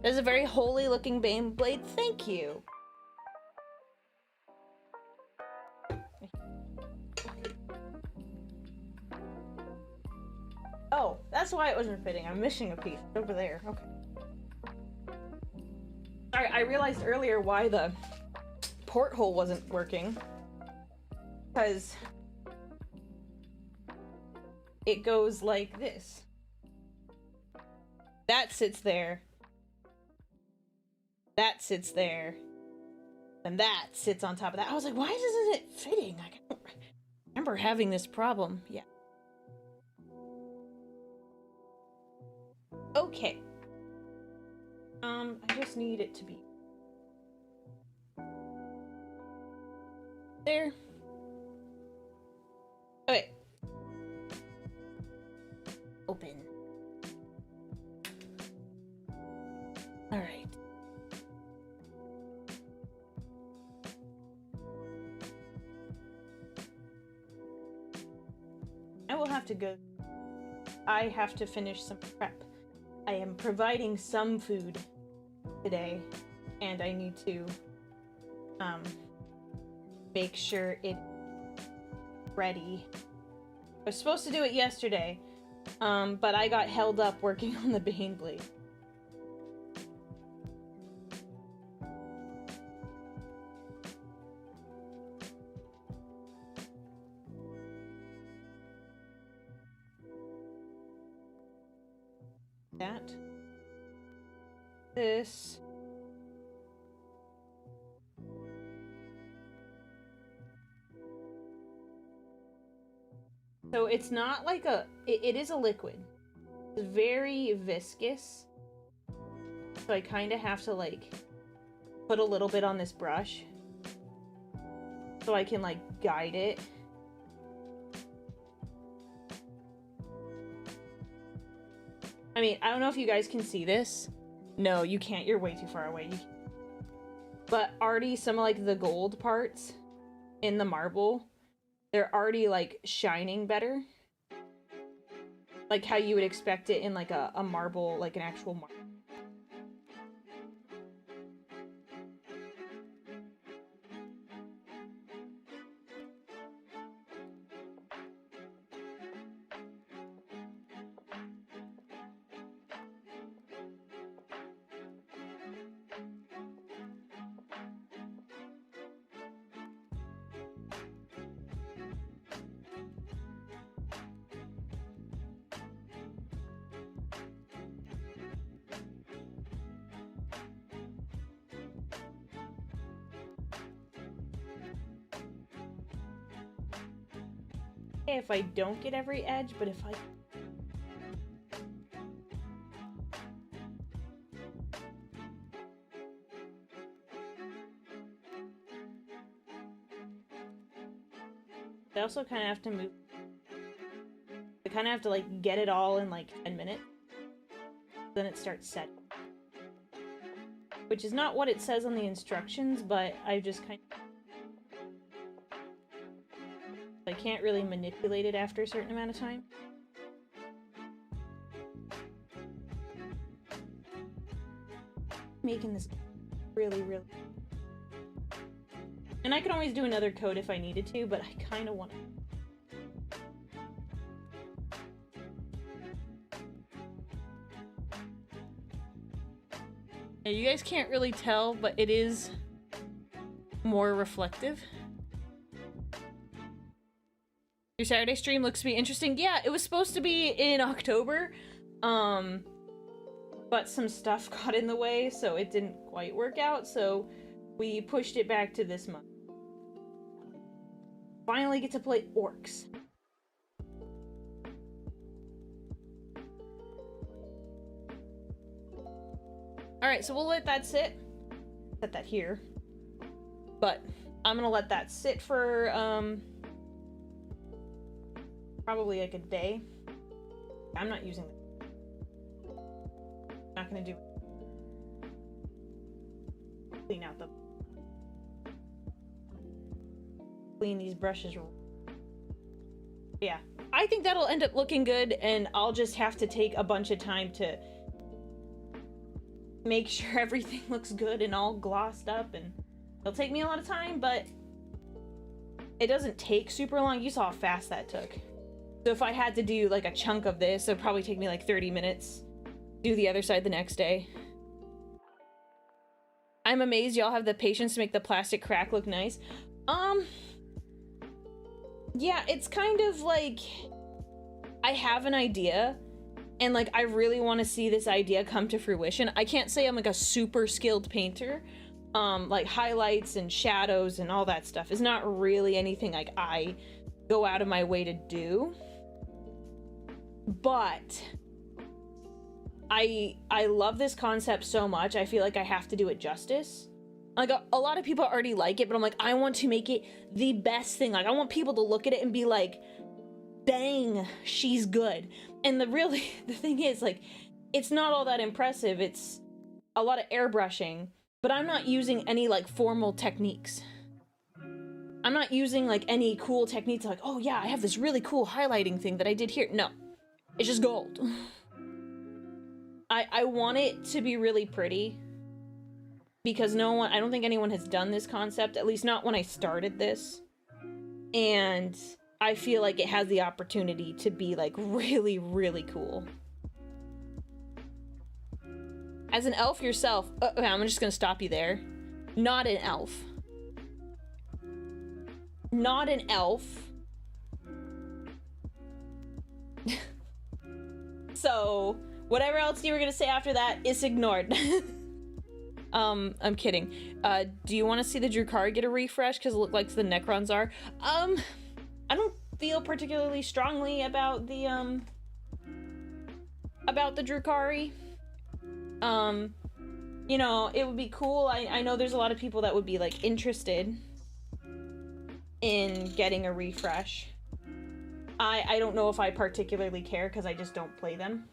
There's a very holy looking Bane blade. Thank you. Oh, that's why it wasn't fitting. I'm missing a piece over there. Okay. Sorry, I realized earlier why the porthole wasn't working. Because it goes like this. That sits there. That sits there. And that sits on top of that. I was like, why isn't it fitting? I don't remember having this problem. Yeah. Okay. I just need it to be there. Okay. Open. All right. I will have to go. I have to finish some prep. I am providing some food today, and I need to make sure it's ready. I was supposed to do it yesterday, but I got held up working on the Bane blade. That. This. So it's not like it is a liquid. It's very viscous. So I kind of have to like put a little bit on this brush so I can like guide it. I mean, I don't know if you guys can see this. No, you can't. You're way too far away. But already some of like the gold parts in the marble, they're already like shining better. Like how you would expect it in like a marble, like an actual marble. if I don't get every edge, but if I... I also kind of have to move. I kind of have to, like, get it all in, like, 10 minutes. Then it starts setting. Which is not what it says on the instructions, but I just kind of... I can't really manipulate it after a certain amount of time. Making this really, really... And I can always do another coat if I needed to, but I kind of want to... Yeah, you guys can't really tell, but it is more reflective. Your Saturday stream looks to be interesting. Yeah, it was supposed to be in October, but some stuff got in the way, so it didn't quite work out, so we pushed it back to this month. Finally get to play orcs. Alright, so we'll let that sit. Set that here. But I'm gonna let that sit for, probably like a day. I'm not using it. Not gonna do it. Clean out the... Clean these brushes. Yeah. I think that'll end up looking good, and I'll just have to take a bunch of time to make sure everything looks good and all glossed up, and it'll take me a lot of time, but it doesn't take super long. You saw how fast that took. So if I had to do like a chunk of this, it'd probably take me like 30 minutes. Do the other side the next day. I'm amazed y'all have the patience to make the plastic crack look nice. Yeah, it's kind of like I have an idea and like I really want to see this idea come to fruition. I can't say I'm like a super skilled painter. Like highlights and shadows and all that stuff is not really anything like I go out of my way to do. But I love this concept so much, I feel like I have to do it justice. Like, a lot of people already like it, but I'm like, I want to make it the best thing. Like, I want people to look at it and be like, dang, she's good. And the thing is, like, it's not all that impressive. It's a lot of airbrushing, but I'm not using any, like, formal techniques. I'm not using, like, any cool techniques like, oh yeah, I have this really cool highlighting thing that I did here. No, it's just gold. I want it to be really pretty. Because I don't think anyone has done this concept, at least not when I started this. And I feel like it has the opportunity to be like really, really cool. As an elf yourself, okay, I'm just gonna stop you there. Not an elf. Not an elf. So, whatever else you were gonna say after that is ignored. I'm kidding. Do you want to see the Drukhari get a refresh? Because it looks like the Necrons are. I don't feel particularly strongly about the Drukhari. You know, it would be cool. I know there's a lot of people that would be, like, interested in getting a refresh. I don't know if I particularly care, because I just don't play them.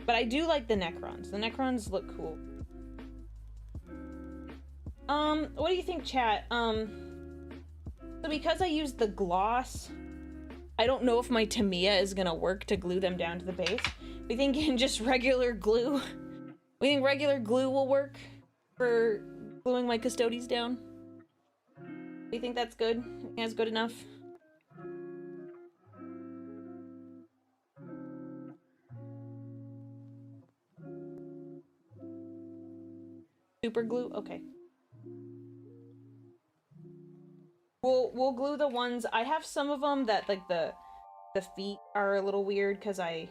But I do like the Necrons. The Necrons look cool. What do you think, chat? So because I used the gloss, I don't know if my Tamiya is gonna work to glue them down to the base. We think just regular glue. We think regular glue will work for gluing my Custodes down. Do you think that's good? That's good enough? Super glue? Okay. We'll glue the ones. I have some of them that like the feet are a little weird because I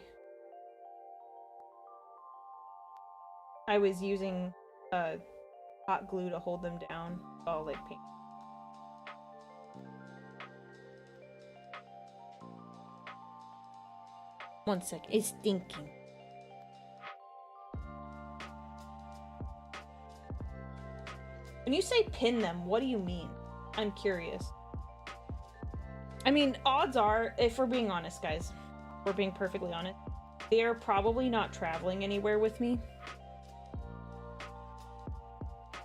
I was using hot glue to hold them down. Oh, like paint. One sec, it's stinking. When you say pin them, what do you mean? I'm curious. I mean, odds are, if we're being honest, guys, we're being perfectly honest, they are probably not traveling anywhere with me.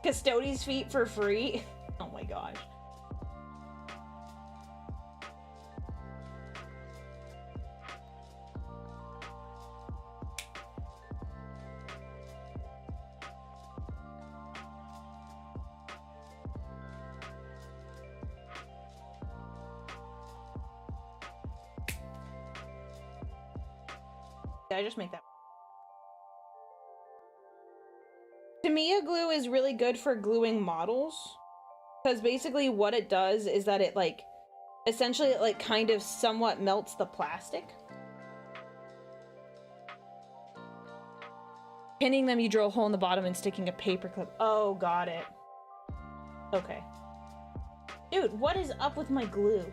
Custodes feet for free? Oh my gosh. Did I just make that? Tamiya glue is really good for gluing models, because basically what it does is that it like essentially it like kind of somewhat melts the plastic. Pinning them, you drill a hole in the bottom and sticking a paper clip. Oh, got it. Okay. Dude, what is up with my glue?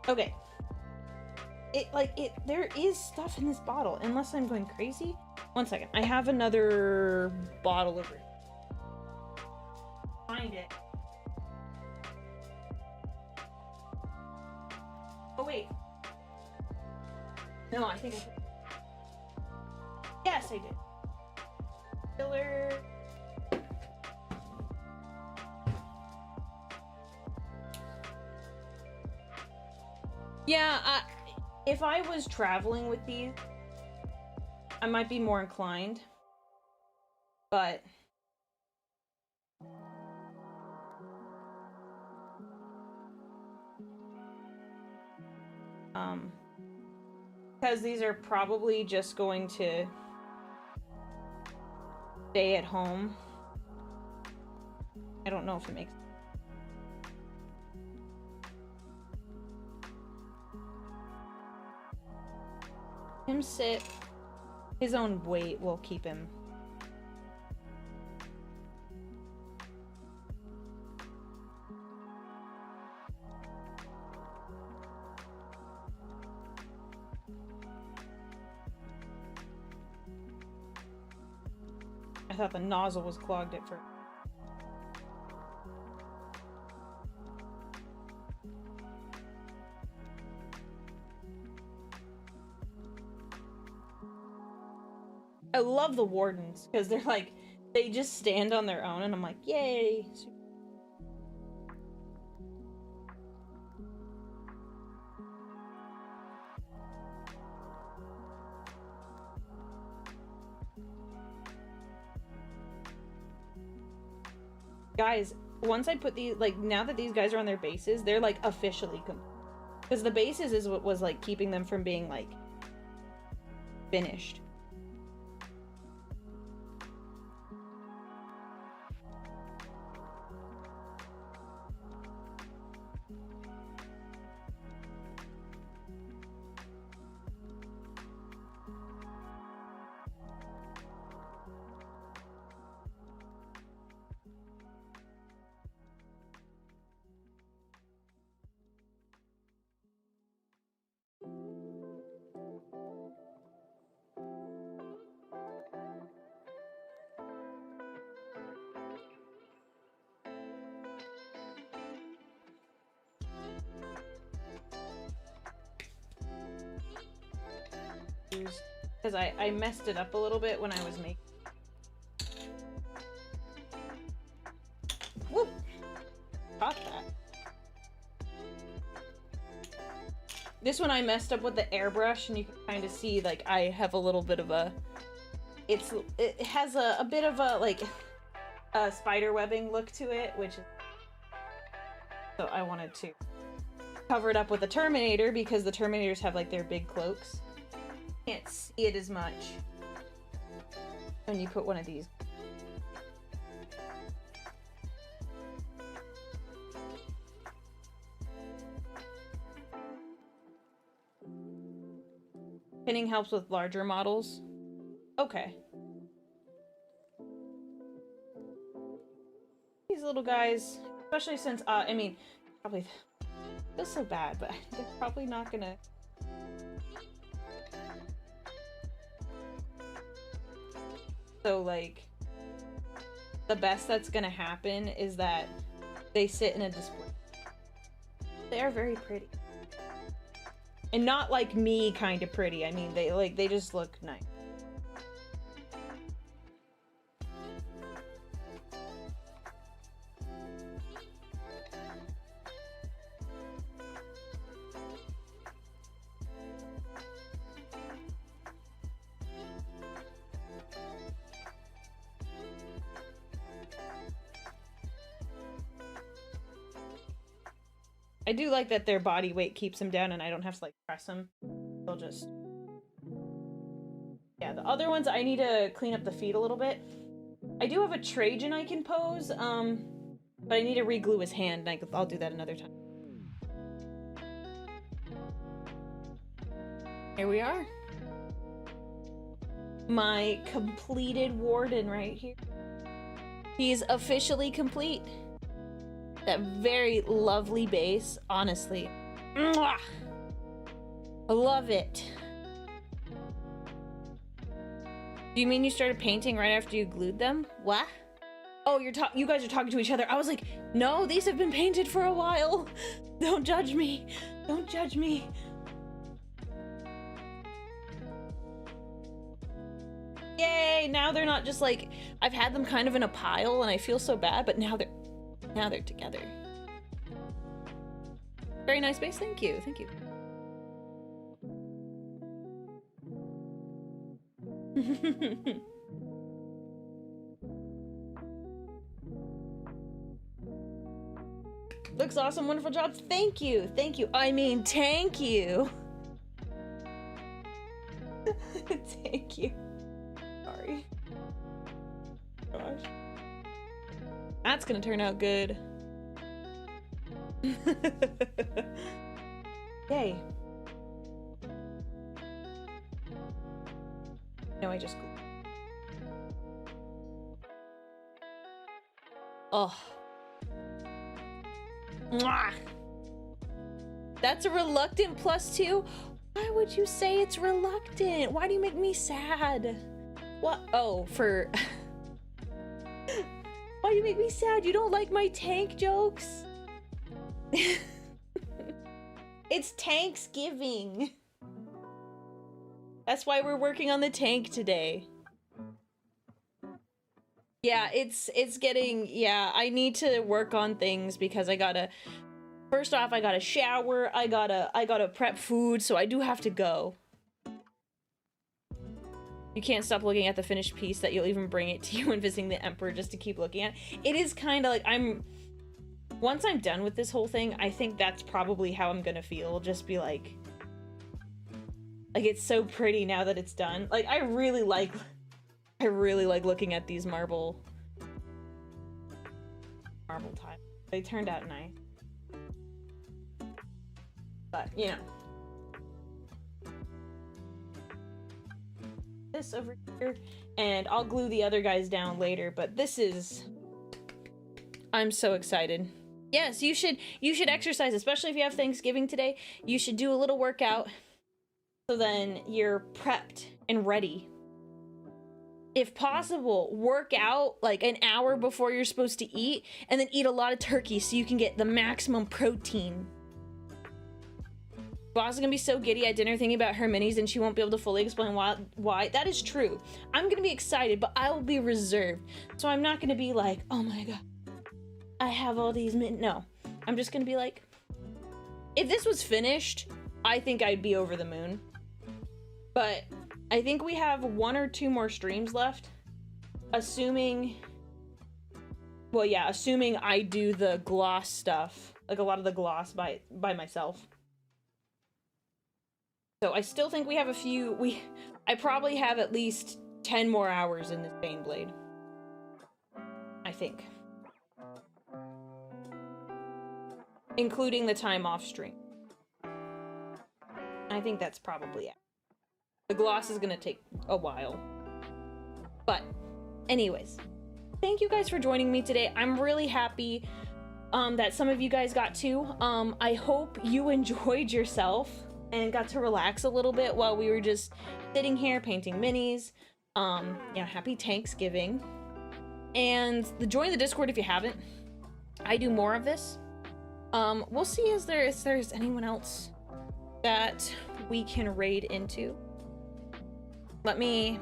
Okay. There is stuff in this bottle, unless I'm going crazy. One second, I have another bottle over here. Find it. Oh wait. No, I think I did. Yes, I did. Filler. Yeah, if I was traveling with these, I might be more inclined, but because these are probably just going to stay at home. I don't know if it makes sense. Him sit, his own weight will keep him. I thought the nozzle was clogged at first. I love the wardens because they're like, they just stand on their own and I'm like, yay. Guys, once I put these, like, now that these guys are on their bases, they're like officially complete. Because the bases is what was like keeping them from being like finished. Because I messed it up a little bit when I was making. Whoop! Caught that. This one I messed up with the airbrush, and you can kind of see like I have a little bit of a. It has a bit of a like a spider webbing look to it, which is. So I wanted to cover it up with the Terminator because the Terminators have like their big cloaks. Can't see it as much when you put one of these. Pinning helps with larger models. Okay. These little guys, especially since, I mean, probably feels so bad, but they're probably not gonna... So, like, the best that's gonna happen is that they sit in a display. They are very pretty. And not like me kind of pretty. I mean, they just look nice. I do like that their body weight keeps them down and I don't have to like press them. They'll just... Yeah, the other ones I need to clean up the feet a little bit. I do have a Trajan I can pose, but I need to re-glue his hand and I'll do that another time. Here we are. My completed warden right here. He's officially complete. That very lovely base, honestly. Mwah! I love it. Do you mean you started painting right after you glued them? What? Oh, you guys are talking to each other. I was like, no, these have been painted for a while. Don't judge me. Don't judge me. Yay, now they're not just like, I've had them kind of in a pile and I feel so bad, but now they're together. Very nice base, thank you, thank you. Looks awesome, wonderful jobs, thank you, thank you. I mean, thank you. Thank you. Sorry. Gosh. That's gonna turn out good. Yay. No, I just... Oh. Mwah. That's a reluctant +2? Why would you say it's reluctant? Why do you make me sad? What? Oh, for... Why do you make me sad? You don't like my tank jokes? It's Tanksgiving. That's why we're working on the tank today. Yeah, it's getting, yeah, I need to work on things because I gotta, first off, I gotta shower, I gotta prep food, so I do have to go. You can't stop looking at the finished piece that you'll even bring it to you when visiting the Emperor just to keep looking at. It is kind of like, once I'm done with this whole thing, I think that's probably how I'm gonna feel. Just be like it's so pretty now that it's done. Like, I really like looking at these marble tiles. They turned out nice. But, you know. This over here, and I'll glue the other guys down later, but this is... I'm so excited. Yes, you should exercise, especially if you have Thanksgiving today. You should do a little workout so then you're prepped and ready. If possible, work out like an hour before you're supposed to eat and then eat a lot of turkey so you can get the maximum protein. Boss is gonna be so giddy at dinner thinking about her minis and she won't be able to fully explain why. That is true. I'm gonna be excited, but I will be reserved. So I'm not gonna be like, oh my god, I have all these min. No, I'm just gonna be like, if this was finished, I think I'd be over the moon. But I think we have 1 or 2 more streams left. Assuming, well, yeah, assuming I do the gloss stuff, like a lot of the gloss by myself. So I still think we have a few, I probably have at least 10 more hours in this Baneblade. I think. Including the time off stream. I think that's probably it. The gloss is gonna take a while. But anyways, thank you guys for joining me today. I'm really happy that some of you guys got to. I hope you enjoyed yourself and got to relax a little bit while we were just sitting here painting minis. Happy Thanksgiving. And join the Discord if you haven't. I do more of this. We'll see if there's anyone else that we can raid into. Let me...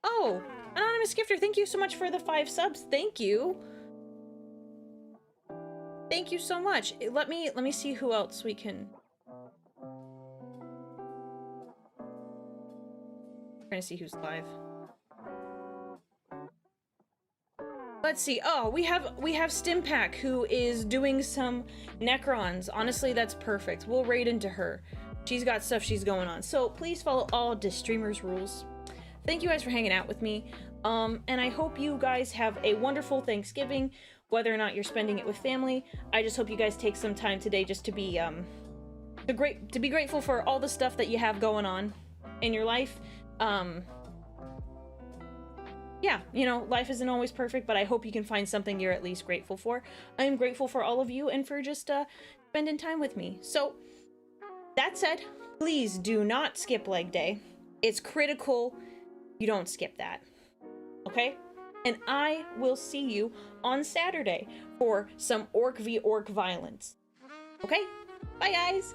Oh! Anonymous Gifter, thank you so much for the 5 subs. Thank you. Thank you so much. Let me see who else we can... I'm trying to see who's live. Let's see. Oh, we have Stimpack, who is doing some Necrons. Honestly, that's perfect. We'll raid into her. She's got stuff she's going on. So please follow all Streamers rules. Thank you guys for hanging out with me. And I hope you guys have a wonderful Thanksgiving, whether or not you're spending it with family. I just hope you guys take some time today just to be grateful for all the stuff that you have going on in your life. Yeah, you know, life isn't always perfect, but I hope you can find something you're at least grateful for. I am grateful for all of you and for just spending time with me. So, that said, please do not skip leg day. It's critical you don't skip that. Okay? And I will see you on Saturday for some Orc v Orc violence. Okay? Bye, guys!